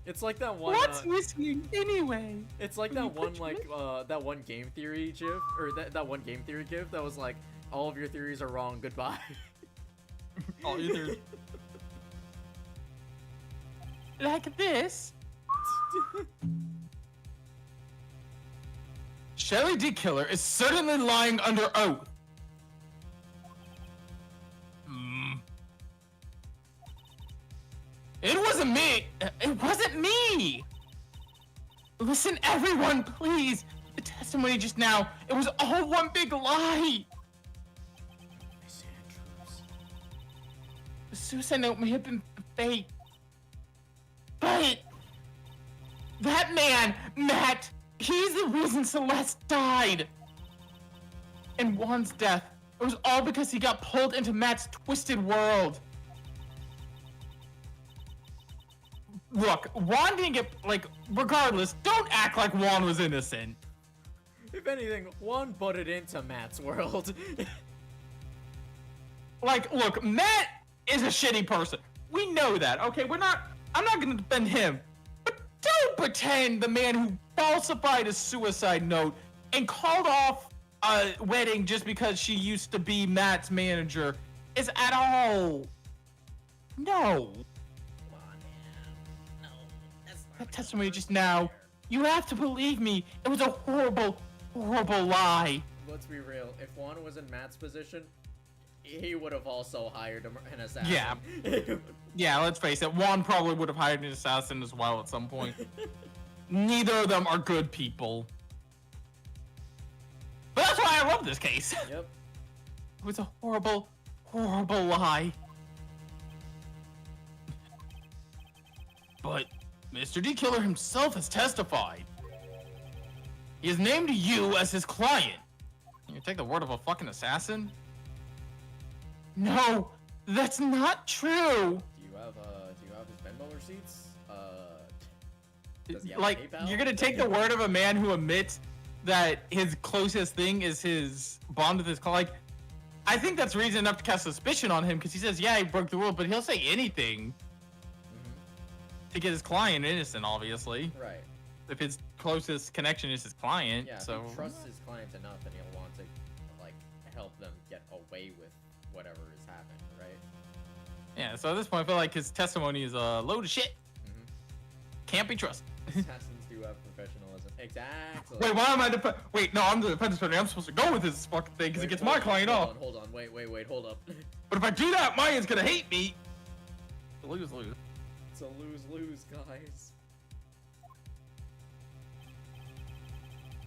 It's like that one. What's whistling anyway? It's like that one that one game theory gif or that one game theory gif that was like, all of your theories are wrong. Goodbye. Oh, either like this. Shelly D. Killer is certainly lying under oath. It wasn't me. It wasn't me. Listen, everyone, please. The testimony just now, it was all one big lie. Miss Andrews. The suicide note may have been fake, but that man, Matt, he's the reason Celeste died. And Juan's death, it was all because he got pulled into Matt's twisted world. Look, Juan didn't get, regardless, don't act like Juan was innocent. If anything, Juan butted into Matt's world. Look, Matt is a shitty person. We know that, okay? I'm not gonna defend him. But don't pretend the man who falsified a suicide note and called off a wedding just because she used to be Matt's manager is at all. No. That testimony just now, you have to believe me, it was a horrible, horrible lie. Let's be real. If Juan was in Matt's position, he would have also hired an assassin. Yeah. Yeah, let's face it. Juan probably would have hired an assassin as well at some point. Neither of them are good people. But that's why I love this case. Yep. It was a horrible, horrible lie. But Mr. D. Killer himself has testified. He has named you as his client. You take the word of a fucking assassin? No, that's not true. Do you have his Venmo receipts? Does he have Like, PayPal? you're gonna take the word of a man who admits that his closest thing is his bond with his client? Like, I think that's reason enough to cast suspicion on him, because he says, yeah, he broke the rule, but he'll say anything to get his client innocent, obviously. Right. If his closest connection is his client, Yeah. so... If he trusts his client enough, then he'll want to like help them get away with whatever has happened, right? Yeah, so at this point, I feel like his testimony is a load of shit. Can't be trusted. Assassins do have professionalism. Exactly. Wait, why am I Wait, no, I'm the defense attorney. I'm supposed to go with this fucking thing because it Wait, gets hold my on, client hold off. on, hold on. Wait, hold up. But if I do that, Maya's gonna hate me. Lose. It's a lose-lose, guys.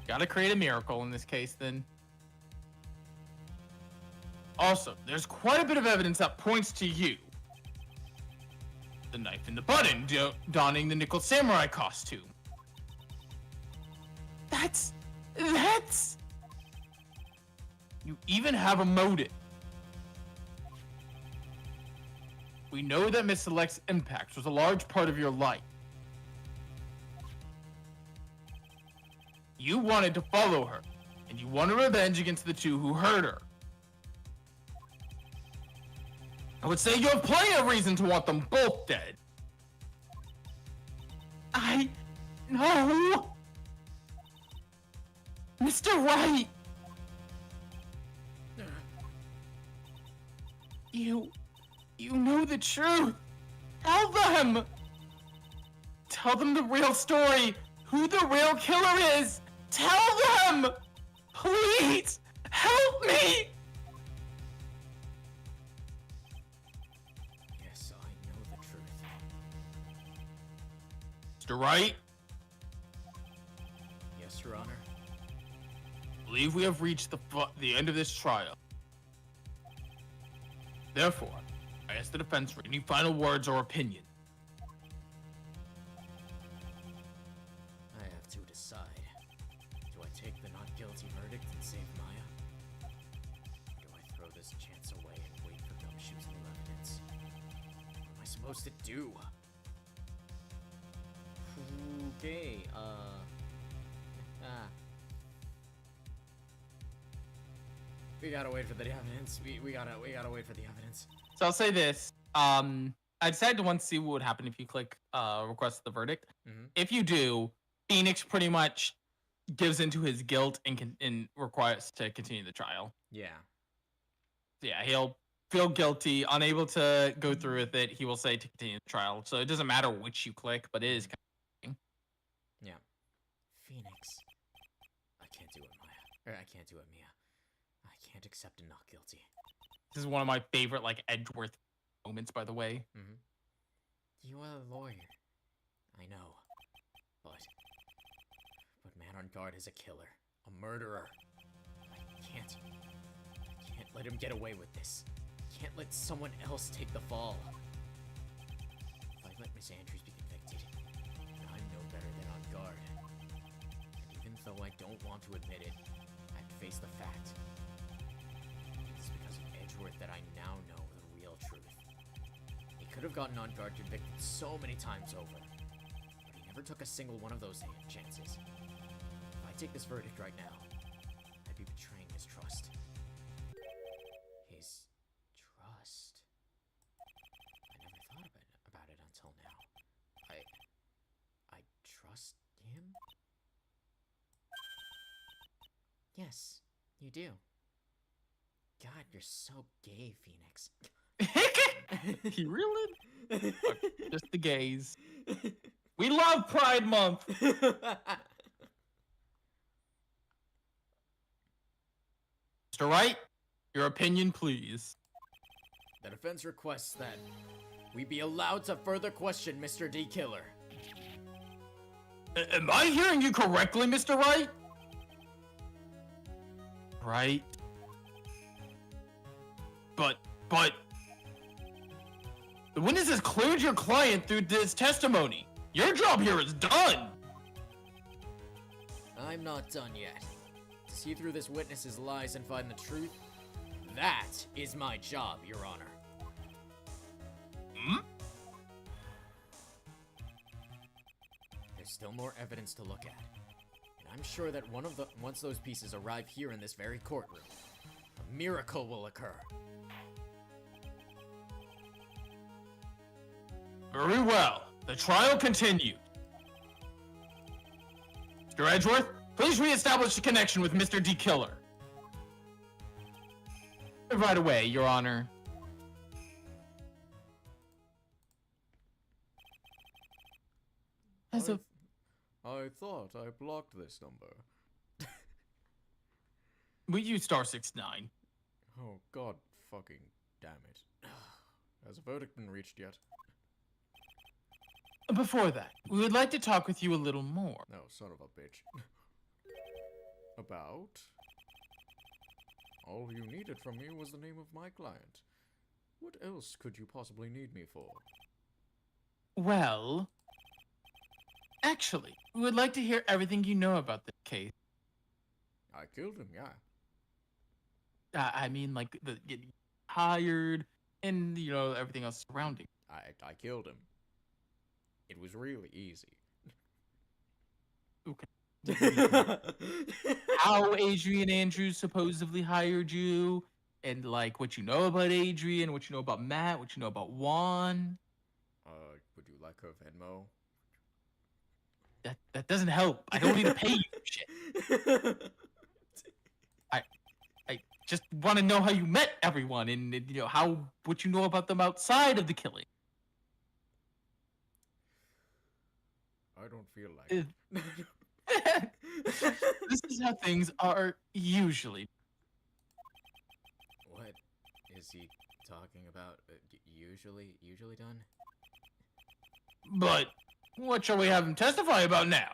Gotta create a miracle in this case, then. Also, there's quite a bit of evidence that points to you. The knife in the button, donning the nickel samurai costume. That's... You even have a motive. We know that Miss Select's impact was a large part of your life. You wanted to follow her, and you wanted revenge against the two who hurt her. I would say you have plenty of reason to want them both dead. I know. Mr. Wright. You know the truth. Tell them. Tell them the real story. Who the real killer is. Tell them. Please help me. Yes, I know the truth. Mr. Wright, Yes, Your Honor. I believe we have reached the end of this trial. Therefore, I ask the defense for any final words or opinion. I have to decide. Do I take the not guilty verdict and save Maya? Or do I throw this chance away and wait for Gumshoe's new evidence? What am I supposed to do? Okay. We gotta wait for the evidence. We gotta wait for the evidence. So I'll say this. I decided to once see what would happen if you click request the verdict. If you do, Phoenix pretty much gives into his guilt and requires to continue the trial. Yeah. Yeah, he'll feel guilty, unable to go through with it. He will say to continue the trial. So it doesn't matter which you click, but it is. Yeah. Phoenix. I can't do it, Maya. Or I can't do it, Mia. I can't accept a not guilty. This is one of my favorite like Edgeworth moments, by the way. You are a lawyer. I know. But Man on Guard is a killer. A murderer. I can't let him get away with this. I can't let someone else take the fall. If I let Miss Andrews be convicted, then I'm no better than On Guard. And even though I don't want to admit it, I have to face the fact. It's because of Edgeworth that I now know the real truth. He could have gotten On Guard convicted so many times over, but he never took a single one of those chances. If I take this verdict right now, I'd be betraying his trust. His trust? I never thought about it until now. I trust him? Yes, you do. God, you're so gay, Phoenix. He really? Just the gays. We love Pride Month. Mr. Wright, your opinion, please. The defense requests that we be allowed to further question Mr. D. Killer. Am I hearing you correctly, Mr. Wright? Right. But the witness has cleared your client through this testimony. Your job here is done. I'm not done yet. To see through this witness's lies and find the truth, that is my job, Your Honor. Hmm? There's still more evidence to look at. And I'm sure that once those pieces arrive here in this very courtroom, a miracle will occur. Very well. The trial continued. Mr. Edgeworth, please reestablish the connection with Mr. D. Killer. Right away, Your Honor. As of I thought I blocked this number. we use *69. Oh, god fucking damn it. Has a verdict been reached yet? Before that, we would like to talk with you a little more. No, son of a bitch. About? All you needed from me was the name of my client. What else could you possibly need me for? Well, actually, we would like to hear everything you know about this case. I killed him, yeah. I mean, like, the getting hired and, you know, everything else surrounding. I killed him. It was really easy. How Adrian Andrews supposedly hired you, and, like, what you know about Adrian, what you know about Matt, what you know about Juan. Would you like her Venmo? That doesn't help. I don't need to pay you for shit. I just want to know how you met everyone and you know what you know about them outside of the killing. I don't feel like Uh, This is how things are usually. What is he talking about? Usually done? But what shall we have him testify about now?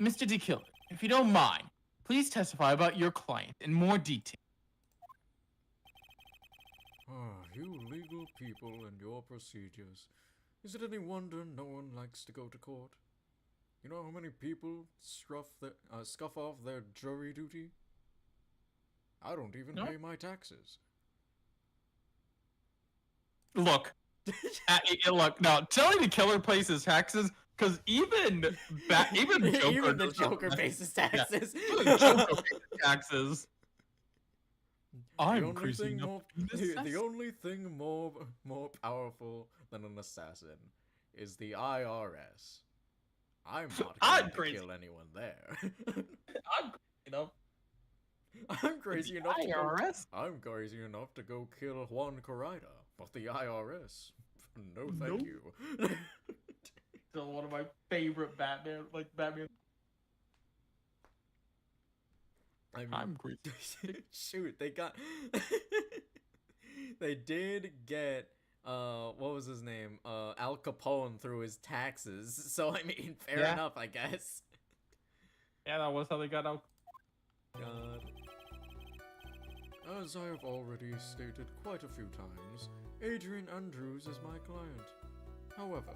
Mr. D. Killer, if you don't mind, please testify about your client in more detail. You legal people and your procedures. Is it any wonder no one likes to go to court? You know how many people scuff off their jury duty? I don't even No. pay my taxes. Look, look. Now, telling the killer pays his taxes because even Joker Even the does Joker that. pays his taxes. Even the Joker pays his taxes. The I'm only increasing thing up the only thing more powerful than an assassin is the IRS. I'm not I'm going to crazy. kill anyone there. I'm, you know, I'm crazy enough to go, IRS. I'm crazy enough to go kill Juan Corrida, but the IRS, no thank Nope. you. Still one of my favorite Batman. I mean, I'm crazy. shoot, they got they did get what was his name? Al Capone through his taxes. So I mean, fair Yeah. enough, I guess. Yeah, that was how they got out. God. As I have already stated quite a few times, Adrian Andrews is my client. However,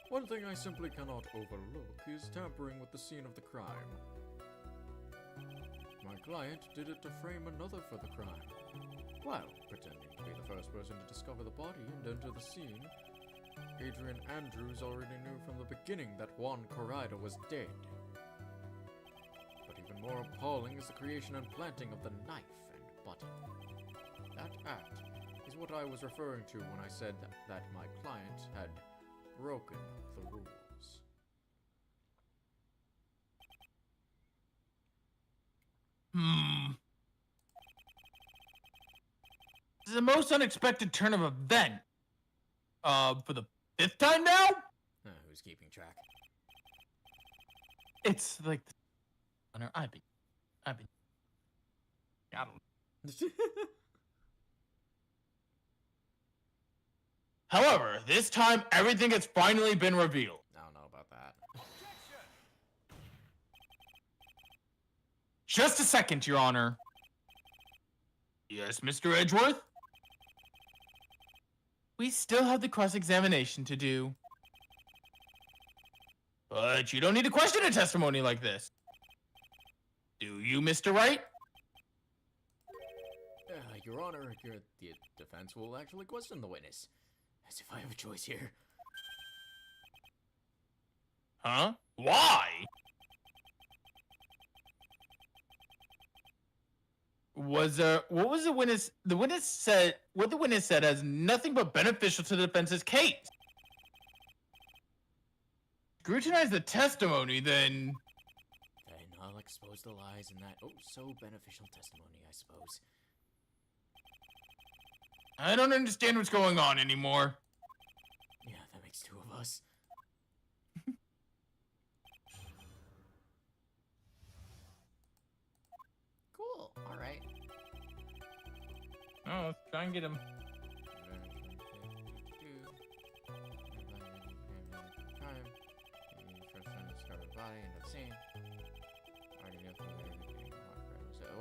one thing I simply cannot overlook is tampering with the scene of the crime. My client did it to frame another for the crime. While pretending to be the first person to discover the body and enter the scene, Adrian Andrews already knew from the beginning that Juan Corrida was dead. But even more appalling is the creation and planting of the knife and button. That act is what I was referring to when I said that my client had broken the rules. This is the most unexpected turn of event. For the 5th time now? Who's keeping track? It's like, I've been. I don't. However, this time everything has finally been revealed. I don't know about that. Just a second, Your Honor. Yes, Mr. Edgeworth? We still have the cross-examination to do. But you don't need to question a testimony like this. Do you, Mr. Wright? Your Honor, the defense will actually question the witness. As if I have a choice here. Huh? Why? What was the witness? The witness said, what the witness said has nothing but beneficial to the defense's case. Scrutinize the testimony, then. Then I'll expose the lies in that so beneficial testimony, I suppose. I don't understand what's going on anymore. Yeah, that makes two of us. Cool, alright. Oh, let's try and get him.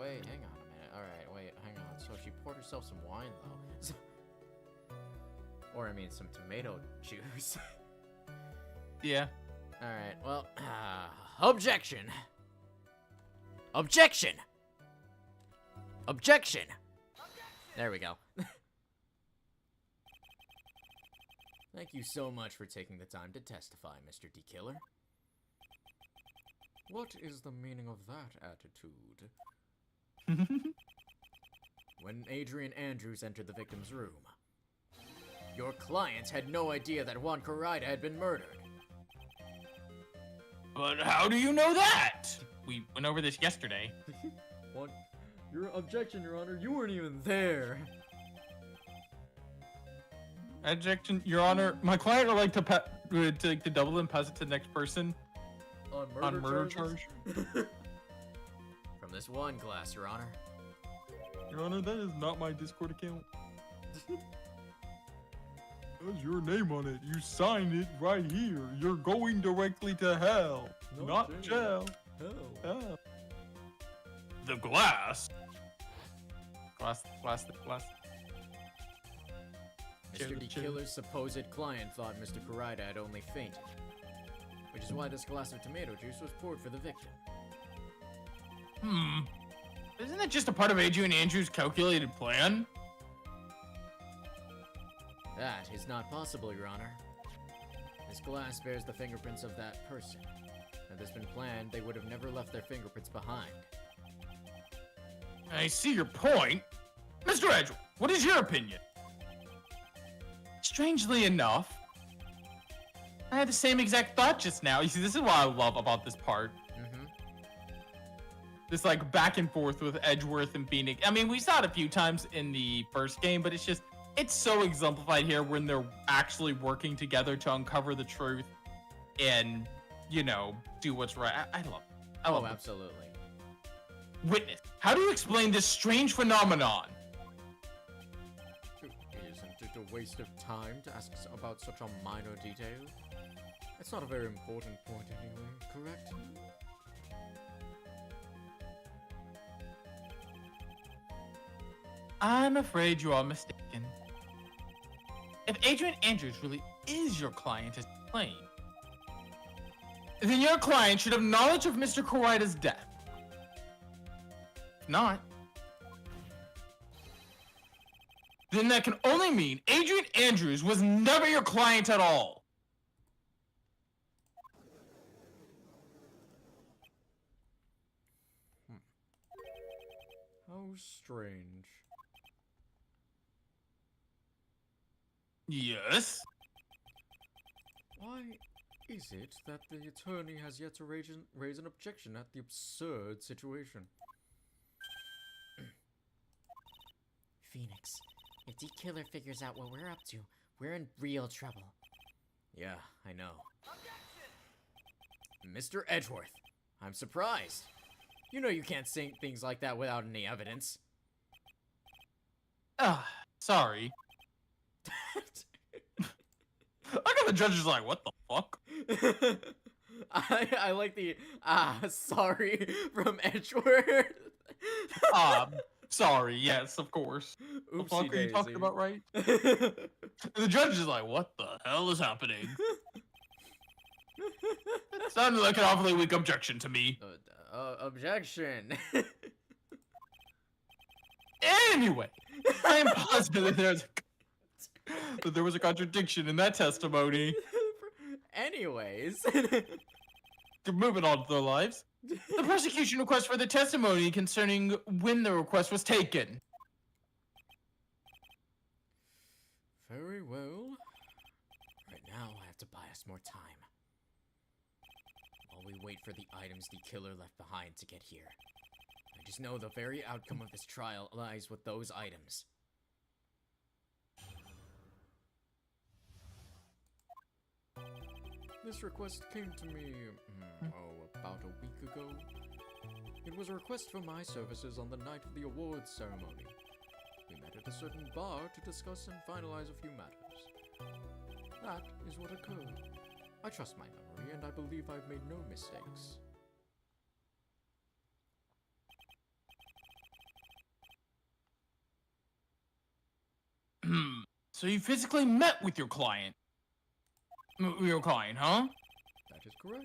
Wait, hang on a minute. Alright, wait, hang on. So she poured herself some wine, though. Or, I mean, some tomato juice. Yeah. Alright, well, objection! Objection! Objection! There we go. Thank you so much for taking the time to testify, Mr. D. Killer. What is the meaning of that attitude? When Adrian Andrews entered the victim's room, your client had no idea that Juan Corrida had been murdered. But how do you know that? We went over this yesterday. What? Your objection, Your Honor. You weren't even there. Objection, Your Honor. My client would like to double and pass it to the next person. On murder charge. From this one glass, Your Honor. Your Honor, that is not my Discord account. There's your name on it. You sign it right here. You're going directly to hell, not jail. Hell. The glass. Glass. Mr. D. Killer's supposed client thought Mr. Corrida had only fainted, which is why this glass of tomato juice was poured for the victim. Isn't that just a part of Adrian Andrews' calculated plan? That is not possible, Your Honor. This glass bears the fingerprints of that person. Had this been planned, they would have never left their fingerprints behind. I see your point. Mr. Edgeworth, what is your opinion? Strangely enough, I had the same exact thought just now. You see, this is what I love about this part. This, like, back and forth with Edgeworth and Phoenix. I mean, we saw it a few times in the first game, but it's so exemplified here when they're actually working together to uncover the truth and, you know, do what's right. I love it. I love it. Absolutely. Witness, how do you explain this strange phenomenon? Isn't it a waste of time to ask about such a minor detail? It's not a very important point anyway, correct? I'm afraid you are mistaken. If Adrian Andrews really is your client as claimed, then your client should have knowledge of Mr. Corrida's death. If not, then that can only mean Adrian Andrews was never your client at all. How strange. Yes? Why is it that the attorney has yet to raise an objection at the absurd situation? Phoenix, if D. Killer figures out what we're up to, we're in real trouble. Yeah, I know. Mr. Edgeworth, I'm surprised. You know you can't say things like that without any evidence. Sorry. I got the judges like, what the fuck? I like the sorry from Edgeworth. Sorry, yes, of course. The Oopsie fuck are you talking daisy. about, right? And the judge is like, what the hell is happening? Sounded like an awfully weak objection to me. Objection. Anyway, I am positive that there was a contradiction in that testimony. Anyways. Moving on to their lives. The prosecution requests for the testimony concerning when the request was taken. Very well. Right now, I have to buy us more time. While we wait for the items the killer left behind to get here. I just know the very outcome of this trial lies with those items. This request came to me, about a week ago. It was a request for my services on the night of the awards ceremony. We met at a certain bar to discuss and finalize a few matters. That is what occurred. I trust my memory, and I believe I've made no mistakes. So you physically met with your client? Your client, huh? That is correct.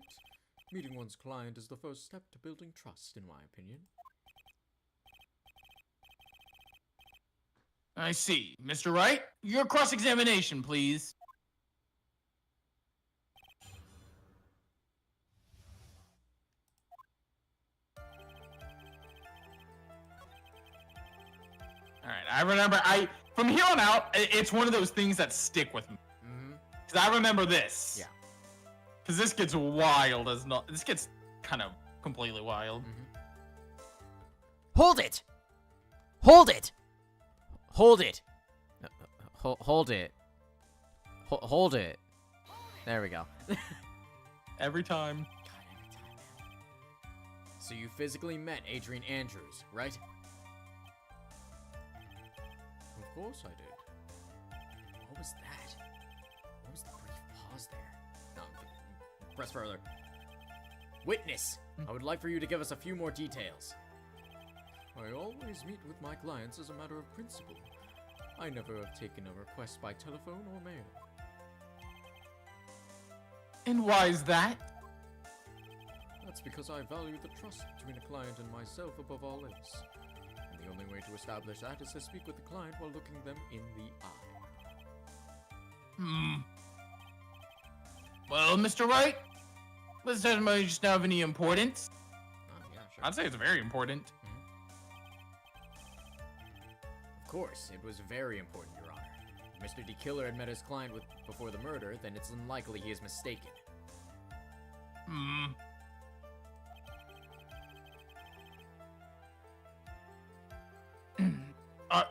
Meeting one's client is the first step to building trust, in my opinion. I see. Mr. Wright, your cross-examination, please. Alright, I remember, from here on out, it's one of those things that stick with me. Mm-hmm. Because I remember this. Yeah. Because this gets wild this gets kind of completely wild. Mm-hmm. Hold it! Hold it! Hold it! Hold it. Hold it. There we go. Every time. God, every time, man. So you physically met Adrian Andrews, right? Of course I did. What was that? What was the brief pause there? No, press further. Witness! I would like for you to give us a few more details. I always meet with my clients as a matter of principle. I never have taken a request by telephone or mail. And why is that? That's because I value the trust between a client and myself above all else. And the only way to establish that is to speak with the client while looking them in the eye. Well, Mr. Wright, this testimony just now have any importance? Yeah, sure. I'd say it's very important. Of course, it was very important, Your Honor. If Mr. D. Killer had met his client before the murder, then it's unlikely he is mistaken.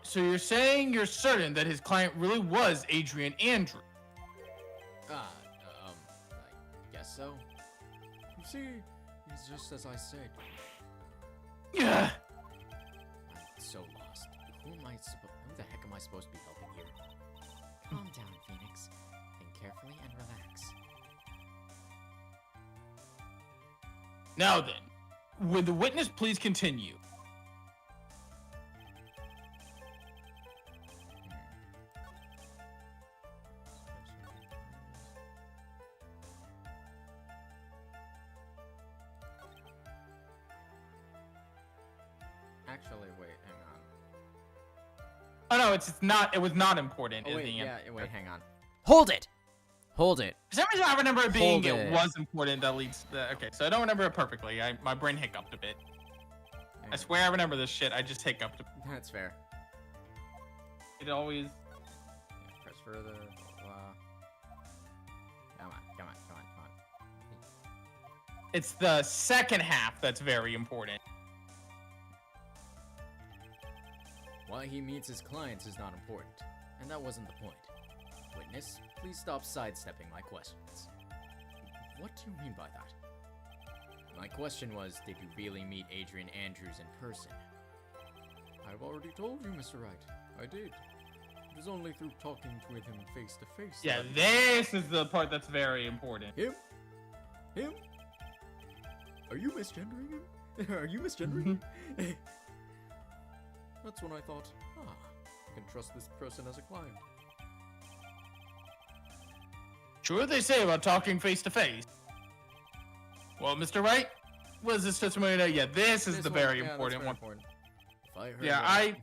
So you're saying you're certain that his client really was Adrian Andrews? I guess so. You see, he's just as I said. Yeah. I'm so lost. Who the heck am I supposed to be helping here? Calm down, Phoenix. Think carefully and relax. Now then, would the witness please continue? Actually, wait, hang on. Oh no, it's not. It was not important. Oh, is wait, the yeah, answer. wait, hang on. Hold it! Hold it. For some reason, I remember it being Hold it it. was important. That leads. Okay, so I don't remember it perfectly. My brain hiccuped a bit. I swear I remember this shit. I just hiccuped. That's fair. It always. Yeah, press further. Come on. It's the second half that's very important. Why he meets his clients is not important, and that wasn't the point. Witness, please stop sidestepping my questions. What do you mean by that? My question was, did you really meet Adrian Andrews in person? I've already told you, Mr. Wright. I did. It was only through talking with him face to face. Yeah, this is the part that's very important. Him? Him? Are you misgendering him? Are you misgendering him? That's when I thought, I can trust this person as a client. Sure they say about talking face to face. Well, Mr. Wright, what is this testimony now? Yeah, this is the very important one. If I heard Yeah,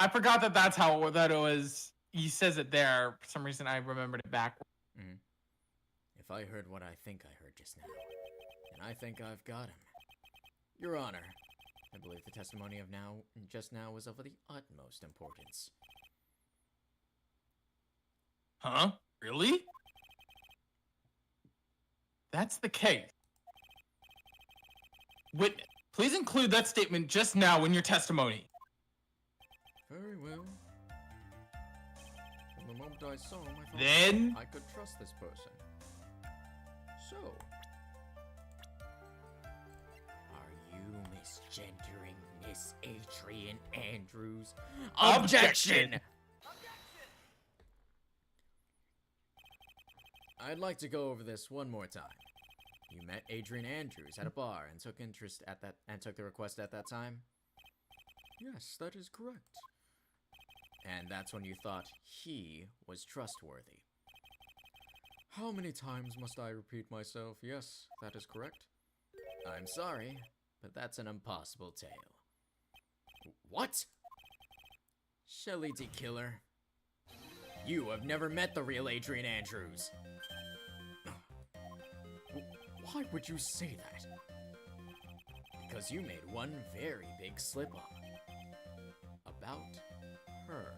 I forgot that that's how that it was. He says it there. For some reason, I remembered it backwards. If I heard what I think I heard just now, then I think I've got him. Your Honor, I believe the testimony of just now was of the utmost importance. Huh? Really? That's the case. Witness, please include that statement just now in your testimony. Very well. From the moment I saw him, I thought Then? I could trust this person. So, are you misgendering Miss Adrian Andrews? Objection! I'd like to go over this one more time. You met Adrian Andrews at a bar and took the request at that time? Yes, that is correct. And that's when you thought he was trustworthy. How many times must I repeat myself? Yes, that is correct. I'm sorry, but that's an impossible tale. What? Shelley D. Killer, you have never met the real Adrian Andrews. Why would you say that? Because you made one very big slip-up. About her.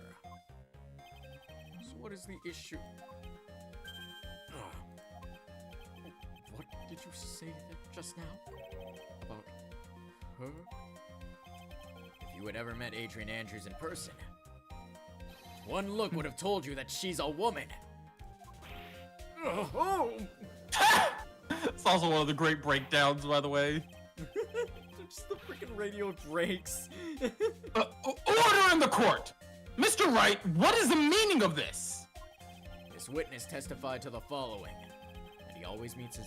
So what is the issue? What did you say just now? About her? If you had ever met Adrian Andrews in person, one look would have told you that she's a woman. Oh! It's also one of the great breakdowns, by the way. Just the freaking radio breaks. Order in the court! Mr. Wright, what is the meaning of this? This witness testified to the following: that he always meets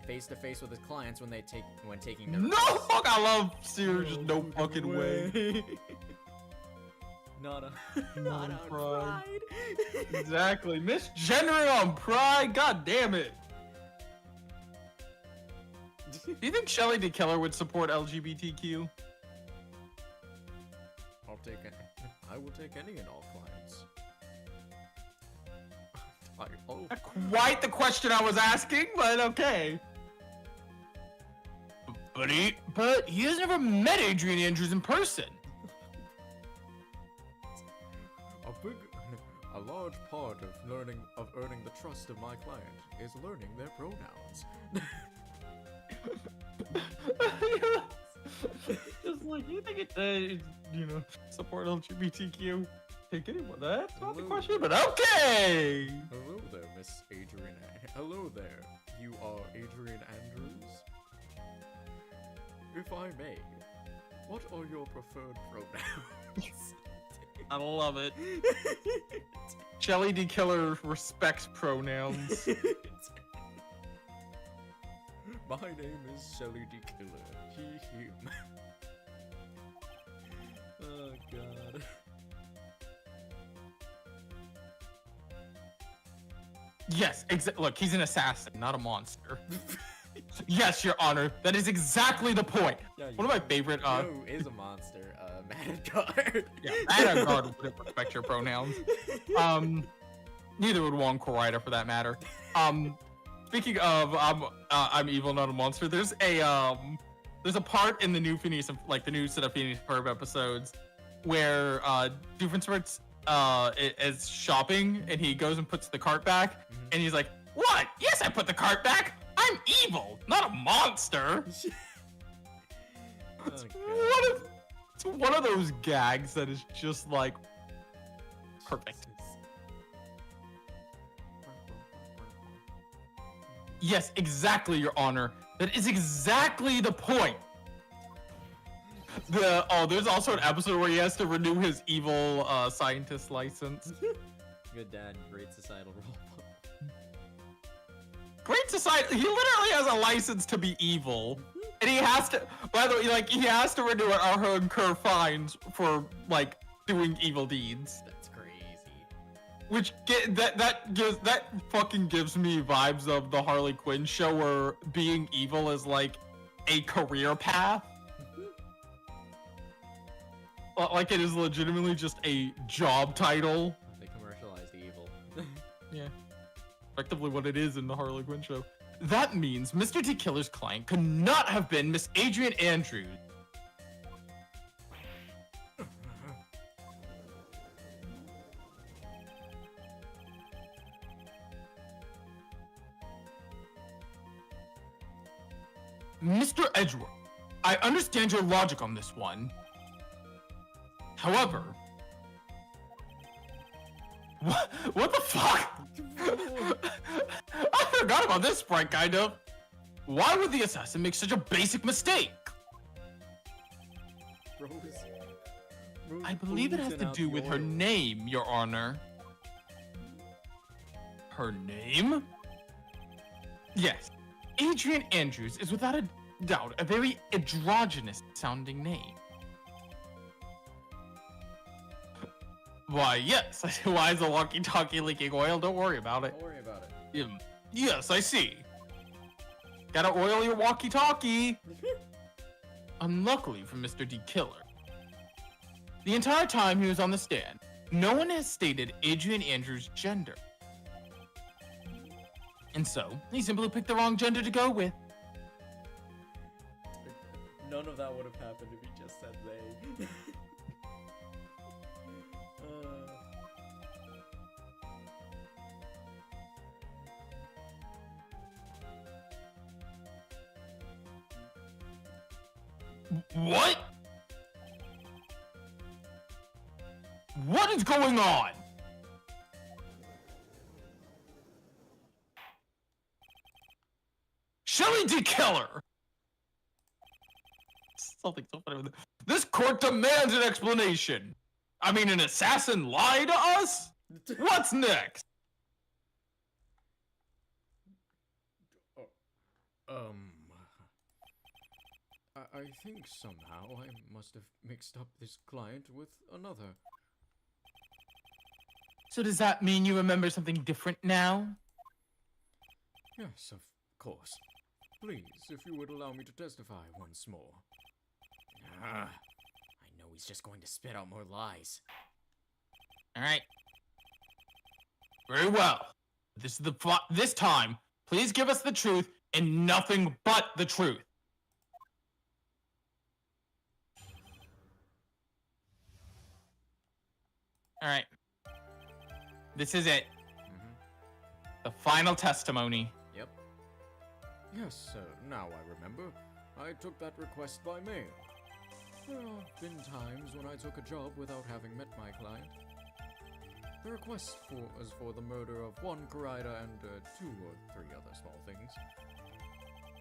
face to face with his clients when taking their No fuck! I love Sears. No fucking way. Not on pride. pride. Exactly. Misgendering on pride. God damn it. Do you think Shelley D. Killer would support LGBTQ? I'll take it. I will take any and all clients. Not quite the question I was asking, but okay. But he has never met Adrian Andrews in person. A large part of earning the trust of my client is learning their pronouns. Just like, you think support LGBTQ? Take anyone. That's not the question, but okay. Hello there, Miss Adrian. Hello there. You are Adrian Andrews? If I may, what are your preferred pronouns? I love it. Shelley D. Killer respects pronouns. My name is Shelley D. Killer. He, him. Oh, God. Yes, look, he's an assassin, not a monster. Yes, Your Honor, that is exactly the point. Yeah, One of my favorite, who is a monster? Madguard. Yeah, Madguard would respect your pronouns. Neither would Wong Kore-ida for that matter. Speaking of, I'm evil, not a monster. There's a part in the new Phineas, like the new set of Phineas and Ferb episodes, where Doofenshmirtz is shopping and he goes and puts the cart back, and he's like, "What? Yes, I put the cart back. I'm evil, not a monster." It's one of those gags that is just like perfect. Yes, exactly, Your Honor. That is exactly the point. There's also an episode where he has to renew his evil scientist license. Good dad, great societal role. Great society. He literally has a license to be evil, and he has to. By the way, like he has to renew it or incur fines for like doing evil deeds. That's crazy. Which that fucking gives me vibes of the Harley Quinn show, where being evil is like a career path. Like it is legitimately just a job title. They commercialized evil. Yeah. Effectively what it is in the Harley Quinn show. That means Mr. D. Killer's client could not have been Miss Adrian Andrews. Mr. Edgeworth, I understand your logic on this one. However, what the fuck? I forgot about this sprite, kind of. Why would the assassin make such a basic mistake? Rose I believe it has to do with her name, Your Honor. Her name? Yes. Adrian Andrews is without a doubt a very androgynous sounding name. Why, yes. Why is the walkie-talkie leaking oil? Don't worry about it. Don't worry about it. Yes, I see. Gotta oil your walkie-talkie. Unluckily for Mr. D. Killer, the entire time he was on the stand, no one has stated Adrian Andrews' gender. And so, he simply picked the wrong gender to go with. None of that would have happened if he just said they. What? What is going on? Shelley D. Keller! Something so funny with it. This court demands an explanation. I mean, an assassin lied to us? What's next? I think somehow I must have mixed up this client with another. So does that mean you remember something different now? Yes, of course. Please, if you would allow me to testify once more. I know he's just going to spit out more lies. Alright. Very well. This time, please give us the truth and nothing but the truth. Alright. This is it. The final testimony. Yep. Yes, sir. Now I remember. I took that request by mail. There have been times when I took a job without having met my client. The request was for the murder of one Karaida and 2 or 3 other small things.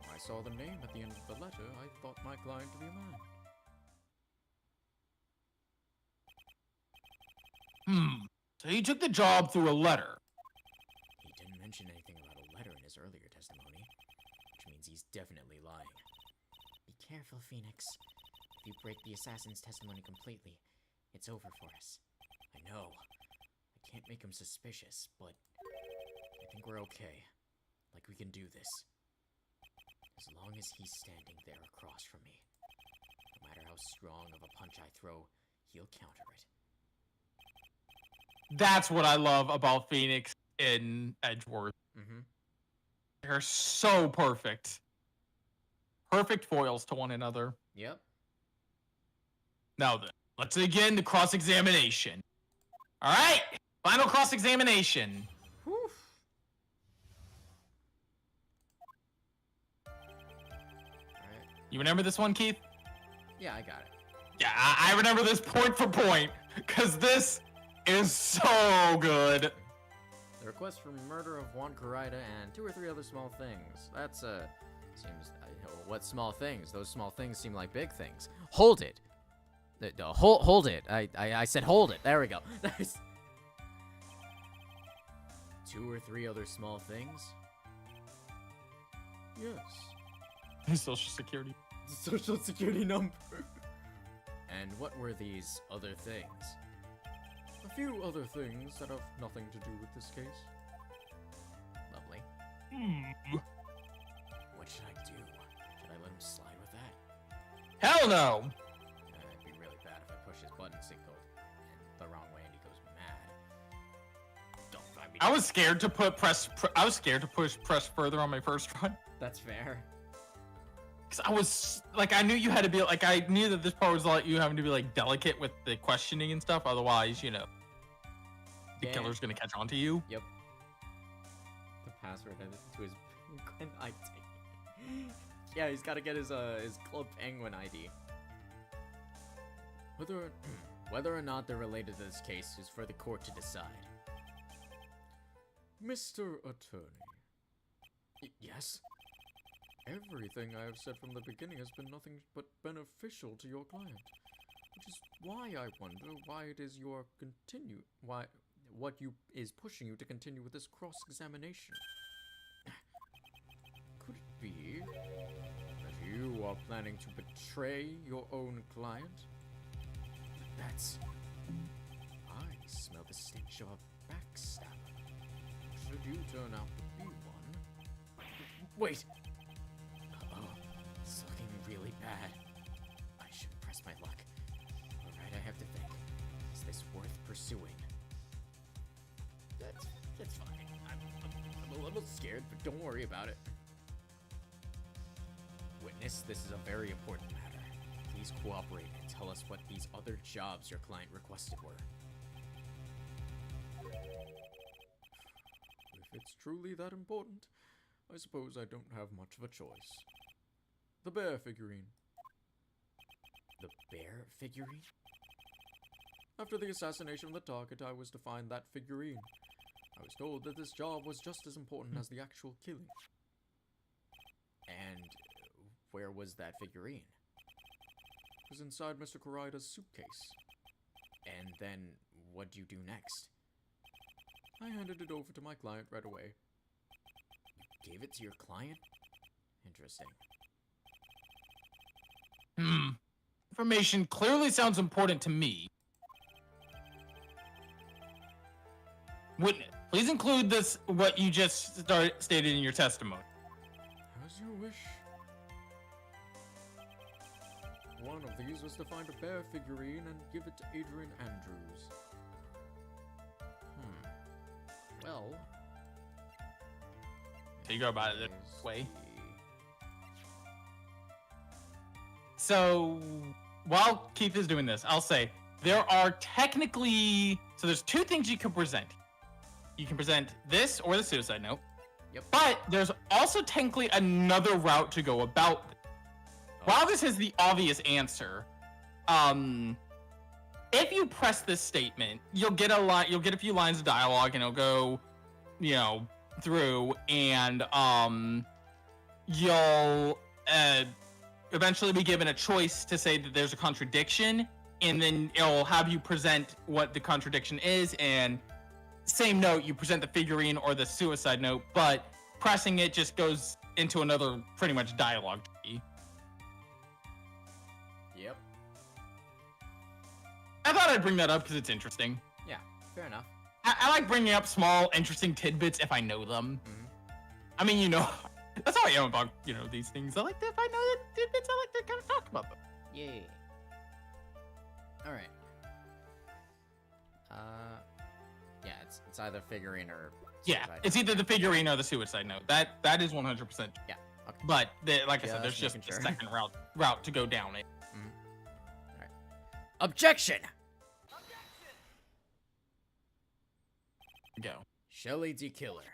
I saw the name at the end of the letter. I thought my client to be a man. So you took the job through a letter. He didn't mention anything about a letter in his earlier testimony, which means he's definitely lying. Be careful, Phoenix. If you break the assassin's testimony completely, it's over for us. I know. I can't make him suspicious, but I think we're okay. Like we can do this. As long as he's standing there across from me. No matter how strong of a punch I throw, he'll counter it. That's what I love about Phoenix and Edgeworth. They're so perfect. Perfect foils to one another. Yep. Now then, let's begin the cross-examination. Alright, final cross-examination. Whew. Alright. You remember this one, Keith? Yeah, I got it. Yeah, I remember this point for point, because this is so good. The request for murder of one Karaida and 2 or 3 other small things. That's Seems. What small things? Those small things seem like big things. Hold it. Hold it. I said hold it. There we go. There's 2 or 3 other small things. Yes. Social security. Social security number. And what were these other things? A few other things that have nothing to do with this case. Lovely. What should I do? Should I let him slide with that? Hell no! It'd be really bad if I push his buttons and go the wrong way and he goes mad. Don't find me. I was scared to I was scared to push press further on my first run. That's fair. Cause I was like, I knew you had to be like, I knew that this part was like you having to be like delicate with the questioning and stuff. Otherwise, you know, the killer's gonna catch on to you. Yep. The password to his penguin ID. Yeah, he's got to get his Club Penguin ID. Whether or not they're related to this case is for the court to decide. Mr. Attorney. Yes? Everything I have said from the beginning has been nothing but beneficial to your client. Which is why I wonder why it is what is pushing you to continue with this cross-examination. Could it be that you are planning to betray your own client? I smell the stench of a backstabber. Should you turn out to be one... Wait! Uh-oh, it's looking really bad. I shouldn't press my luck. Alright, I have to think. Is this worth pursuing? That's fine. I'm a little scared, but don't worry about it. Witness, this is a very important matter. Please cooperate and tell us what these other jobs your client requested were. If it's truly that important, I suppose I don't have much of a choice. The bear figurine. The bear figurine? After the assassination of the target, I was to find that figurine. I was told that this job was just as important as the actual killing. And where was that figurine? It was inside Mr. Kuraida's suitcase. And then, what'd you do next? I handed it over to my client right away. You gave it to your client? Interesting. Information clearly sounds important to me. Witness, please include this, what you just stated in your testimony. As you wish. One of these was to find a bear figurine and give it to Adrian Andrews. Well... So you go about it this way. So, while Keith is doing this, I'll say, there are technically... So there's 2 things you can present. You can present this or the suicide note. Yep. But there's also technically another route to go about this. While this is the obvious answer, if you press this statement, you'll get a few lines of dialogue, and it'll go, you know, through, and you'll eventually be given a choice to say that there's a contradiction, and then it'll have you present what the contradiction is, and same note, you present the figurine or the suicide note, but pressing it just goes into another pretty much dialogue tree. Yep. I thought I'd bring that up because it's interesting. Yeah, fair enough. I like bringing up small, interesting tidbits if I know them. Mm-hmm. I mean, you know, that's how I am about, you know, these things. I like to, if I know the tidbits, I like to kind of talk about them. Yeah. Alright. Yeah, it's either figurine or Yeah, suicide it's note. either the figurine or the suicide note. That is 100%. Yeah, okay. But, like I Yeah, said, there's just making a sure. second route to go down it. Alright. Objection! Go. Shelley D. Killer.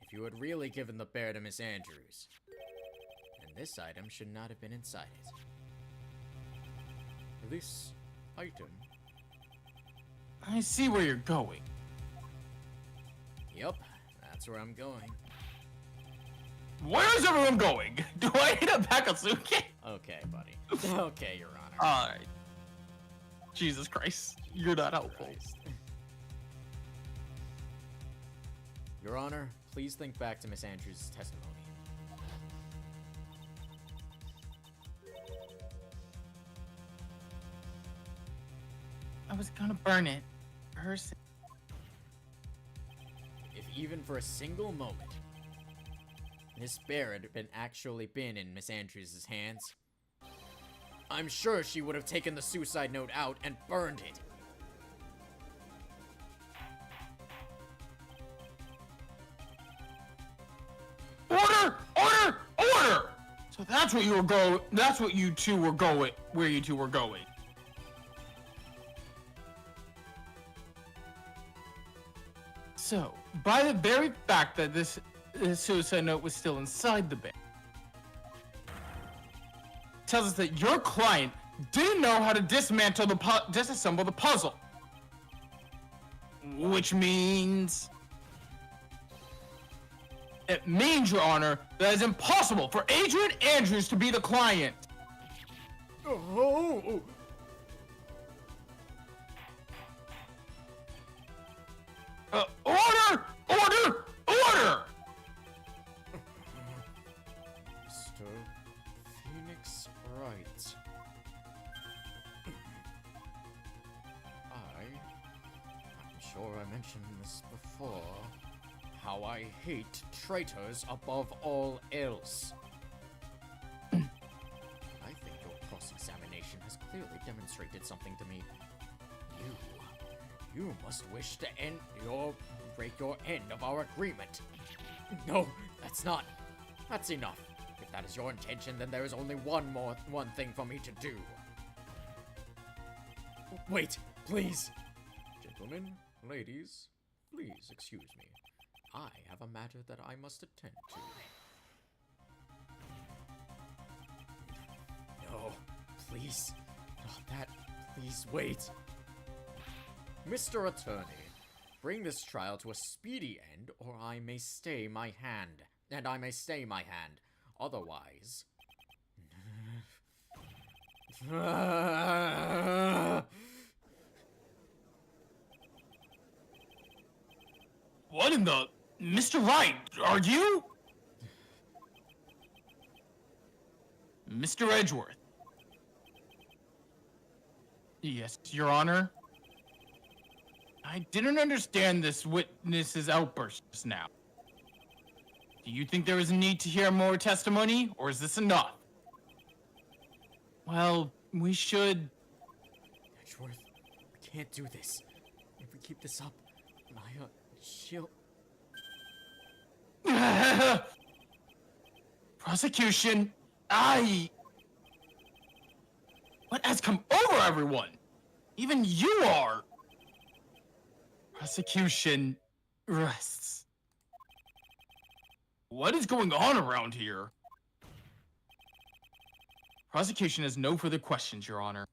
If you had really given the bear to Miss Andrews, then this item should not have been inside it. This item? I see where you're going. Yep, that's where I'm going. Where is everyone going? Do I need a Bakatsuki? Okay, buddy. Okay, Your Honor. Alright. Jesus Christ. You're not helpful. Christ. Your Honor, please think back to Miss Andrews' testimony. I was gonna burn it. If If even for a single moment, Miss Bear had actually been in Miss Andrews' hands, I'm sure she would have taken the suicide note out and burned it. Order! Order! Order! So that's what you were going. That's what you two were going. Where you two were going. So, by the very fact that this suicide note was still inside the bag, tells us that your client didn't know how to disassemble the puzzle. Which means... It means, Your Honor, that it's impossible for Adrian Andrews to be the client. Oh! Order! Order! Order! Mr. Phoenix Wright. I'm sure I mentioned this before. How I hate traitors above all else. I think your cross-examination has clearly demonstrated something to me. You must wish to break your end of our agreement. No, that's enough. If that is your intention, then there is only one thing for me to do. Wait, please. Gentlemen, ladies, please excuse me. I have a matter that I must attend to. No, please, not that. Please wait. Mr. Attorney, bring this trial to a speedy end, or I may stay my hand. And I may stay my hand. Otherwise... What in the... Mr. Wright, are you... Mr. Edgeworth? Yes, Your Honor? I didn't understand this witness's outburst just now. Do you think there is a need to hear more testimony, or is this enough? Well, we should... Edgeworth, we can't do this. If we keep this up, Maya, she'll... Prosecution, What has come over everyone? Even you are! Prosecution rests. What is going on around here? Prosecution has no further questions, Your Honor.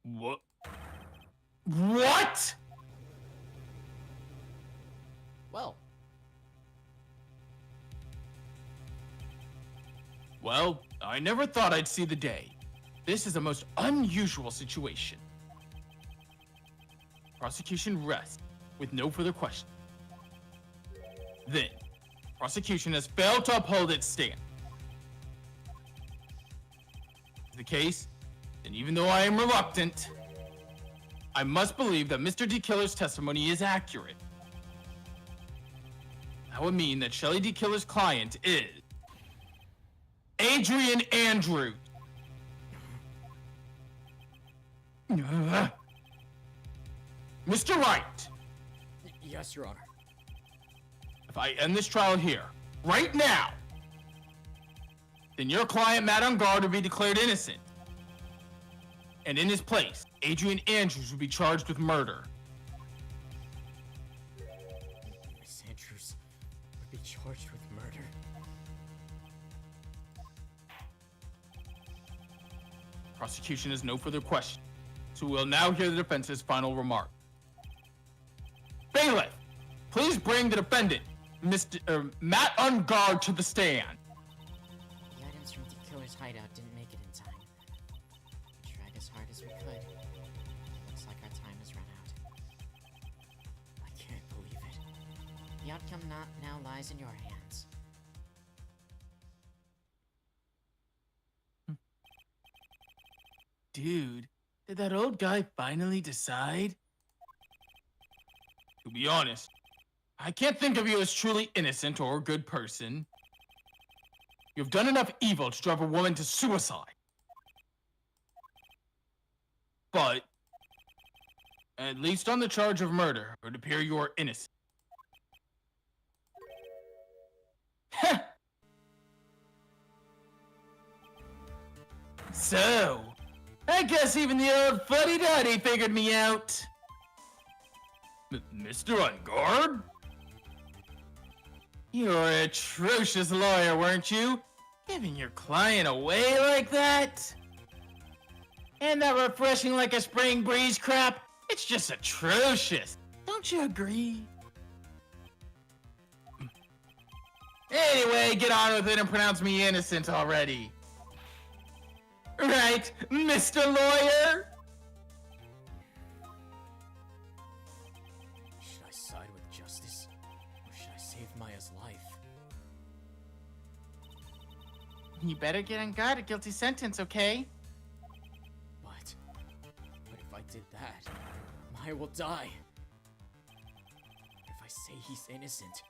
What? What? Well, I never thought I'd see the day. This is a most unusual situation. Prosecution rests with no further questions. Then, prosecution has failed to uphold its stand. The case, and even though I am reluctant, I must believe that Mr. D. Killer's testimony is accurate. That would mean that Shelly D. Killer's client is Adrian Andrews. Mr. Wright. Yes, Your Honor. If I end this trial here, right now, then your client, Madame Guard, will be declared innocent. And in his place, Adrian Andrews will be charged with murder. Miss Andrews would be charged with murder? Prosecution has no further questions, so we'll now hear the defense's final remark. Bailiff, please bring the defendant, Matt Ungard to the stand. The items from the killer's hideout didn't make it in time. We tried as hard as we could. Looks like our time has run out. I can't believe it. The outcome now lies in your hands. Dude, did that old guy finally decide? To be honest, I can't think of you as truly innocent or a good person. You've done enough evil to drive a woman to suicide. But, at least on the charge of murder, it would appear you are innocent. Heh! So, I guess even the old fuddy-duddy figured me out. Mr. Ungard? You were an atrocious lawyer, weren't you? Giving your client away like that? And that refreshing like a spring breeze crap? It's just atrocious. Don't you agree? Anyway, get on with it and pronounce me innocent already. Right, Mr. Lawyer? Should I side with justice? Or should I save Maya's life? You better get Ungard a guilty sentence, okay? But if I did that, Maya will die. If I say he's innocent,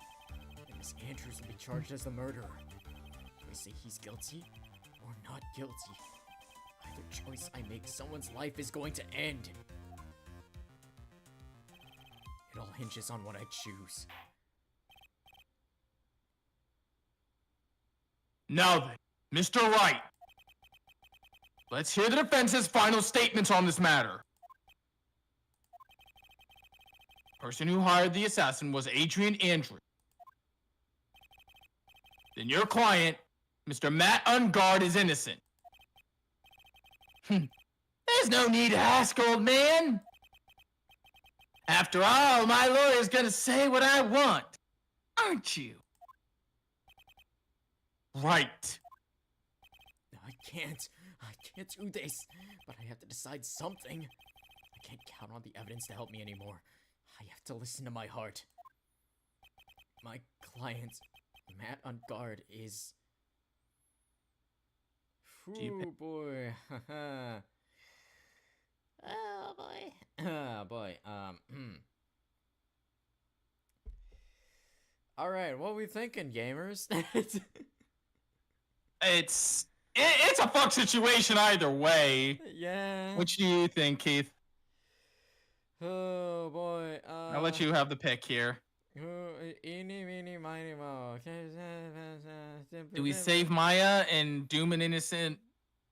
then Miss Andrews will be charged as the murderer. Do I say he's guilty or not guilty? Either choice I make, someone's life is going to end. It all hinges on what I choose. Now then, Mr. Wright. Let's hear the defense's final statements on this matter. The person who hired the assassin was Adrian Andrews. Then your client, Mr. Matt Ungard, is innocent. There's no need to ask, old man. After all, my lawyer's gonna say what I want, aren't you? Right. I can't do this, but I have to decide something. I can't count on the evidence to help me anymore. I have to listen to my heart. My client, Matt Ungard, is... Ooh, boy. Oh, boy. Oh, boy. Alright, what we thinking, gamers? It's a fuck situation either way. Yeah. What do you think, Keith? Oh, boy. I'll let you have the pick here. Eeny, meeny, miny, mo. Do we save Maya and doom an innocent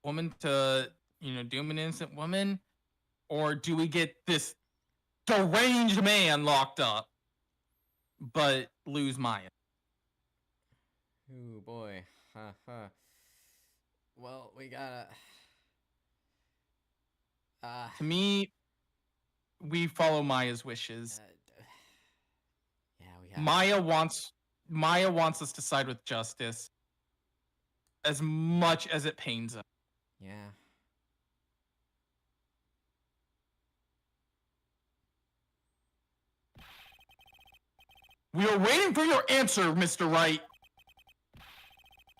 woman to, doom an innocent woman? Or do we get this deranged man locked up, but lose Maya? Ooh, boy. Well, we gotta... To me, we follow Maya's wishes. Yeah, we have... Maya wants us to side with justice as much as it pains us. Yeah. We are waiting for your answer, Mr. Wright.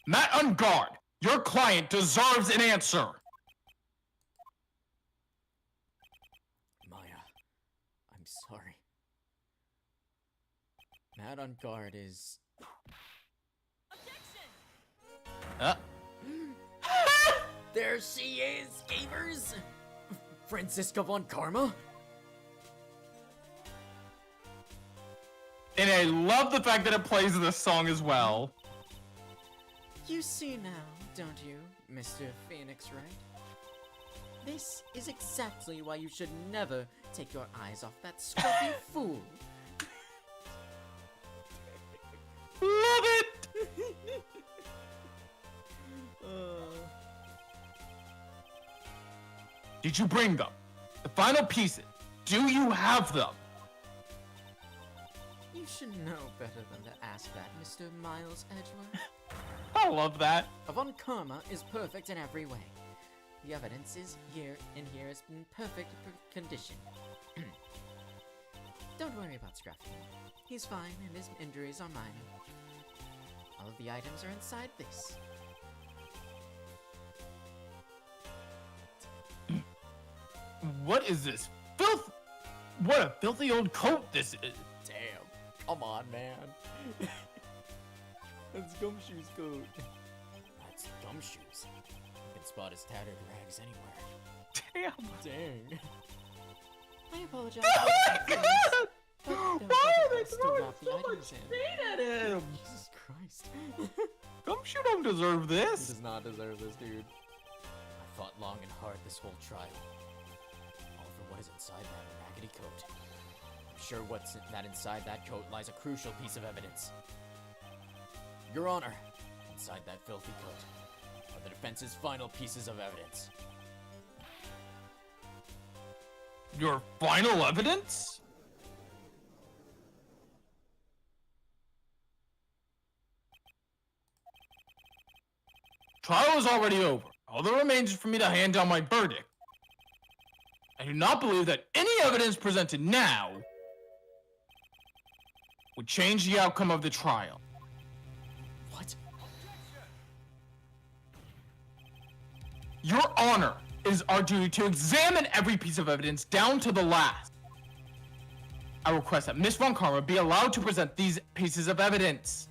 Matt Ungard, your client deserves an answer. Maya, I'm sorry. Matt Ungard is... There she is, gamers! Franziska von Karma? And I love the fact that it plays this song as well. You see now, don't you, Mr. Phoenix Wright? This is exactly why you should never take your eyes off that scruffy fool. Love it! Did you bring them? The final pieces. Do you have them? You You should know better than to ask that, Mr. Miles Edgeworth. I love that. Avon Karma is perfect in every way. The evidence is here is in perfect condition. Don't worry about Scruffy. He's fine and his injuries are minor. All of the items are inside this. What is this? Filth! What a filthy old coat this is. Damn. Come on, man. That's Gumshoe's coat. That's Gumshoe's. You can spot his tattered rags anywhere. Damn. Dang. I apologize. Why are they throwing the so much items in. shade at him? Jesus Christ. Gumshoe don't deserve He this. does not deserve this, dude. I fought long and hard this whole trial. All for what is inside that raggedy coat. I'm sure that inside that coat lies a crucial piece of evidence. Your Honor, inside that filthy coat are the defense's final pieces of evidence. Your final evidence? Trial is already over. All that remains is for me to hand down my verdict. I do not believe that any evidence presented now would change the outcome of the trial. What? Your Honor, it is our duty to examine every piece of evidence down to the last. I request that Miss Von Karma be allowed to present these pieces of evidence.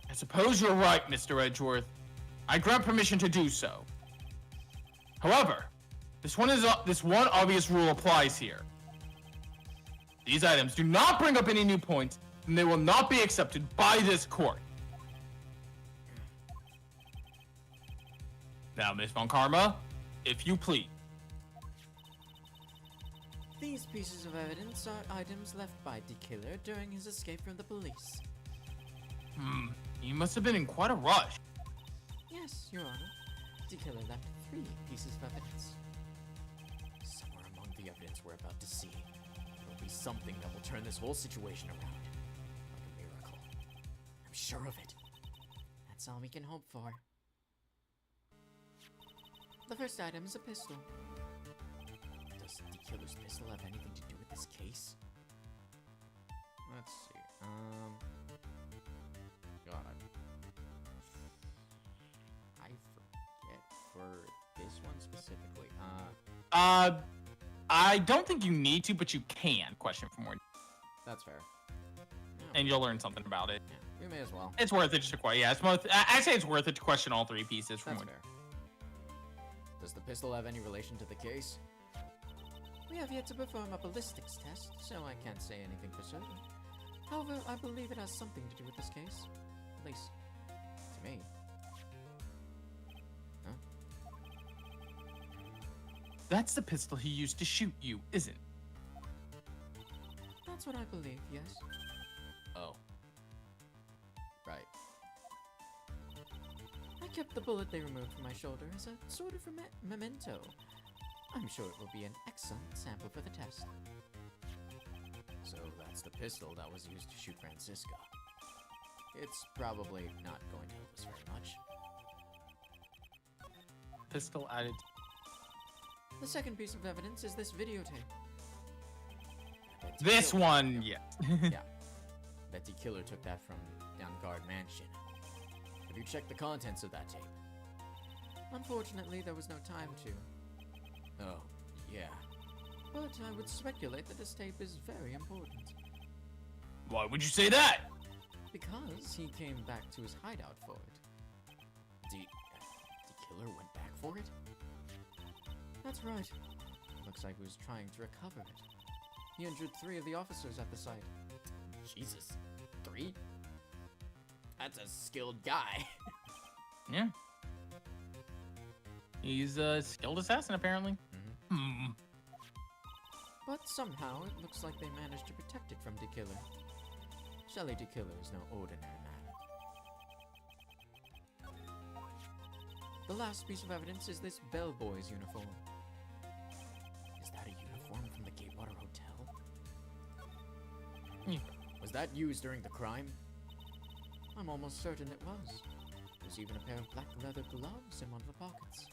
I suppose you're right, Mr. Edgeworth. I grant permission to do so. However, this one obvious rule applies here. These items do not bring up any new points, and they will not be accepted by this court. Now, Miss Von Karma, if you please. These pieces of evidence are items left by D. Killer during his escape from the police. He must have been in quite a rush. Yes, Your Honor. D. Killer left 3 pieces of evidence. Somewhere among the evidence we're about to see, there will be something that will turn this whole situation around. Like a miracle. I'm sure of it. That's all we can hope for. The first item is a pistol. Does the killer's pistol have anything to do with this case? Let's see. God. I forget for this one specifically. I don't think you need to, but you can question for more, That's fair. and you'll learn something about it. Yeah, we may as well. It's worth it to question. Yeah, I say it's worth it to question all 3 pieces for That's more. fair. Does the pistol have any relation to the case? We have yet to perform a ballistics test, so I can't say anything for certain. However, I believe it has something to do with this case. At least, To me. That's the pistol he used to shoot you, isn't it? that's what I believe, yes. Oh. Right. I kept the bullet they removed from my shoulder as a sort of memento. I'm sure it will be an excellent sample for the test. So that's the pistol that was used to shoot Francisca. It's probably not going to help us very much. Pistol added. The second piece of evidence is this videotape. This one, yeah. Yeah. Betty Killer took that from Downguard Mansion. Have you checked the contents of that tape? Unfortunately, there was no time to. Oh, yeah. But I would speculate that this tape is very important. Why would you say that? Because he came back to his hideout for it. The Killer went back for it? That's right. Looks like he was trying to recover it. He injured 3 of the officers at the site. Jesus. 3? That's a skilled guy. Yeah. He's a skilled assassin, apparently. But somehow, it looks like they managed to protect it from D. Killer. Shelley D. Killer is no ordinary man. The last piece of evidence is this bellboy's uniform. Is that a uniform from the Gatewater Hotel? Was that used during the crime? I'm almost certain it was. There's even a pair of black leather gloves in one of the pockets.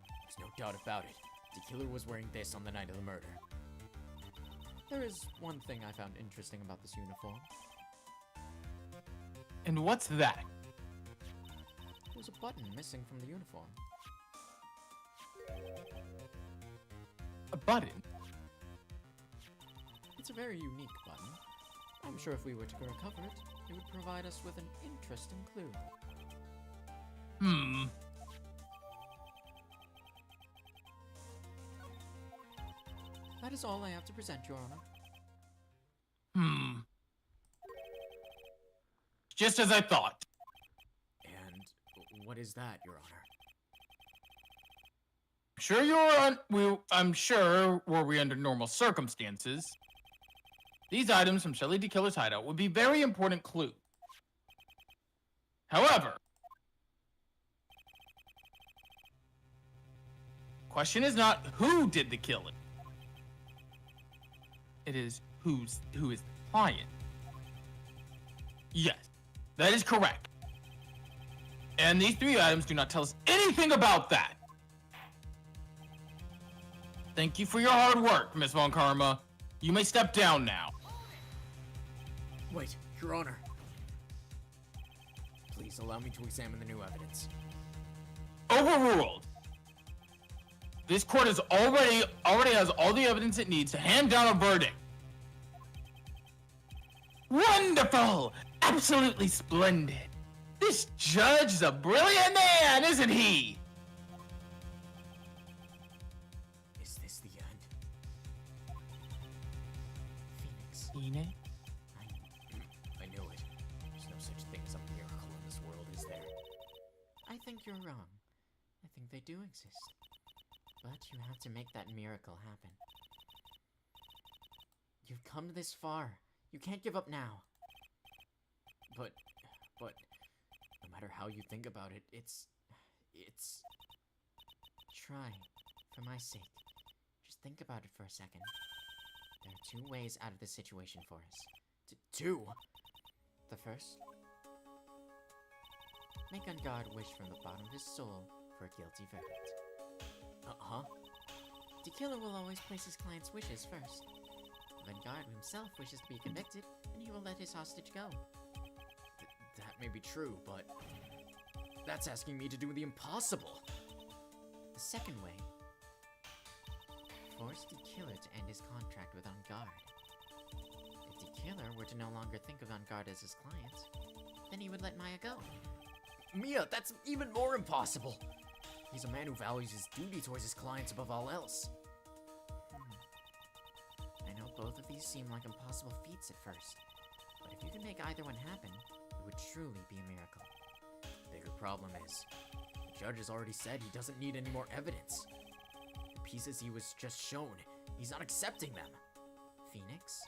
There's no doubt about it. The killer was wearing this on the night of the murder. There is one thing I found interesting about this uniform. And what's that? There's a button missing from the uniform. A button? It's a very unique button. I'm sure if we were to recover it, it would provide us with an interesting clue. That is all I have to present, Your Honor. Just as I thought. And what is that, Your Honor? I'm sure, were we under normal circumstances, these items from Shelly the Killer's hideout would be very important clue. However, question is not who did the killing. It is who is the client. Yes, that is correct. And these 3 items do not tell us anything about that. Thank you for your hard work, Miss Von Karma. You may step down now. Wait, Your Honor. Please allow me to examine the new evidence. Overruled. This court has already has all the evidence it needs to hand down a verdict. Wonderful! Absolutely splendid. This judge is a brilliant man, isn't he? Is this the end? Phoenix. Phoenix? I knew it. There's no such thing as a miracle in this world, is there? I think you're wrong. I think they do exist. But you have to make that miracle happen. You've come this far. You can't give up now. But, no matter how you think about it, it's... Try, for my sake. Just think about it for a second. There are 2 ways out of this situation for us. 2? The first? Make Ungard wish from the bottom of his soul for a guilty verdict. Uh-huh. The killer will always place his client's wishes first. Ungard himself wishes to be convicted, and he will let his hostage go. That may be true, but... that's asking me to do the impossible! The second way... force the killer to end his contract with Ungard. If the killer were to no longer think of Ungard as his client, then he would let Maya go. Mia, that's even more impossible! He's a man who values his duty towards his clients above all else. I know both of these seem like impossible feats at first, but if you can make either one happen, it would truly be a miracle. The bigger problem is, the judge has already said he doesn't need any more evidence. The pieces he was just shown, he's not accepting them. Phoenix,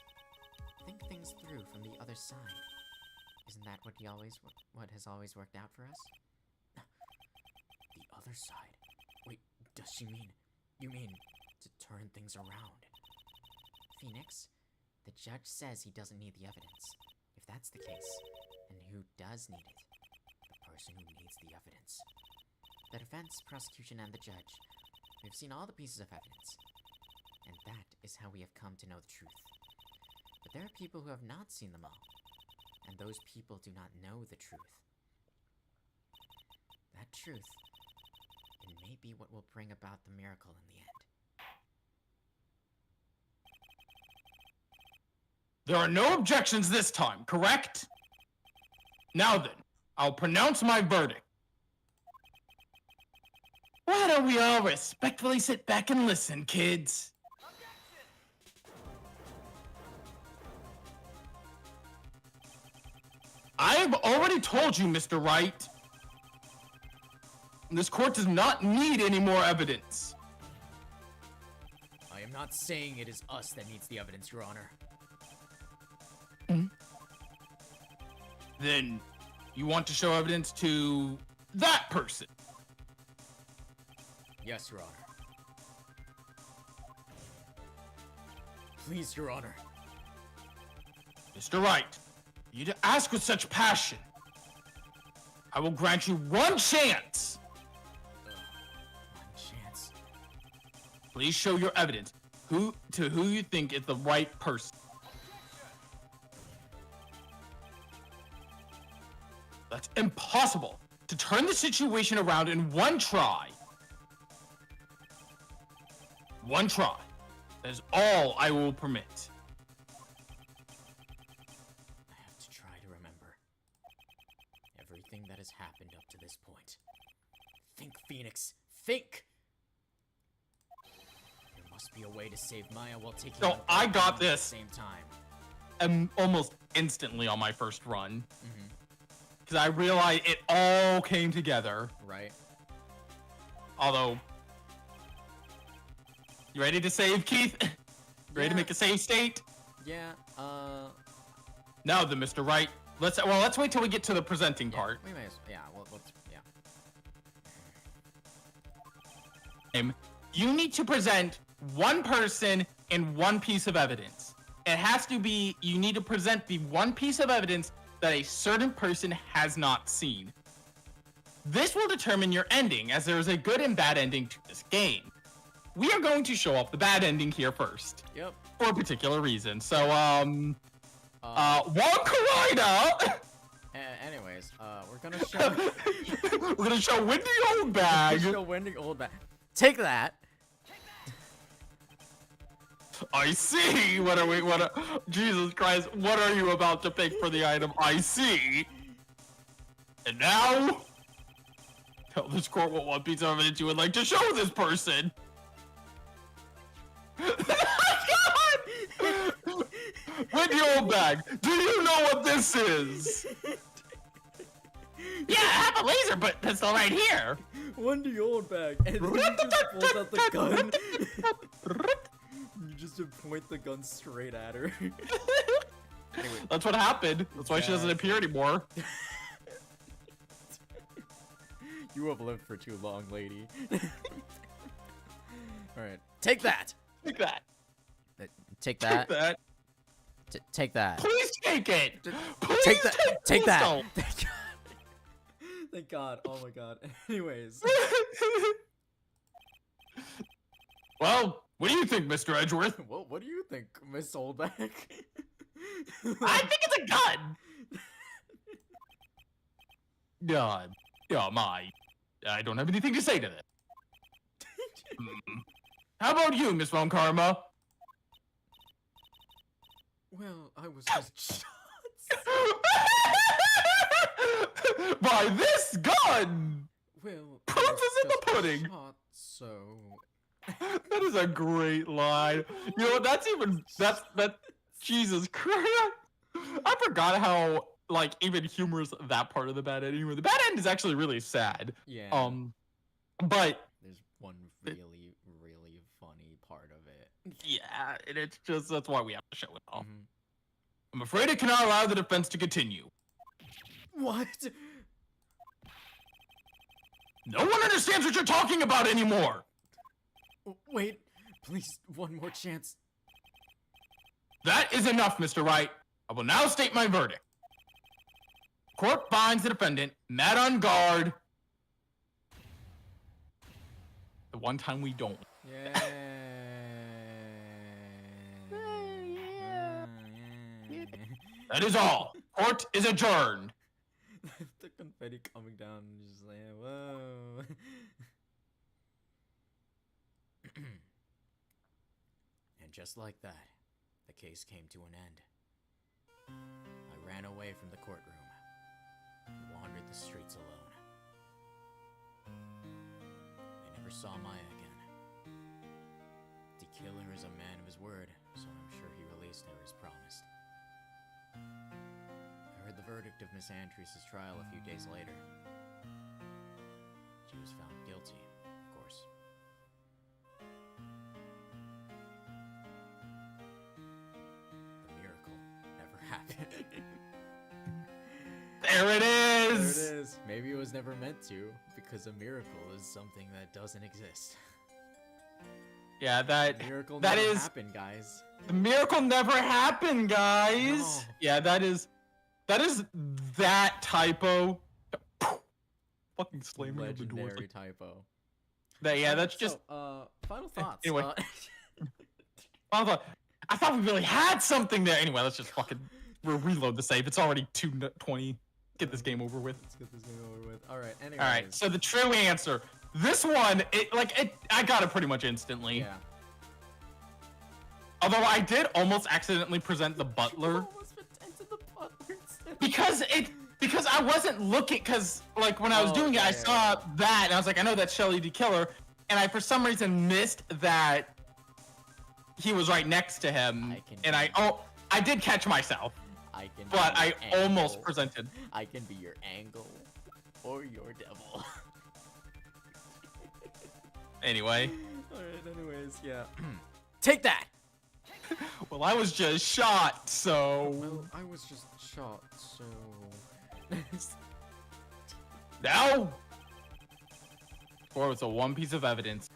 think things through from the other side. Isn't that what has always worked out for us? The other side? Wait, does she mean... you mean to turn things around? Phoenix, the judge says he doesn't need the evidence. If that's the case, then who does need it? The person who needs the evidence. The defense, prosecution, and the judge. We've seen all the pieces of evidence. And that is how we have come to know the truth. But there are people who have not seen them all. And those people do not know the truth. That truth, it may be what will bring about the miracle in the end. There are no objections this time, correct? Now then, I'll pronounce my verdict. Why don't we all respectfully sit back and listen, kids? I've already told you, Mr. Wright. This court does not need any more evidence. I am not saying it is us that needs the evidence, Your Honor. Then you want to show evidence to that person? Yes, Your Honor. Please, Your Honor. Mr. Wright, you to ask with such passion. I will grant you one chance. One chance. Please show your evidence. Who you think is the right person. That's impossible. To turn the situation around in one try. One try. That is all I will permit. I have to try to remember everything that has happened up to this point. Think, Phoenix. Think! There must be a way to save Maya while taking So on I got at this. the same time. Almost instantly on my first run. Because I realized it all came together. Right? Although... You ready to save, Keith? Ready to Yeah. make a save state? Yeah, No, then, Mr. Wright. Let's wait till we get to the presenting part. we may as yeah, let's, yeah. You need to present one person and one piece of evidence. It has to be, you need to present the one piece of evidence that a certain person has not seen. This will determine your ending, as there is a good and bad ending to this game. We are going to show off the bad ending here first, Yep. for a particular reason. So, Juan Corrida! Anyways, we're gonna show... We're gonna show Wendy Oldbag. show Wendy Oldbag. Take that! I see. Jesus Christ, what are you about to pick for the item? I see. And now, tell this court what one piece of evidence you would like to show this person. Wendy Oldbag, do you know what this is? Yeah, I have a laser pistol right here. Wendy Oldbag, and then he just pulls out the gun. You just point the gun straight at her. Anyway, That's what happened. That's why she doesn't appear anymore. you have lived for too long, lady. Alright, take that! Take that. Take Take that. that. Take that. Please take it. Please Take that. Take that. pistol. Thank God. Thank God. Oh my God. Anyways. Well, what do you think, Mr. Edgeworth? What do you think, Miss Oldback? I think it's a gun. God. Oh my. I don't have anything to say to this. How about you, Miss Von Karma? Well, I was just shot. By this gun! Well, Proof I was is in the just pudding. shot, so That is a great line. You know what? That's Jesus Christ. I forgot how even humorous that part of the bad ending was. The bad end is actually really sad. yeah. But There's one really, really funny part of it. yeah, and it's just that's why we have to show it off. Mhm. I'm afraid I cannot allow the defense to continue. What? No one understands what you're talking about anymore. Wait, please, one more chance. That is enough, Mr. Wright. I will now state my verdict. Court finds the defendant, Mad on guard. The one time we don't. Yeah. That is all. Court is adjourned. The confetti coming down and just like, whoa. And just like that, the case came to an end. I ran away from the courtroom and wandered the streets alone. I never saw Maya again. The killer is a man of his word, so I'm sure he released her as promised. I heard the verdict of Miss Andrews' trial a few days later. She was found guilty, of course. The miracle never happened. There it There it is. is. Maybe it was never meant to, because a miracle is something that doesn't exist. Yeah, A miracle that never is happened, guys. The miracle never happened, guys. No. Yeah, that is that typo. Fucking slamming of the doors. Legendary typo. That's just. Final thoughts. Anyway. I thought we really had something there. Anyway, let's just fucking reload the save. It's already 2:20. Get this game over with. Let's get this game over with. All right. Anyways. All right. So the true answer. This one, I got it pretty much instantly. Yeah. Although I did almost accidentally present the butler because I wasn't looking, because like when I was doing it, I saw that and I was like, I know that's Shelly the Killer, and I for some reason missed that he was right next to him, and I did catch myself, but I almost presented. I can be your angle or your devil. Anyway. Alright, anyways, yeah. Take that! Well, I was just shot, so... Well, I was just shot, so... Now! Or it's a one piece of evidence.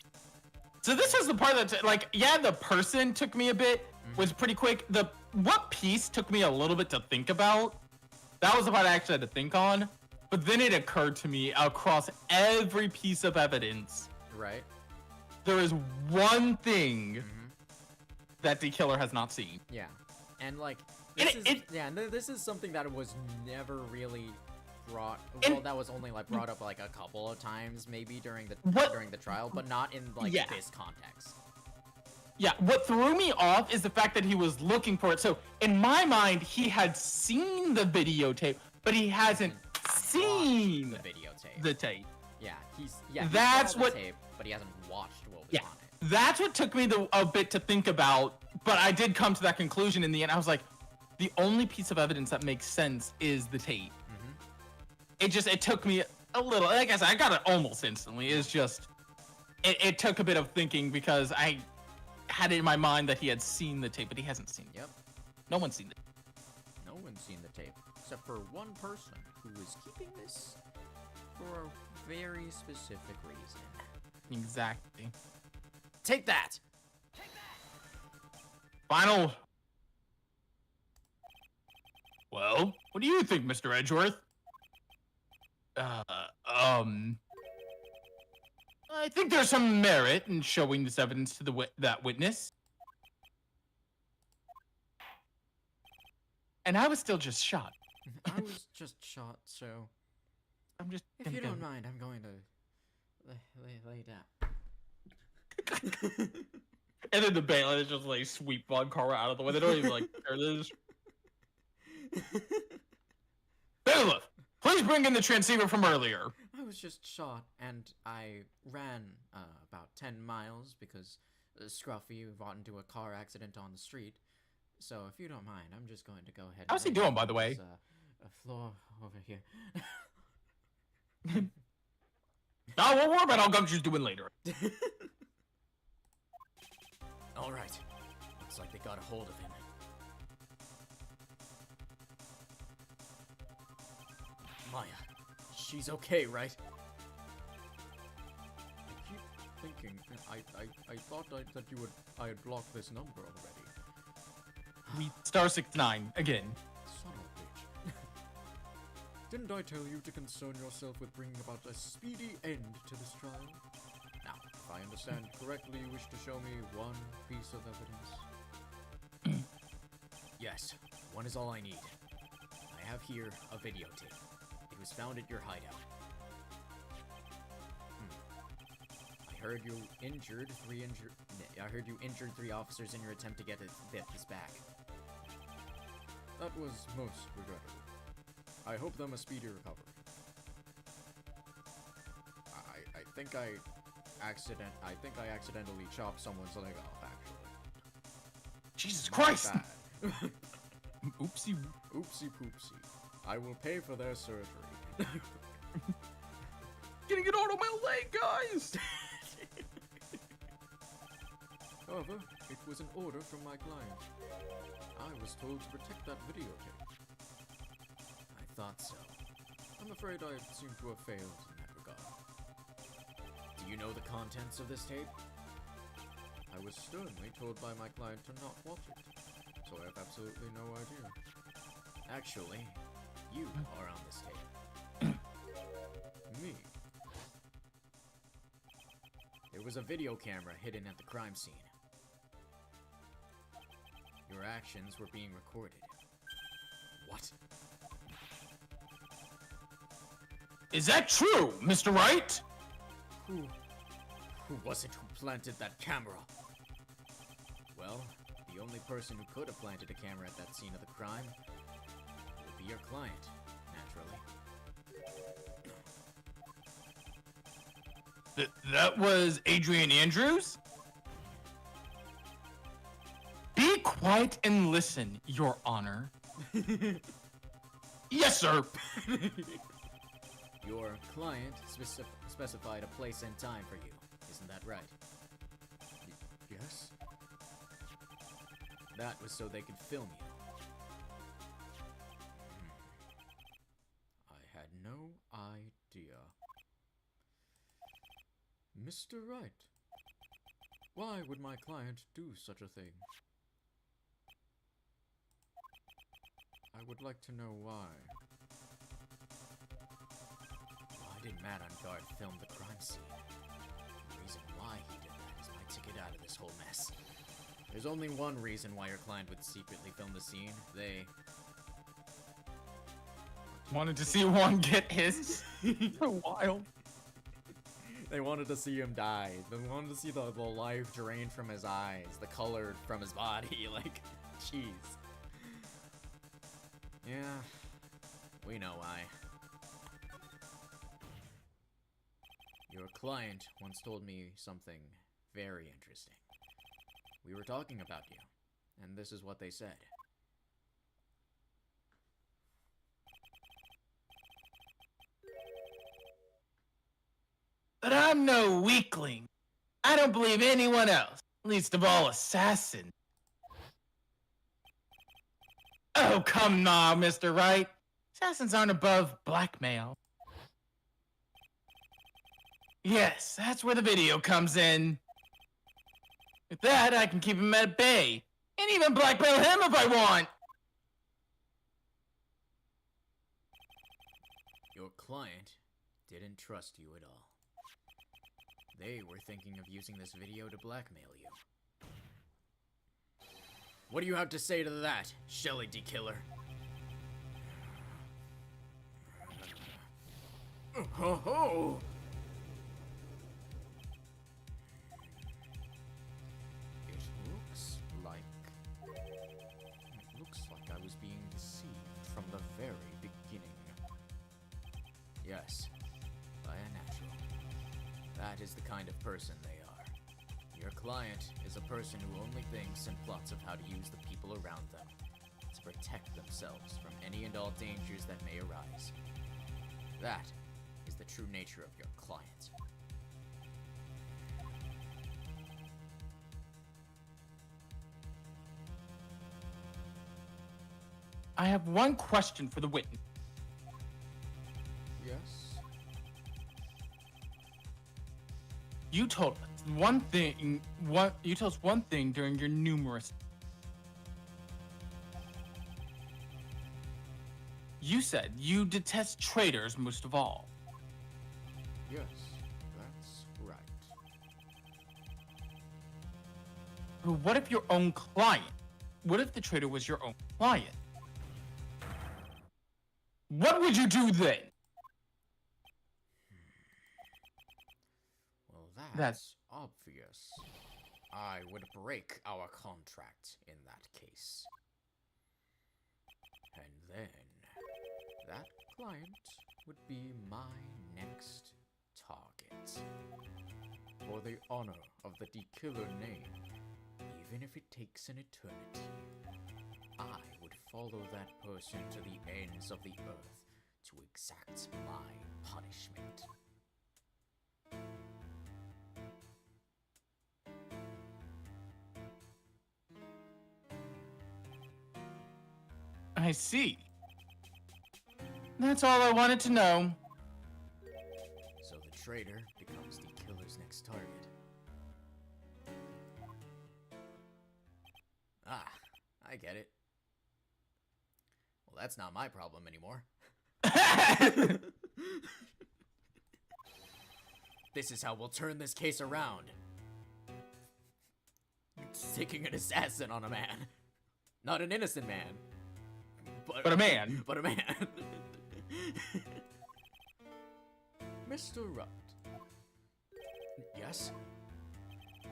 So this is the part that, like, yeah, the person took me a bit, was pretty quick. What piece took me a little bit to think about, that was the part I actually had to think on. But then it occurred to me across every piece of evidence. Right. There is one thing that the killer has not seen. Yeah. And like, this is something that was never really brought, well, that was only like brought up like a couple of times maybe during the trial, but not in like this context. Yeah, what threw me off is the fact that he was looking for it. So in my mind, he had seen the videotape, but he hasn't seen the tape. Yeah, that's what tape, but he hasn't watched what was on it. That's what took me a bit to think about, but I did come to that conclusion in the end. I was like, the only piece of evidence that makes sense is the tape. It took me a little, like I said, I got it almost instantly. It's just, it took a bit of thinking because I had it in my mind that he had seen the tape, but he hasn't seen it. Yep. No one's seen it. No one's seen the tape, except for one person who is keeping this for a very specific reason. Exactly. Take that! Final. Well, what do you think, Mr. Edgeworth? I think there's some merit in showing this evidence to that witness. And I was still just shot. I was just shot, so... I'm just... If you don't mind, I'm going to lay down. And then the bailiff just like sweep Von Carver out of the way. They don't even like care this. Bailiff, please bring in the transceiver from earlier. I was just shot, and I ran about 10 miles because Scruffy got into a car accident on the street. So if you don't mind, I'm just going to go ahead. How's he doing, by the way? A floor over here. No, we'll worry about how Gumshoe's doing later. All right. Looks like they got a hold of him. Maya, she's okay, right? I keep thinking, I thought that I had blocked this number already. Star 69 again. Son of a bitch. Didn't I tell you to concern yourself with bringing about a speedy end to this trial? Now, if I understand correctly, you wish to show me one piece of evidence? Yes, one is all I need. I have here a videotape. It was found at your hideout. I heard you injured three officers in your attempt to get this back. That was most regrettable. I hope them a speedy recovery. I think I accidentally chopped someone's leg off, actually. Jesus Christ! Oopsie poopsie. I will pay for their surgery. Getting it out of my leg, guys! However, it was an order from my client. I was told to protect that videotape. I thought so. I'm afraid I seem to have failed in that regard. Do you know the contents of this tape? I I was sternly told by my client to not watch it, so I have absolutely no idea. Actually, you are on this tape. Me. There was a video camera hidden at the crime scene. Your actions were being recorded. What? Is that true, Mr. Wright? Who was it who planted that camera? Well, the only person who could have planted a camera at that scene of the crime would be your client, naturally. That was Adrian Andrews? Be quiet and listen, Your Honor. Yes, sir. Your client specified a place and time for you, isn't that right? Yes? That was so they could film you. I had no idea. Mr. Wright, why would my client do such a thing? I would like to know why. Why did Matt on guard film the crime scene? The reason why he did that is my ticket out of this whole mess. There's only one reason why your client would secretly film the scene. They Wanted to see one get his. So wild. They wanted to see him die. They wanted to see the life drained from his eyes, the color from his body. Like, jeez. Yeah, we know why. Your client once told me something very interesting. We were talking about you, and this is what they said. But I'm no weakling. I don't believe anyone else, least of all assassin. Oh, come now, Mr. Wright. Assassins aren't above blackmail. Yes, that's where the video comes in. With that, I can keep him at bay, and even blackmail him if I want. Your client didn't trust you at all. They were thinking of using this video to blackmail you. What do you have to say to that, Shelly D. Killer? Oh! It looks like I was being deceived from the very beginning. Yes, by a natural. That is the kind of person they are. Your client is a person who only thinks and plots of how to use the people around them to protect themselves from any and all dangers that may arise. That is the true nature of your client. I have one question for the witness. Yes? You told us one thing. You told us one thing during your numerous. You said you detest traitors most of all. Yes, that's right. But what if your own client? What if the traitor was your own client? What would you do then? Well, that's obvious. I would break our contract in that case. And then, that client would be my next target. For the honor of the D-Killer name, even if it takes an eternity, I would follow that person to the ends of the earth to exact my punishment. I see. That's all I wanted to know. So the traitor becomes the killer's next target. get it. Well, that's not my problem anymore. This is how we'll turn this case around. Sticking an assassin on a man. Not an innocent man. But a man. But a man. Mr. Wright. Yes?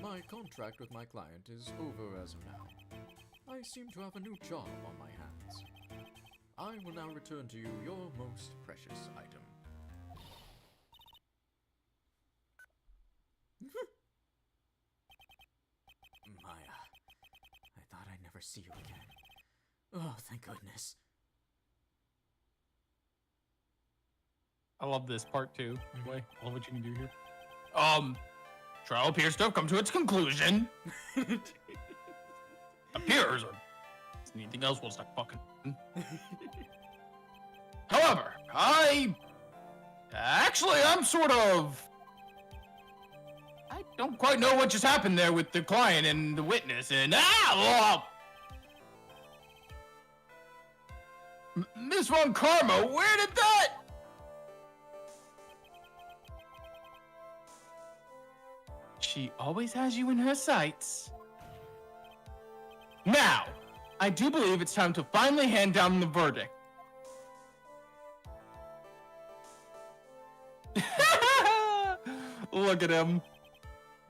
My contract with my client is over as of now. I seem to have a new job on my hands. I will now return to you your most precious item. Maya, I thought I'd never see you again. Oh, thank goodness. I love this part too. Anyway, I love what you can do here. Trial appears to have come to its conclusion. Appears, or anything else will start fucking. However, I'm sort of. I don't quite know what just happened there with the client and the witness, and Miss Von Karma, where did that? She always has you in her sights. Now, I do believe it's time to finally hand down the verdict. Look at him.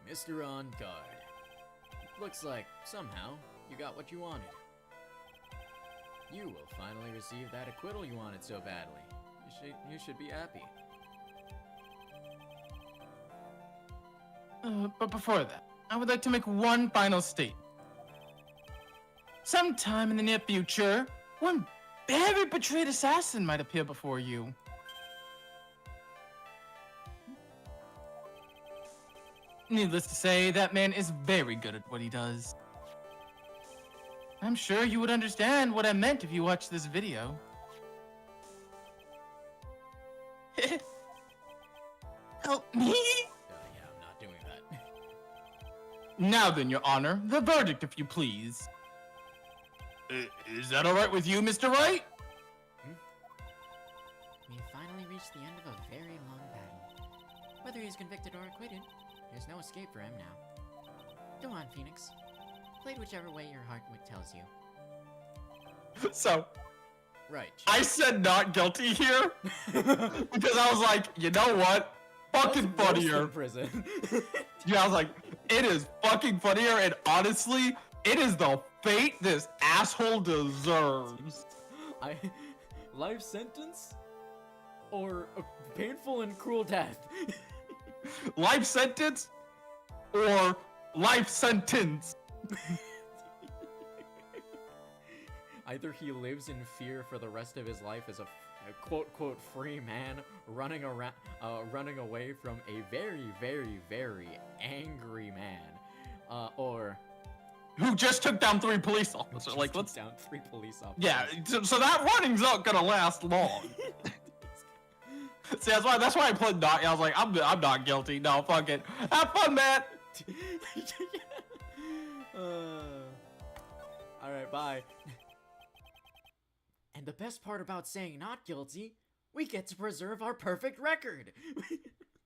Mr. On Guard. Looks like, somehow, you got what you wanted. You will finally receive that acquittal you wanted so badly. You should be happy. But before that, I would like to make one final statement. Sometime in the near future, one very betrayed assassin might appear before you. Needless to say, that man is very good at what he does. I'm sure you would understand what I meant if you watched this video. Help me? Yeah, I'm not doing that. Now then, Your Honor, the verdict, if you please. Is that all right with you, Mr. Wright? We finally reached the end of a very long battle. Whether he's convicted or acquitted, there's no escape for him now. Go on, Phoenix. Play it whichever way your heart tells you. So, Right. I said not guilty here because I was like, you know what? Fucking That's worse funnier. than prison. Yeah, I was like, it is fucking funnier, and honestly, it is the fate this asshole deserves. Life sentence? Or a painful and cruel death? Life sentence or life sentence. Either he lives in fear for the rest of his life as a quote free man running away from a very, very, very angry man, or Who just took down 3 police officers. Like, let's down 3 police officers. Yeah, so that running's not gonna last long. See, that's why I played not. I was like, I'm not guilty. No, fuck it. Have fun, man. All right, bye. And the best part about saying not guilty, we get to preserve our perfect record.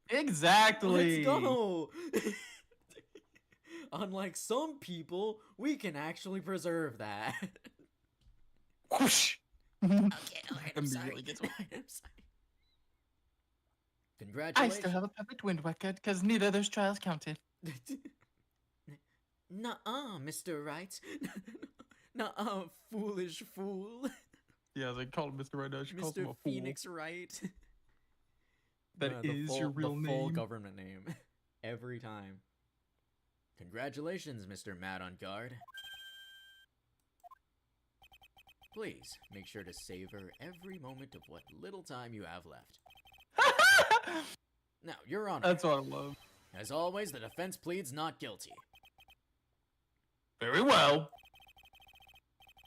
Exactly. Let's go. Unlike some people, we can actually preserve that. Whoosh. Okay, alright, I'm sorry. Immediately gets- I'm sorry. I Congratulations. still have a perfect wind record because neither of those trials counted. Nuh-uh, Mr. Wright. Nuh-uh, foolish fool. Yeah, they called him Mr. Right now. She calls him a Mr. fool. Phoenix Wright. That The is full- your real the full name. government name. Every time. Congratulations, Mr. Mad on Guard. Please, make sure to savor every moment of what little time you have left. Now, Your Honor, That's what I love. as always, the defense pleads not guilty. Very well.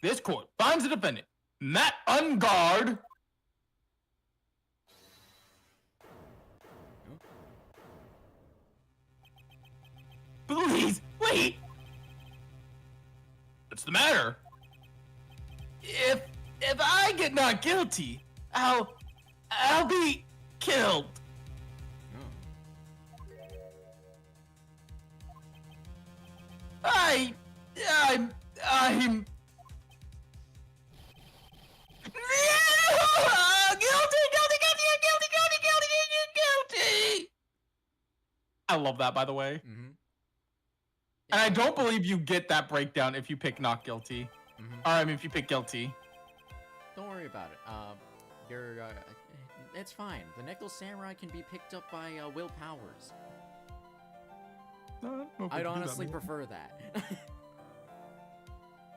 This court finds the defendant, Matt Ungard. Please, wait. What's the matter? if I get not guilty, I'll be killed. Oh. I'm guilty. I love that, by the way. Mm-hmm. And I don't believe you get that breakdown if you pick not guilty. Mm-hmm. Or I mean, if you pick guilty. Don't worry about it. It's fine. The Necklace Samurai can be picked up by Will Powers. I'd honestly prefer that.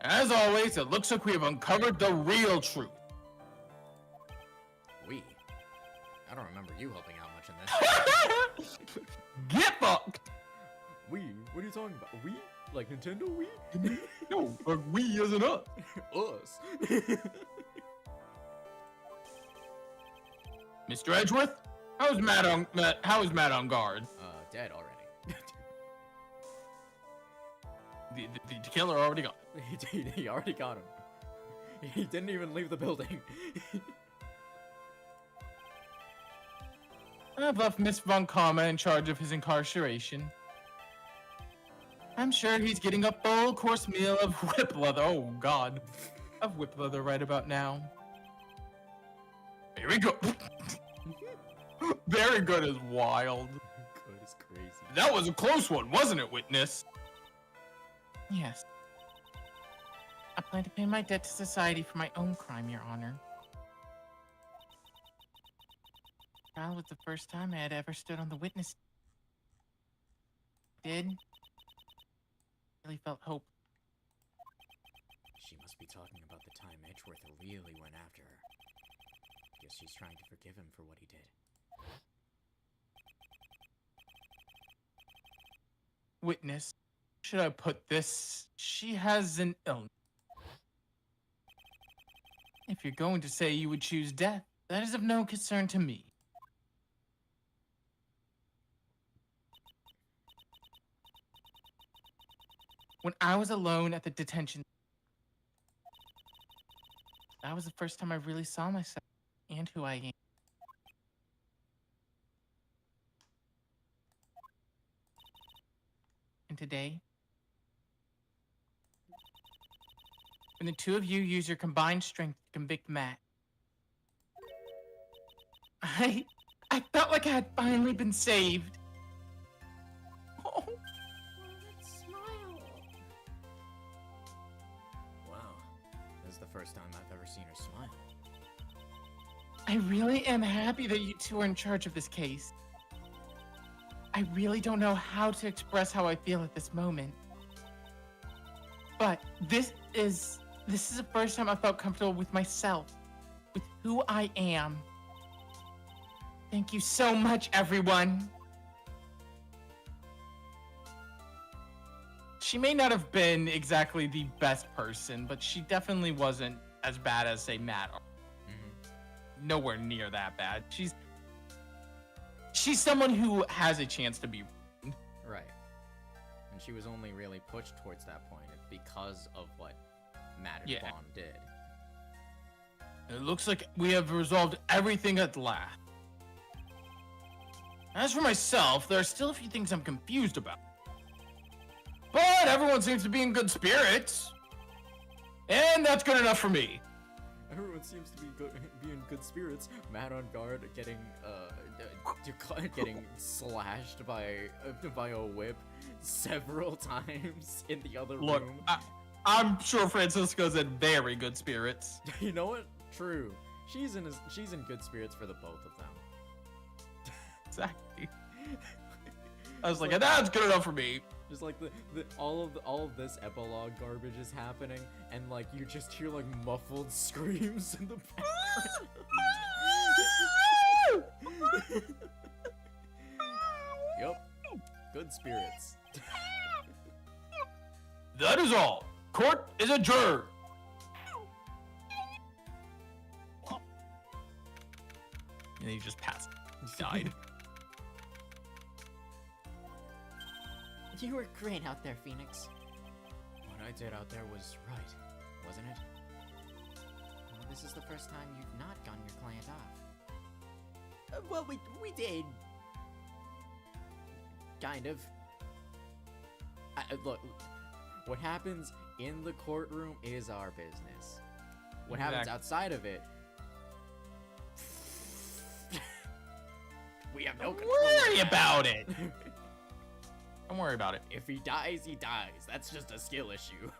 As always, it looks like we have uncovered the real truth. We? I don't remember you helping out much in this. Get fucked! We? What are you talking about? We? Like Nintendo Wii? No, but we isn't us. Us. Mr. Edgeworth, how is Matt on guard? Dead already. The killer already got him. He already got him. He didn't even leave the building. I've left Miss Von Karma in charge of his incarceration. I'm sure he's getting a full course meal of whip leather. Oh God, of whip leather right about now. Very good. Very good is wild. Good is crazy. That was a close one, wasn't it, witness? Yes. I plan to pay my debt to society for my own crime, Your Honor. Trial was the first time I had ever stood on the witness. Did really felt hope. She must be talking about the time Edgeworth really went after her. Guess she's trying to forgive him for what he did. Witness, should I put this? She has an illness. If you're going to say you would choose death, that is of no concern to me. When I was alone at the detention, that was the first time I really saw myself and who I am. And today, when the two of you use your combined strength to convict Matt, I felt like I had finally been saved. Oh. Smile. Wow. This is the first time I've ever seen her smile. I really am happy that you two are in charge of this case. I really don't know how to express how I feel at this moment. But this is the first time I felt comfortable with myself, with who I am. Thank you so much, everyone. She may not have been exactly the best person, but she definitely wasn't as bad as, say, Matt. Nowhere near that bad. She's someone who has a chance to be Right. And she was only really pushed towards that point because of what Matt and Vaughn did. It looks like we have resolved everything at last. As for myself, there are still a few things I'm confused about. But everyone seems to be in good spirits. And that's good enough for me. Everyone seems to be in good spirits. Matt on guard, getting slashed by a whip several times in the other Look, room. I'm sure Francisco's in very good spirits. You know what? True. She's in good spirits for the both of them. Exactly. I was like, that's good enough for me. Just like all of this epilogue garbage is happening, and like you just hear like muffled screams in the background. Yep, good spirits. That is all. Court is adjourned. And he just passed. Died. You were great out there, Phoenix. What I did out there was right, wasn't it? this is the first time you've not gotten your client off. Well, we did. Kind of. Look, what happens in the courtroom is our business. What happens Exactly. outside of it, we have no Don't control. worry over that. about it. Don't worry about it. If he dies, he dies. That's just a skill issue.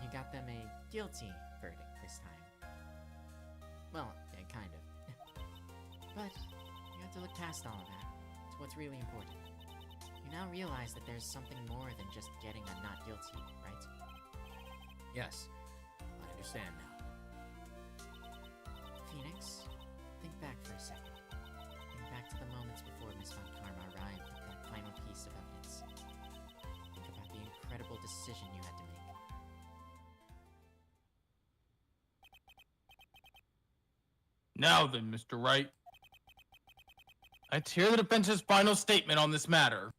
You got them a guilty verdict this time. Well, yeah, kind of. But you have to look past all of that to what's really important. You now realize that there's something more than just getting a not guilty, right? Yes, I understand now. Phoenix, think back for a second. Think back to the moments before Miss Von Karma arrived with that final piece of evidence. Think about the incredible decision you had to make. Now then, Mr. Wright. Let's hear the defense's final statement on this matter.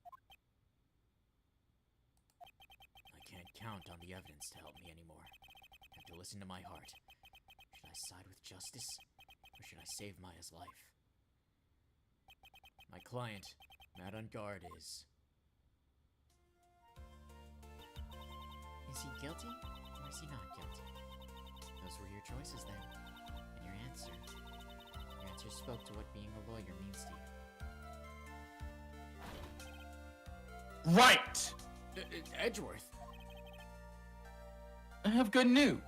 I can't count on the evidence to help me anymore. I have to listen to my heart. Should I side with justice, or should I save Maya's life? My client, Matt on guard, is... Is he guilty, or is he not guilty? Those were your choices then, and your answer. Your answer spoke to what being a lawyer means to you. Right! Edgeworth! I have good news.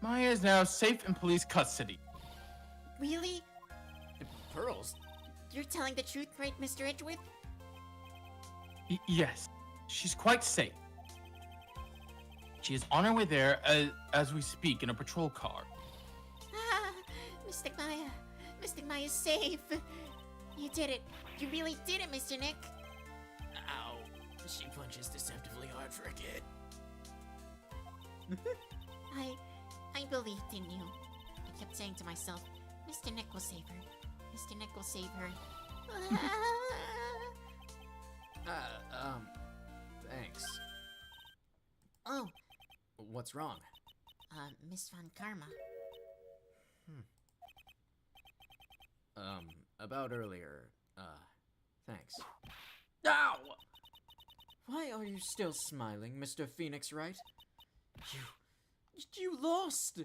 Maya is now safe in police custody. Really? Pearls? You're telling the truth, right, Mr. Edgeworth? Yes, she's quite safe. She is on her way there as we speak in a patrol car. Ah, Mystic Maya. Mystic Maya's safe. You did it. You really did it, Mr. Nick. Ow. She punches deceptively hard for a kid. I believed in you. I kept saying to myself, Mr. Nick will save her. Mr. Nick will save her. Thanks. Oh, What's wrong? Miss Von Karma. About earlier, thanks. Ow! Why are you still smiling, Mr. Phoenix Wright? You lost!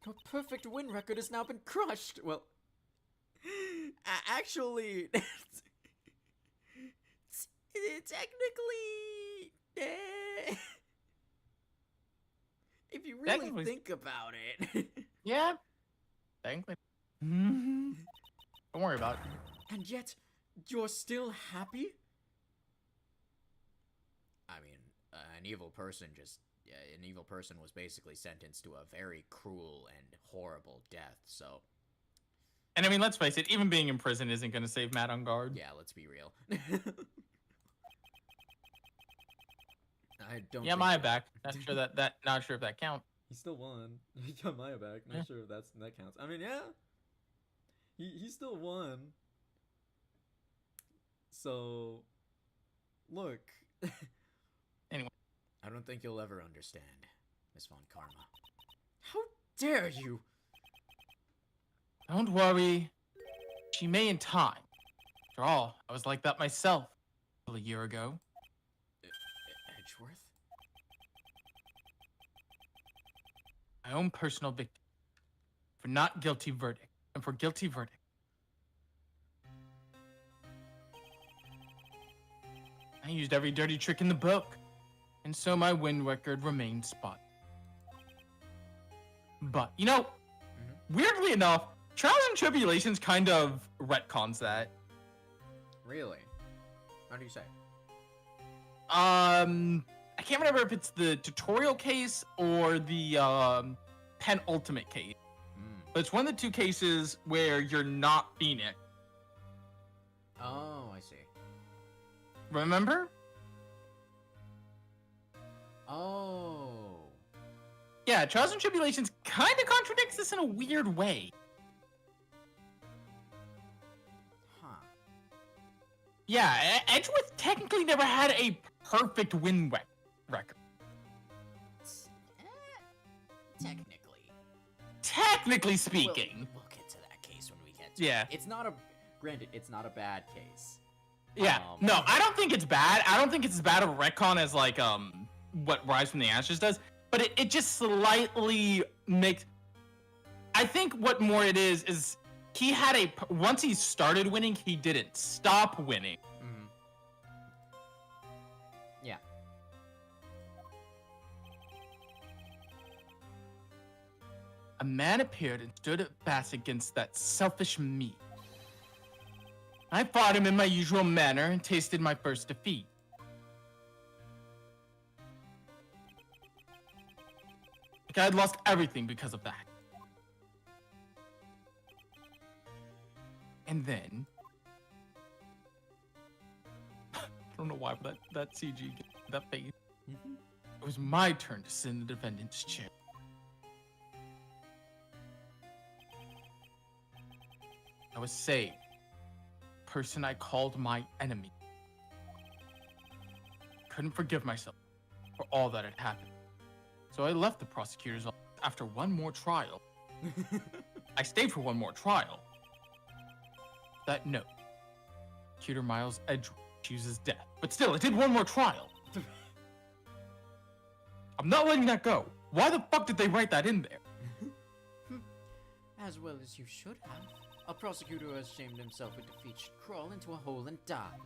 Your perfect win record has now been crushed! Well, actually, technically, if you really Technically. think about it. Yeah, thankfully. Don't worry about it. And yet, you're still happy? I mean, an evil person was basically sentenced to a very cruel and horrible death, so... And I mean, let's face it, even being in prison isn't going to save Matt on guard. Yeah, let's be real. I don't Yeah, think- Maya back. Not sure if that counts. He still won. He got Maya back. Not Yeah. sure if that counts. I mean, yeah. He still won. So, look. Anyway. I don't think you'll ever understand, Miss Von Karma. How dare you? Don't worry. She may in time. After all, I was like that myself a year ago. Edgeworth? My own personal victim. For not guilty verdict. And for guilty verdict. I used every dirty trick in the book. And so my win record remained spot. But, you know, weirdly enough, Trials and Tribulations kind of retcons that. Really? How do you say? I can't remember if it's the tutorial case or the penultimate case. But it's one of the two cases where you're not Phoenix. Oh, I see. Remember? Oh. Yeah, Trials and Tribulations kind of contradicts this in a weird way. Huh. Yeah, Edgeworth technically never had a perfect win record. Technically speaking. We'll get to that case when we get to Yeah. it. It's not a, granted, it's not a bad case. Yeah. Um, No, I don't think it's bad. I don't think it's as bad of a retcon as like what Rise from the Ashes does, but it just slightly makes. I think what more it is he had once he started winning, he didn't stop winning. mhm. Yeah. A man appeared and stood at bat against that selfish me. I fought him in my usual manner and tasted my first defeat. Like I had lost everything because of that. And then I don't know why, but that CG, that face. Mhm. It was my turn to sit in the defendant's chair. I was saved. Person I called my enemy. Couldn't forgive myself for all that had happened. So I left the prosecutor's office after one more trial. I stayed for one more trial. That note. Prosecutor Miles Edgeworth chooses death. But still, it did one more trial. I'm not letting that go. Why the fuck did they write that in there? As well as you should have. A prosecutor who has shamed himself with defeat should crawl into a hole and die.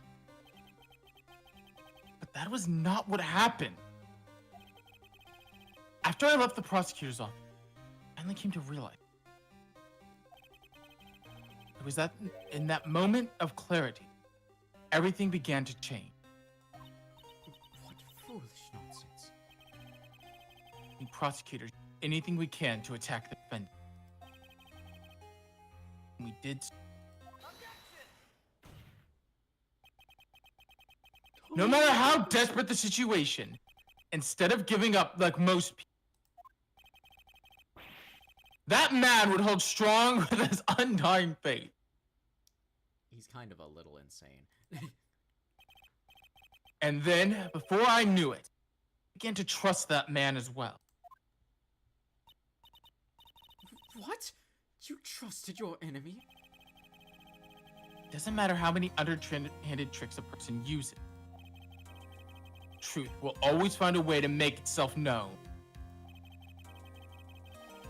But that was not what happened. After I left the prosecutor's office, I finally came to realize. It was that in that moment of clarity, everything began to change. What foolish nonsense. We prosecutors did anything we can to attack the defendant. And we did so. No matter how desperate the situation, instead of giving up like most people, that man would hold strong with his undying faith. He's kind of a little insane. And then, before I knew it, I began to trust that man as well. What? You trusted your enemy? Doesn't matter how many underhanded tricks a person uses. Truth will always find a way to make itself known.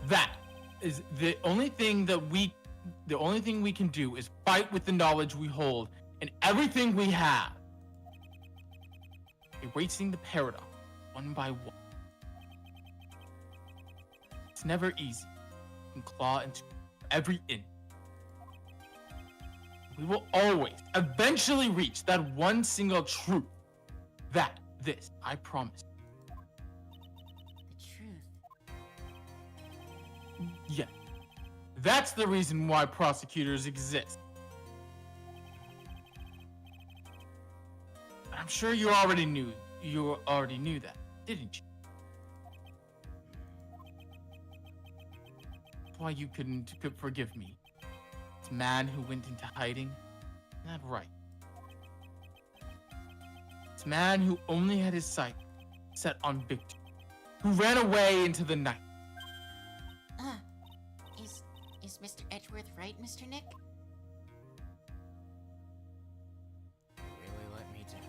That is the only thing we can do is fight with the knowledge we hold and everything we have. Erasing the paradox one by one. It's never easy. You can claw into every inch. We will always eventually reach that one single truth. This, I promise. The truth. Yeah. That's the reason why prosecutors exist. I'm sure you already knew that, didn't you? That's why you could forgive me. This man who went into hiding, isn't that right? This man who only had his sight set on victory, who ran away into the night. Is Mr. Edgeworth right, Mr. Nick? You really let me down.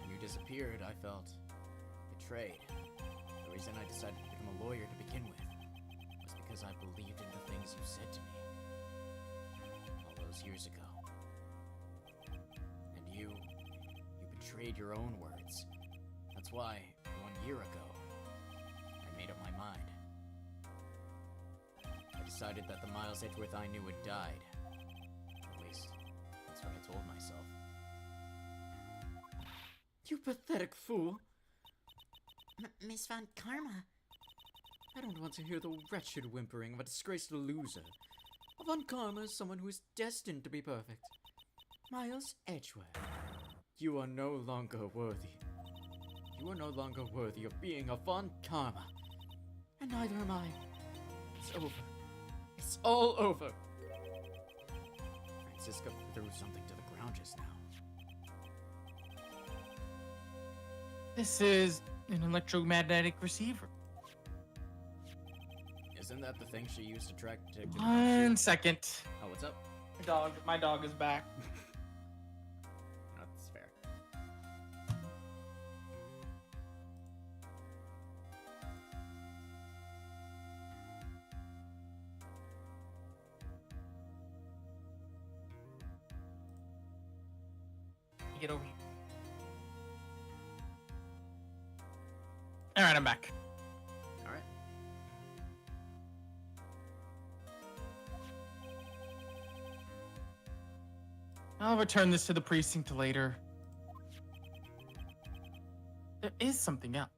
When you disappeared, I felt betrayed. The reason I decided to become a lawyer to begin with was because I believed in the things you said to me all those years ago. And you betrayed your own words. That's why, 1 year ago, I made up my mind. I decided that the Miles Edgeworth I knew had died. At least, that's what I told myself. You pathetic fool! Miss Von Karma. I don't want to hear the wretched whimpering of a disgraced loser. Von Karma is someone who is destined to be perfect. Miles Edgeworth, you are no longer worthy. You are no longer worthy of being a Von Karma. And neither am I. It's over. It's all over. Francisca threw something to the ground just now. This is an electromagnetic receiver. Isn't that the thing she used to track to? 1 second. Oh, what's up? My dog is back. That's fair. Get over here. All right, I'm back. All right. I'll return this to the precinct later. There is something else.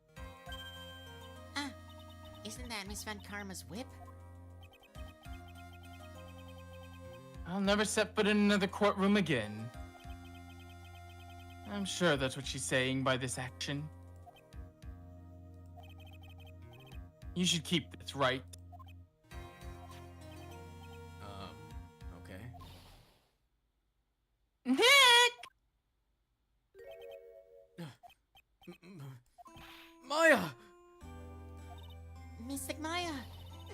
Ah, isn't that Miss Van Karma's whip? I'll never set foot in another courtroom again. I'm sure that's what she's saying by this action. You should keep this, right? Okay. Nick! Maya! Mystic Maya!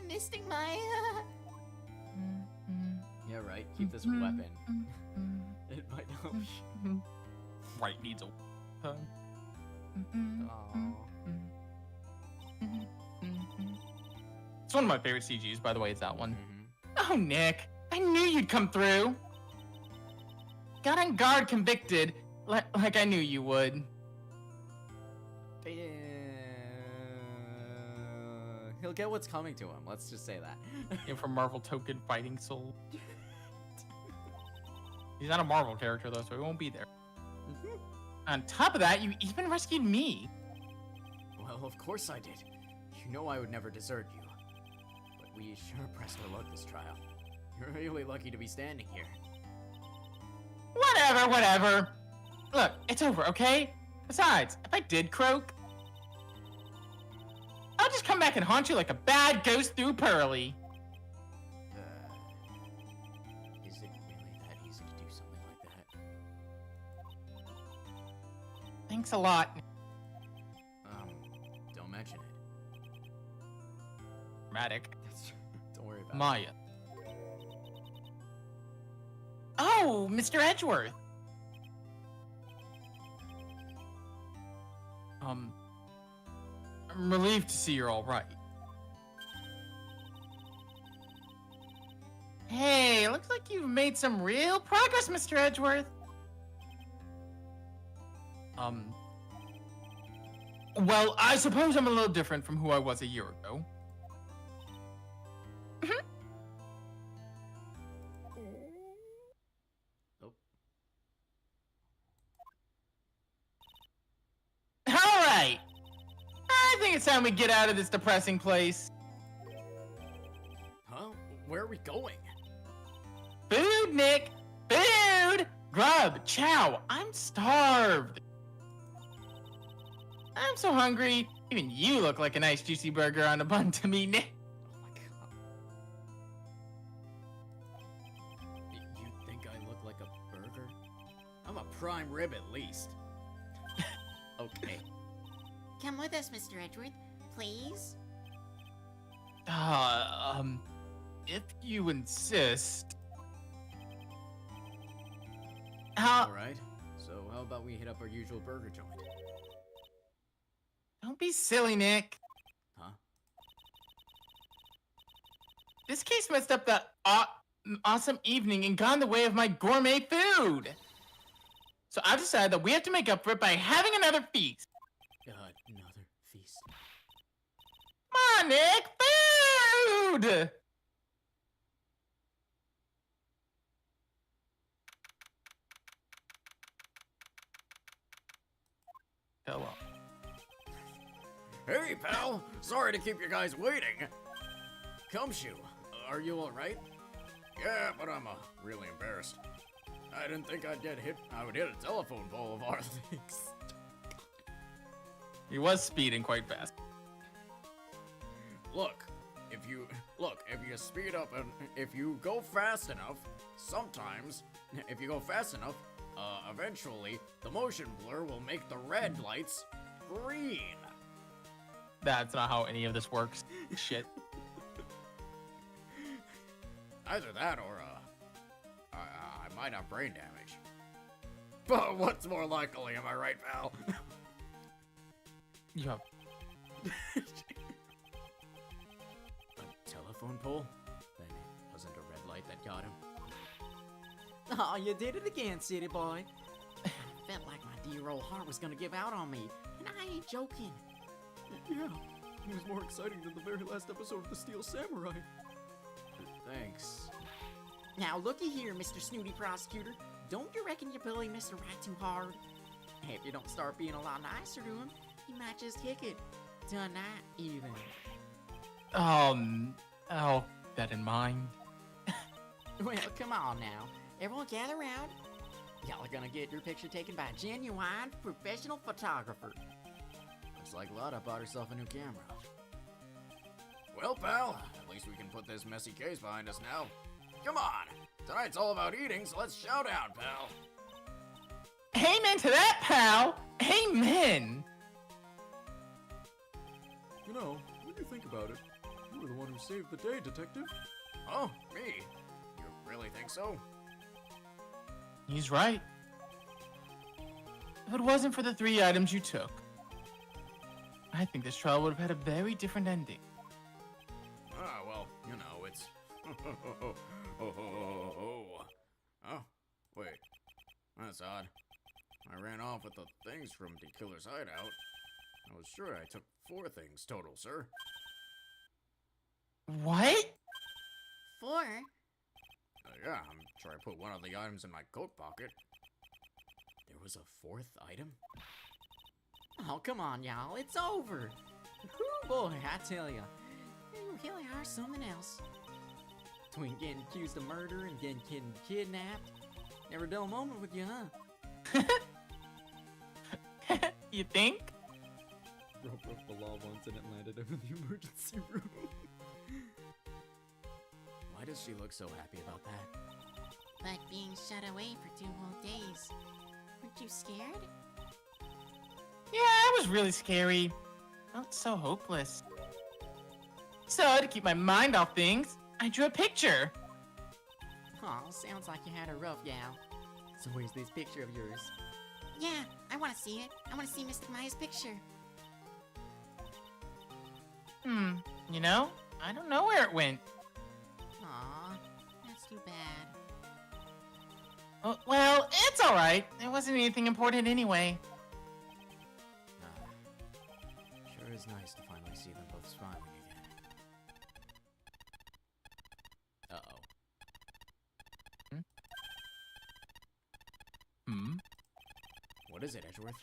Mystic Maya! Yeah, right. Keep this weapon. It might help. Right needs a weapon. Aww. It's one of my favorite CGs, by the way, it's that one. Mhm. Oh, Nick, I knew you'd come through. Got on guard convicted, like I knew you would. He'll get what's coming to him. Let's just say that. You're from Marvel Token Fighting Soul. He's not a Marvel character, though, so he won't be there. On top of that, you even rescued me. Well, of course I did. You know I would never desert you. But we sure pressed our luck this trial. You're really lucky to be standing here. Whatever. Look, it's over, okay? Besides, if I did croak, I'll just come back and haunt you like a bad ghost through Pearly. Is it really that easy to do something like that? Thanks a lot. Don't mention it. Dramatic. Don't worry about it. Maya. Oh, Mr. Edgeworth. I'm relieved to see you're all right. Hey, looks like you've made some real progress, Mr. Edgeworth. Well, I suppose I'm a little different from who I was a year ago. Nope. All right. I think it's time we get out of this depressing place. Huh? Where are we going? Food, Nick! Food! Grub, chow, I'm starved. I'm so hungry. Even you look like a nice juicy burger on a bun to me, Nick. Oh my god. You think I look like a burger? I'm a prime rib at least. Okay. Come with us, Mr. Edgeworth, please. If you insist. Alright. So how about we hit up our usual burger joint? Don't be silly, Nick. Huh? This case messed up the awesome evening and got in the way of my gourmet food. So I've decided that we have to make up for it by having another feast. Another feast. Come on, Nick! Food! Hello. Hey, pal! Sorry to keep you guys waiting. Gumshoe, are you alright? Yeah, but I'm really embarrassed. I didn't think I would hit a telephone pole of our things. He was speeding quite fast. Look, if you speed up and if you go fast enough, sometimes, if you go fast enough, eventually the motion blur will make the red lights green. That's not how any of this works. Shit. Either that or, I might have brain damage. But what's more likely, am I right, pal? You have A telephone pole? Then it wasn't a red light that got him. Oh, you did it again, city boy. Felt like my dear old heart was gonna give out on me, and I ain't joking. Yeah, it was more exciting than the very last episode of The Steel Samurai. Thanks. Now looky here, Mr. Snooty Prosecutor. Don't you reckon you're bullying Mr. Right too hard? If you don't start being a lot nicer to him, he might just kick it. Tonight, even. I'll keep that in mind. Well, come on now. Everyone gather around. Y'all are gonna get your picture taken by a genuine professional photographer. Looks like Lotta bought herself a new camera. Well, pal, at least we can put this messy case behind us now. Come on! Tonight's all about eating, so let's chow down, pal. Amen to that, pal. Amen. You know, when you think about it, you were the one who saved the day, Detective. Oh, me? You really think so? He's right. If it wasn't for the 3 items you took, I think this trial would have had a very different ending. Ah, well, you know, it's... Oh, wait. That's odd. I ran off with the things from the killer's hideout. I was sure I took 4 things total, sir. What? 4? Yeah, I'm sure I put one of the items in my coat pocket. There was a 4th item? Oh, come on, y'all. It's over. Whew, boy, I tell ya. You really are something else. Between getting accused of murder and getting kidnapped. Never a dull moment with you, huh? You think? Broke the law once and it landed him in the emergency room. Why does she look so happy about that? Like being shut away for 2 whole days. Weren't you scared? Yeah, it was really scary. Felt so hopeless. So, to keep my mind off things, I drew a picture. Oh, sounds like you had a rough gal. So where's this picture of yours? Yeah, I want to see it. I want to see Mr. Maya's picture. You know, I don't know where it went. Aw, that's too bad. Oh, well, it's alright. It wasn't anything important anyway. Sure is nice to finally see them both smiling again. Uh-oh. What is it, Edgeworth?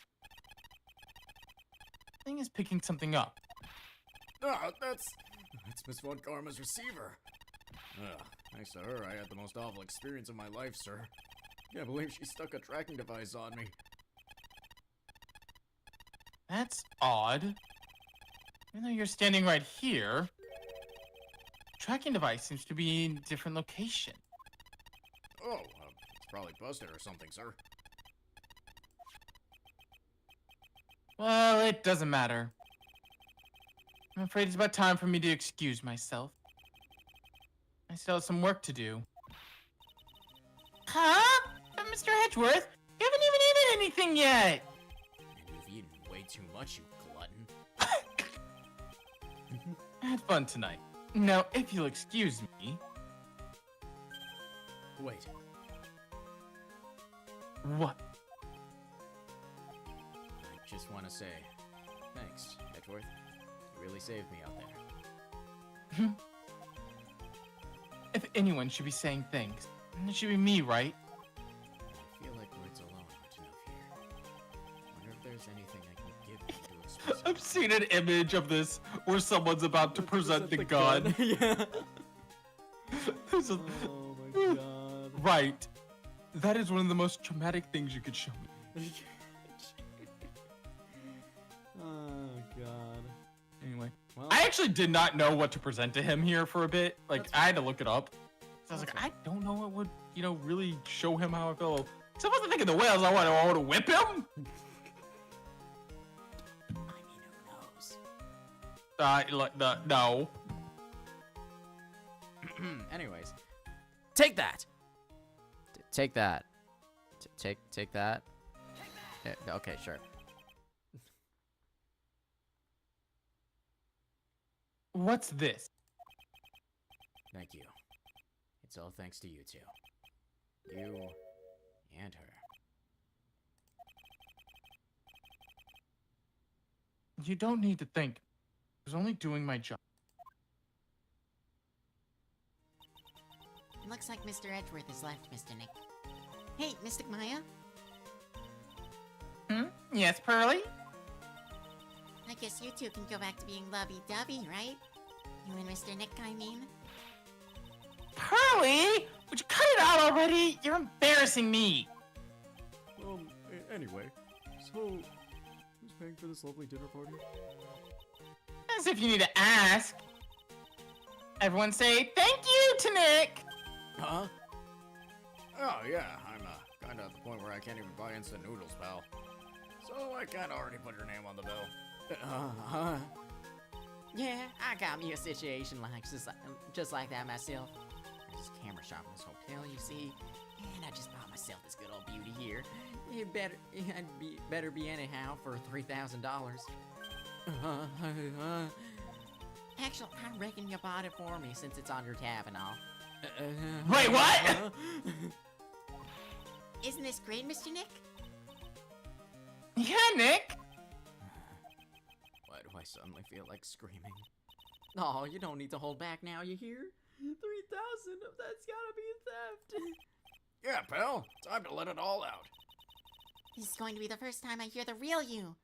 Thing is picking something up. Ah, that's Miss Von Karma's receiver. Thanks to her, I had the most awful experience of my life, sir. Can't believe she stuck a tracking device on me. That's odd. Even though you're standing right here, tracking device seems to be in a different location. Oh, it's probably busted or something, sir. Well, it doesn't matter. I'm afraid it's about time for me to excuse myself. I still have some work to do. Huh? Mr. Edgeworth, you haven't even eaten anything yet! And you've eaten way too much, you glutton. I had fun tonight. Now, if you'll excuse me... Wait, What? I just want to say, thanks, Edgeworth. You really saved me out there. If anyone should be saying thanks, it should be me, right? I feel like words alone aren't enough here. Wonder if there's anything I can give you to express. I've seen an image of this where someone's about to present the gun. Yeah. There's a- Oh my god. Right. That is one of the most traumatic things you could show me. Oh god. Anyway. Well, I actually did not know what to present to him here for a bit. Like, That's I had to look it up. So I was That's like, I don't know what would, really show him how I feel. Because I wasn't thinking the whales. I want to whip him? I mean, who knows? No. Anyways, Take that. Take that. Take that. Yeah, okay, sure. What's this? Thank you. It's all thanks to you two. You and her. You don't need to think. I was only doing my job. Looks like Mr. Edgeworth has left, Mr. Nick. Hey, Mystic Maya. Yes, Pearly? I guess you two can go back to being lovey-dovey, right? You and Mr. Nick, I mean. Pearly? Would you cut it out already? You're embarrassing me. Anyway, so who's paying for this lovely dinner party? As if you need to ask. Everyone say thank you to Nick. Huh? Oh yeah, I'm kinda at the point where I can't even buy instant noodles, pal. So I kinda already put your name on the bill. Yeah, I got me a situation just like that myself. There's this camera shop in this hotel, you see, and I just bought myself this good old beauty here. It better be anyhow for $3,000. Actually, I reckon you bought it for me since it's on your tab and all. Wait, what? Isn't this great, Mr. Nick? Yeah, Nick. Why do I suddenly feel like screaming? Oh, you don't need to hold back now, you hear? 3,000 of that's gotta be theft. Yeah, pal. Time to let it all out. This is going to be the first time I hear the real you.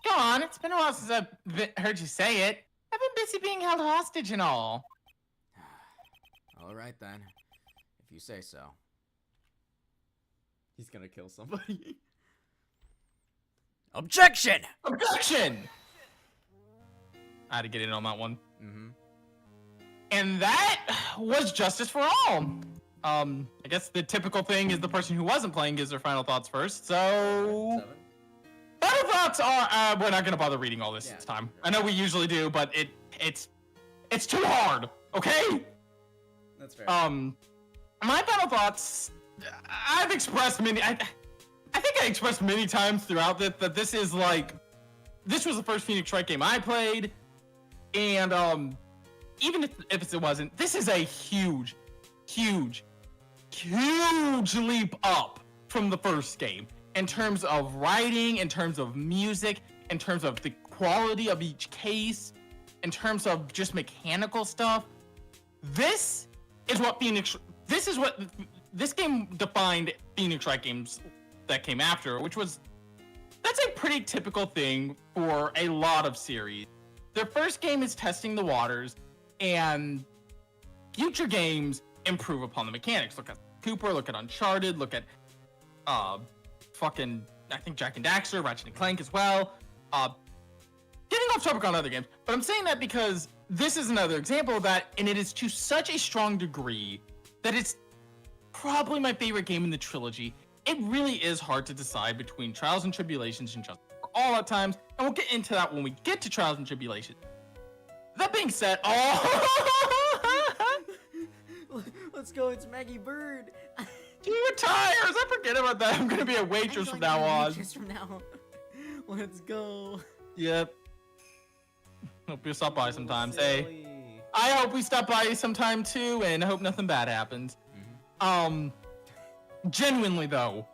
Go on, it's been a while since I've heard you say it. I've been busy being held hostage and all. All right then, if you say so. He's gonna kill somebody. Objection! Objection! I had to get in on that one. Mm-hmm. And that was Justice for All. I guess the typical thing is the person who wasn't playing gives their final thoughts first, so... 7? Final thoughts are, we're not gonna bother reading all this Yeah, this time. sure. I know we usually do, but it's too hard, okay? That's fair. My final thoughts, I've expressed many, I think I expressed many times throughout that this is like, this was the first Phoenix Wright game I played, and even if it wasn't, this is a huge leap up from the first game in terms of writing, in terms of music, in terms of the quality of each case, in terms of just mechanical stuff. This is what this game defined Phoenix Wright games that came after, which was, that's a pretty typical thing for a lot of series. Their first game is testing the waters, and future games improve upon the mechanics. Look at Cooper, look at Uncharted, look at I think Jak and Daxter, Ratchet and Clank as well. Getting off topic on other games, but I'm saying that because this is another example of that, and it is to such a strong degree that it's probably my favorite game in the trilogy. It really is hard to decide between Trials and Tribulations and Justice for All at times, and we'll get into that when we get to Trials and Tribulations. That being said, Let's go, it's Maggie Bird. She retires! I forget about that. I'm gonna be a waitress from now on. Waitress from now on. Let's go. Yep. Hope you stop by sometimes. Hey, Silly. I hope we stop by sometime too, and I hope nothing bad happens. Genuinely though,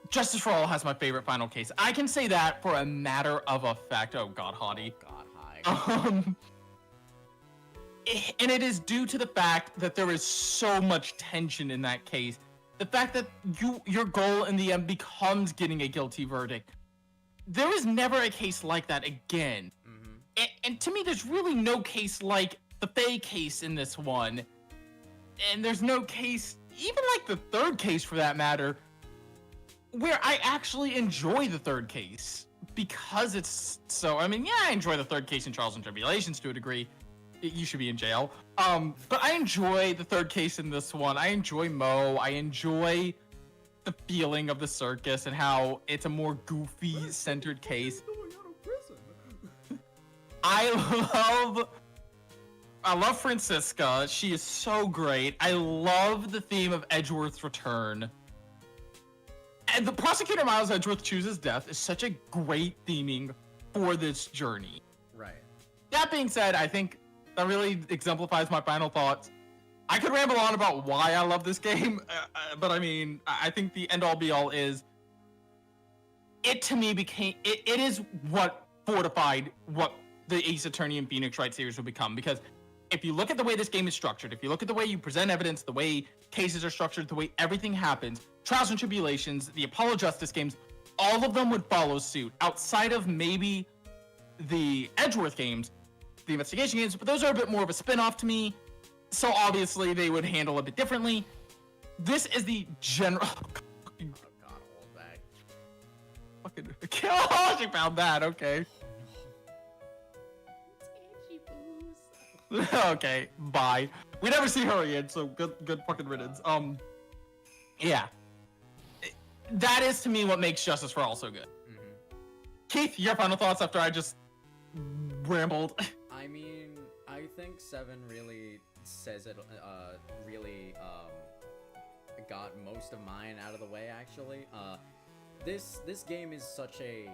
Justice for All has my favorite final case. I can say that for a matter of a fact. Oh God, Hottie. God, hi. And it is due to the fact that there is so much tension in that case. The fact that your goal in the end becomes getting a guilty verdict. There is never a case like that again. Mm-hmm. And to me, there's really no case like the Faye case in this one. And there's no case, even like the third case for that matter, where I actually enjoy the third case. Because it's so, I mean, yeah, I enjoy the third case in Trials and Tribulations to a degree. You should be in jail. But I enjoy the third case in this one. I enjoy Mo. I enjoy the feeling of the circus and how it's a more goofy centered case. I love I love Francisca. She is so great. I love the theme of Edgeworth's return. And the prosecutor Miles Edgeworth chooses death is such a great theming for this journey. Right. That being said, I think that really exemplifies my final thoughts. I could ramble on about why I love this game, but I mean, I think the end all be all is it to me became it is what fortified what the Ace Attorney and Phoenix Wright series will become. Because if you look at the way this game is structured, if you look at the way you present evidence, the way cases are structured, the way everything happens, Trials and Tribulations, the Apollo Justice games, all of them would follow suit outside of maybe the Edgeworth games, the investigation games, but those are a bit more of a spin-off to me. So obviously they would handle a bit differently. This is the general. Oh god, hold back. Fucking. Oh, she found that. Okay. Okay. Bye. We never see her again, so good fucking riddance. Yeah. That is to me what makes Justice for All so good. Mm-hmm. Keith, your final thoughts after I just rambled. I mean, I think 7 really says it, really, got most of mine out of the way, actually. This game is such a,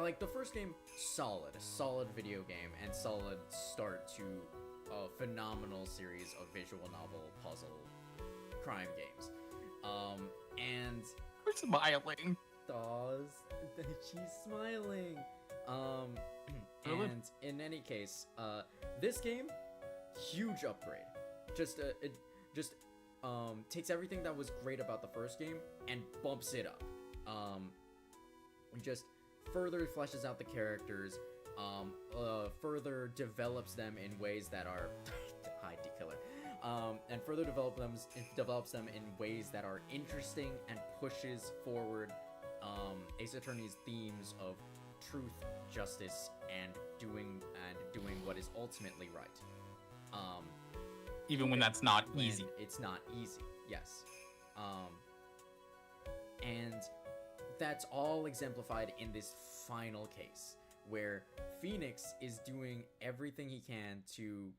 like, the first game, a solid video game, and solid start to a phenomenal series of visual novel, puzzle, crime games. And... We're smiling. She's smiling. Really? And in any case, this game, huge upgrade. It takes everything that was great about the first game and bumps it up. Just further fleshes out the characters, further develops them in ways that are hi D-Killer. And further develops them in ways that are interesting and pushes forward Ace Attorney's themes of truth, justice, and doing what is ultimately right. Even when that's not easy. It's not easy, yes. And that's all exemplified in this final case, where Phoenix is doing everything he can to,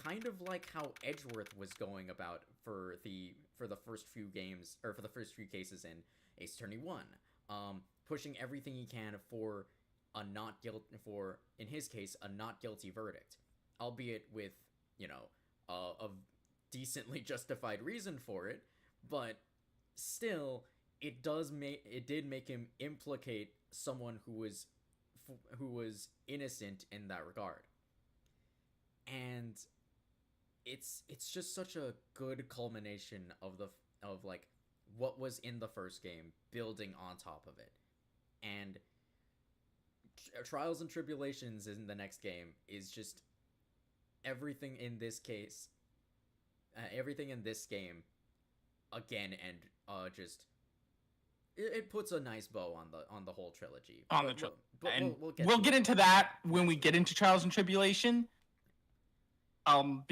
kind of like how Edgeworth was going about for the first few games, or for the first few cases in Ace Attorney 1. Pushing everything he can for in his case, a not guilty verdict. Albeit with, a decently justified reason for it, but still, it did make him implicate someone who was innocent in that regard. And it's just such a good culmination of like what was in the first game building on top of it. And Trials and Tribulations in the next game is just everything in this game again, and just it puts a nice bow on the whole trilogy. We'll get into that when we get into Trials and Tribulation. But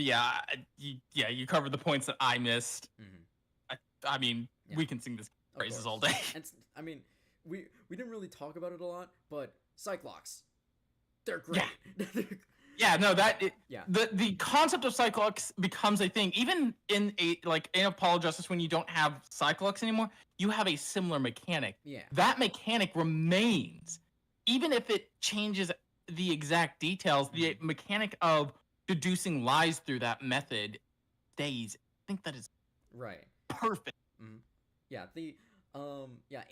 you covered the points that I missed. Mm-hmm. I mean, Yeah. We can sing this praises all day. And I mean, we didn't really talk about it a lot, but Cyclops, they're great. Yeah. Yeah, no, yeah. The concept of Cyclops becomes a thing. Even in Apollo Justice, when you don't have Cyclops anymore, you have a similar mechanic. Yeah. That mechanic remains, even if it changes the exact details. The mechanic of deducing lies through that method stays. I think that is right. Perfect. Mm-hmm. Yeah.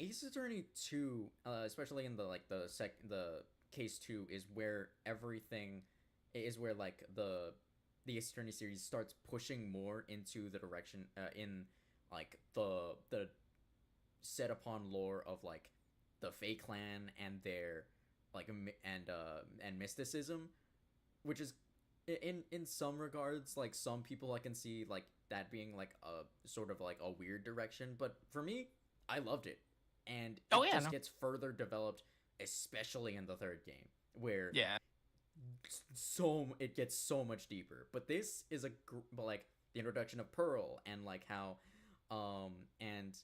Ace Attorney 2, especially in the case 2, is where the Ace Attorney series starts pushing more into the direction in like the set upon lore of like the Fae Clan and their like and mysticism, which is in some regards, like, some people I can see like that being like a sort of like a weird direction, but for me, I loved it. And it gets further developed, especially in the third game, where it gets so much deeper. But this is like the introduction of Pearl, and like how and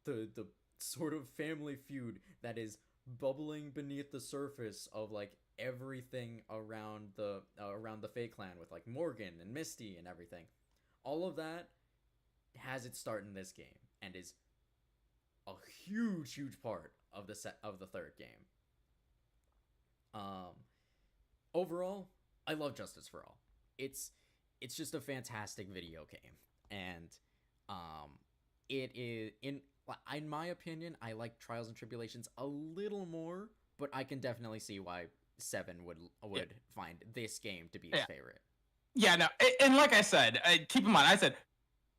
the sort of family feud that is bubbling beneath the surface of like everything around the Fae clan with like Morgan and Misty and everything. All of that has its start in this game and is a huge part of the third game. Overall, I love Justice for All. It's just a fantastic video game, and it is in my opinion, I like Trials and Tribulations a little more, but I can definitely see why Seven would find this game to be his favorite. Yeah, no, and like I said, keep in mind, I said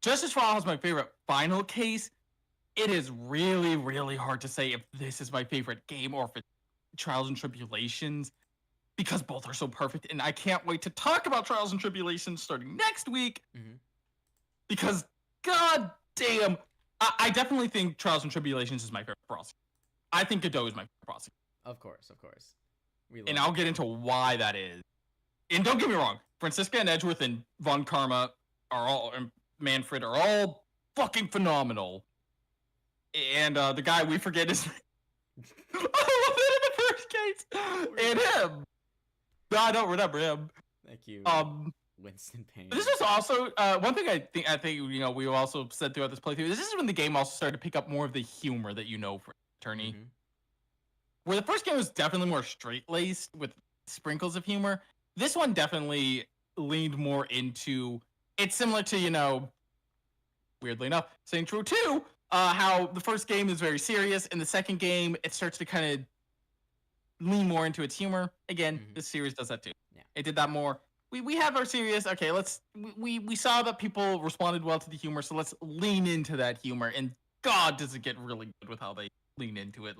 Justice for All is my favorite final case. It is really, really hard to say if this is my favorite game or if it's Trials and Tribulations, because both are so perfect, and I can't wait to talk about Trials and Tribulations starting next week, because god damn, I definitely think Trials and Tribulations is my favorite prosecutor. I think Godot is my favorite prosecutor. Of course. And I'll get into why that is. And don't get me wrong, Francisca and Edgeworth and Von Karma and Manfred are all fucking phenomenal. And the guy we forget his name. I love it in the first case. And him. No, I don't remember him. Thank you. Winston Payne. This is also one thing I think we also said throughout this playthrough. This is when the game also started to pick up more of the humor that you know for Attorney. Where the first game was definitely more straight-laced with sprinkles of humor. This one definitely leaned more into. It's similar to weirdly enough, Saints Row 2. How the first game is very serious, and the second game it starts to kind of lean more into its humor. Again, this series does that too. Yeah. It did that more. We have our serious. Okay, we saw that people responded well to the humor, so let's lean into that humor. And God, does it get really good with how they lean into it.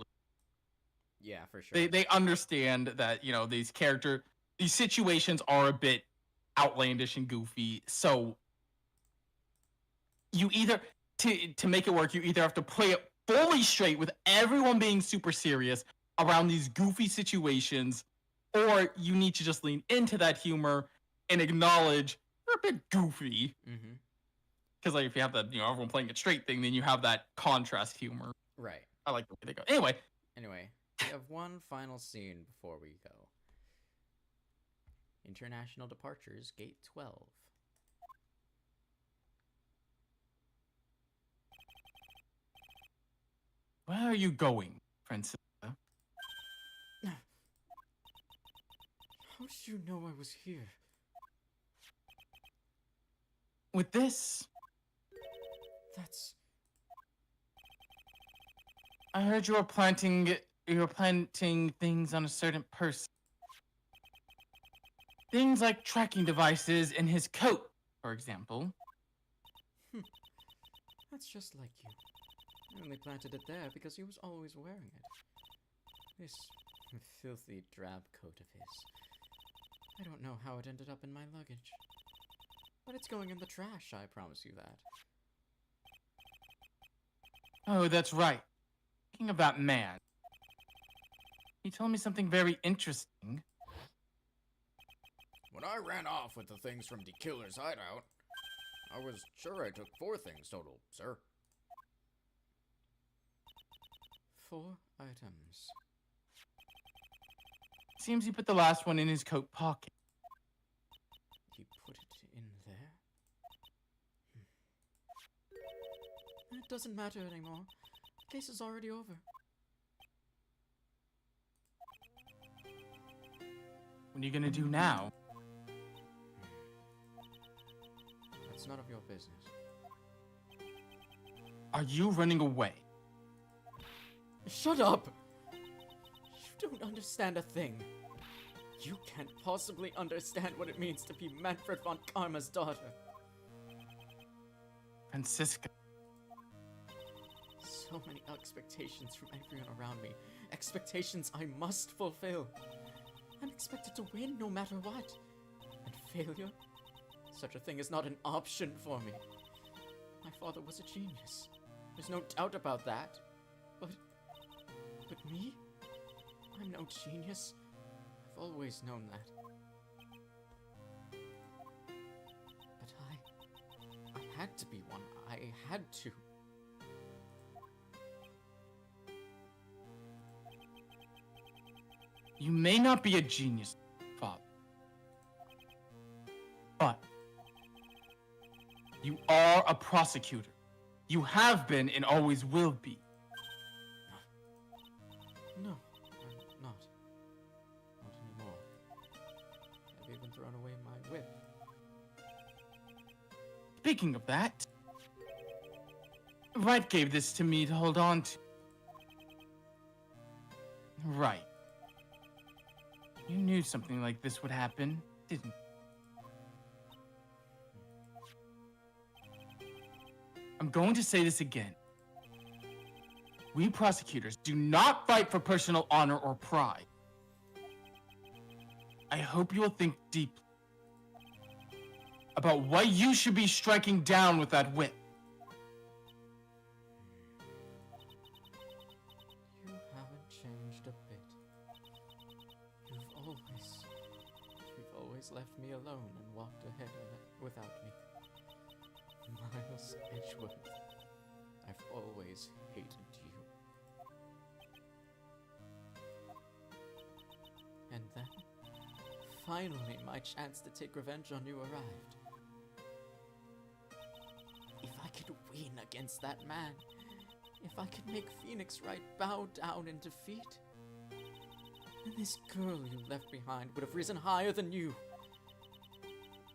Yeah, for sure. They understand that these situations are a bit outlandish and goofy. So you either to make it work, you either have to play it fully straight with everyone being super serious around these goofy situations, or you need to just lean into that humor and acknowledge you're a bit goofy. Because like if you have that, everyone playing it straight thing, then you have that contrast humor. Right. I like the way they go. Anyway, we have one final scene before we go. International Departures, Gate 12. Where are you going, Francisca? How did you know I was here? With this? I heard you were planting things on a certain person. Things like tracking devices in his coat, for example. That's just like you. I only planted it there because he was always wearing it. This filthy drab coat of his. I don't know how it ended up in my luggage. But it's going in the trash, I promise you that. Oh, that's right. Speaking of that man, he told me something very interesting. When I ran off with the things from the killer's hideout, I was sure I took 4 things total, sir. 4 items. Seems he put the last one in his coat pocket. He put it in there? It doesn't matter anymore. The case is already over. What are you gonna do now? That's none of your business. Are you running away? Shut up! You don't understand a thing. You can't possibly understand what it means to be Manfred von Karma's daughter. Francisca. So many expectations from everyone around me. Expectations I must fulfill. I'm expected to win no matter what. And failure? Such a thing is not an option for me. My father was a genius. There's no doubt about that. But me? I'm no genius. I've always known that. But I had to be one. I had to. You may not be a genius, Father, but you are a prosecutor. You have been and always will be. No, I'm not. Not anymore. I've even thrown away my whip. Speaking of that, Wright gave this to me to hold on to. Right. You knew something like this would happen, didn't you? I'm going to say this again. We prosecutors do not fight for personal honor or pride. I hope you will think deeply about why you should be striking down with that whip. You haven't changed a bit. You've always left me alone and walked ahead without me. Miles Edgeworth, I've always hated you. And then, finally, my chance to take revenge on you arrived. If I could win against that man, if I could make Phoenix Wright bow down in defeat, then this girl you left behind would have risen higher than you.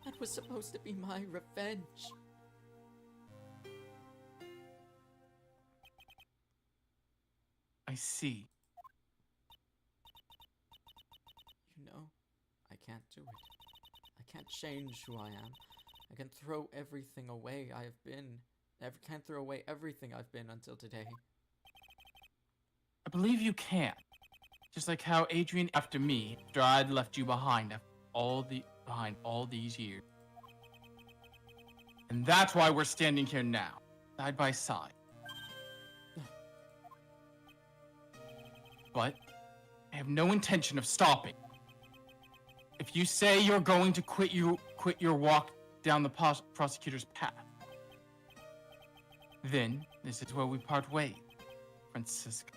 That was supposed to be my revenge. I see. You know, I can't do it. I can't change who I am. I can throw everything away I have been. I can't throw away everything I've been until today. I believe you can. Just like how Adrian after me, after I'd left you behind all these years. And that's why we're standing here now, side by side. But I have no intention of stopping. If you say you're going to quit your walk down the prosecutor's path, then this is where we part ways, Francisca.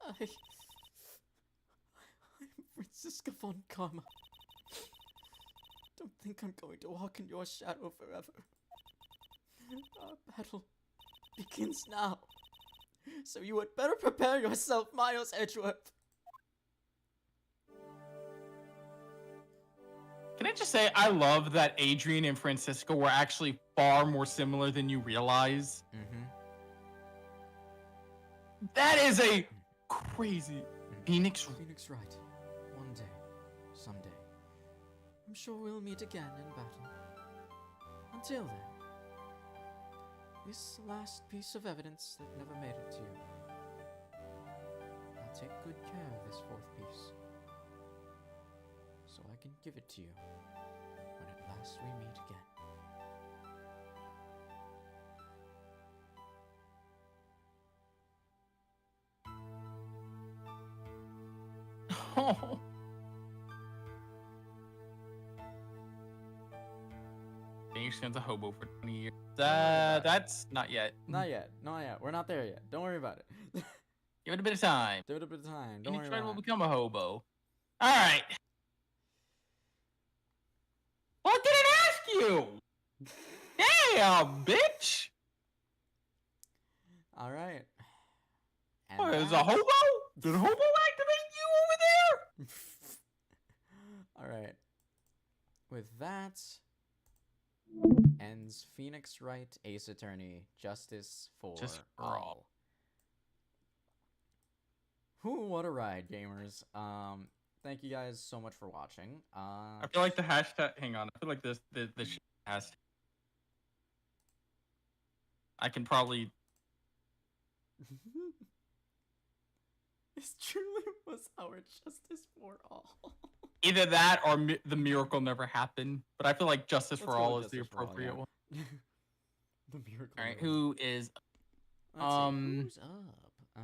I'm Francisca von Karma. Don't think I'm going to walk in your shadow forever. Our battle begins now. So you had better prepare yourself, Miles Edgeworth. Can I just say, I love that Adrian and Francisca were actually far more similar than you realize. Mm-hmm. That is a crazy Phoenix. Phoenix Wright. One day. Someday. I'm sure we'll meet again in battle. Until then. This last piece of evidence that never made it to you. I'll take good care of this fourth piece. So I can give it to you when at last we meet again. Oh. Phoenix stands a hobo for 20 years. That's not yet. Not yet. Not yet. We're not there yet. Don't worry about it. Give it a bit of time. Give it a bit of time. Don't Phoenix worry Wright about will it. become a hobo. All right. What did it ask you? Damn, bitch. All right. And What, is a that- hobo? Did a hobo activate you over there? All right. With that ends Phoenix Wright, Ace Attorney, Justice for All. Whew, what a ride, gamers. Thank you guys so much for watching. I feel like the hashtag. Hang on. I feel like this has. I can probably. This truly was our Justice for All. Either that or the miracle never happened. But I feel like Justice Let's for go All with is the Justice for All, appropriate yeah. one. The miracle. All right, never who is Let's see, um, who's up?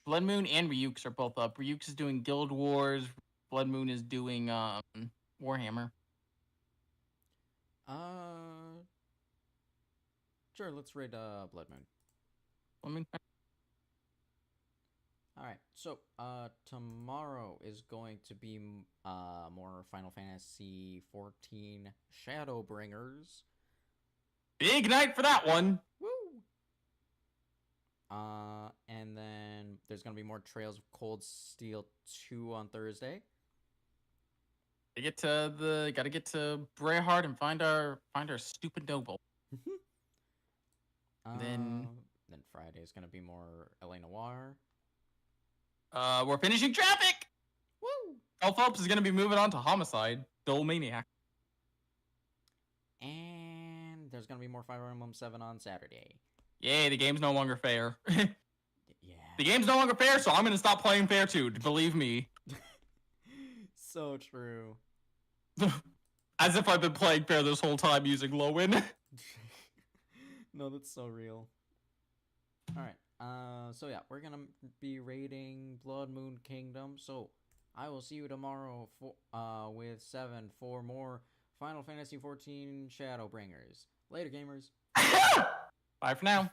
Blood Moon and Ryukes are both up. Ryukes is doing Guild Wars. Blood Moon is doing Warhammer. Sure, let's raid Blood Moon. I mean, All right, so tomorrow is going to be more Final Fantasy 14 Shadowbringers. big night for that one. Woo! And then there's gonna be more Trails of Cold Steel 2 on Thursday. Gotta get to Brayheart and find our stupid noble. Then- Then Friday is gonna be more LA Noir. We're finishing Traffic. Woo! Al Phelps is gonna be moving on to Homicide, Dull Maniac. And there's gonna be more Fire Emblem 7 on Saturday. Yay, the game's no longer fair. Yeah. The game's no longer fair, so I'm gonna stop playing fair too. Believe me. So true. As if I've been playing fair this whole time using Lowen. No, that's so real. Alright, so yeah, we're gonna be raiding Blood Moon Kingdom, so I will see you tomorrow for, with 7 for more Final Fantasy 14 Shadowbringers. Later, gamers. Bye for now.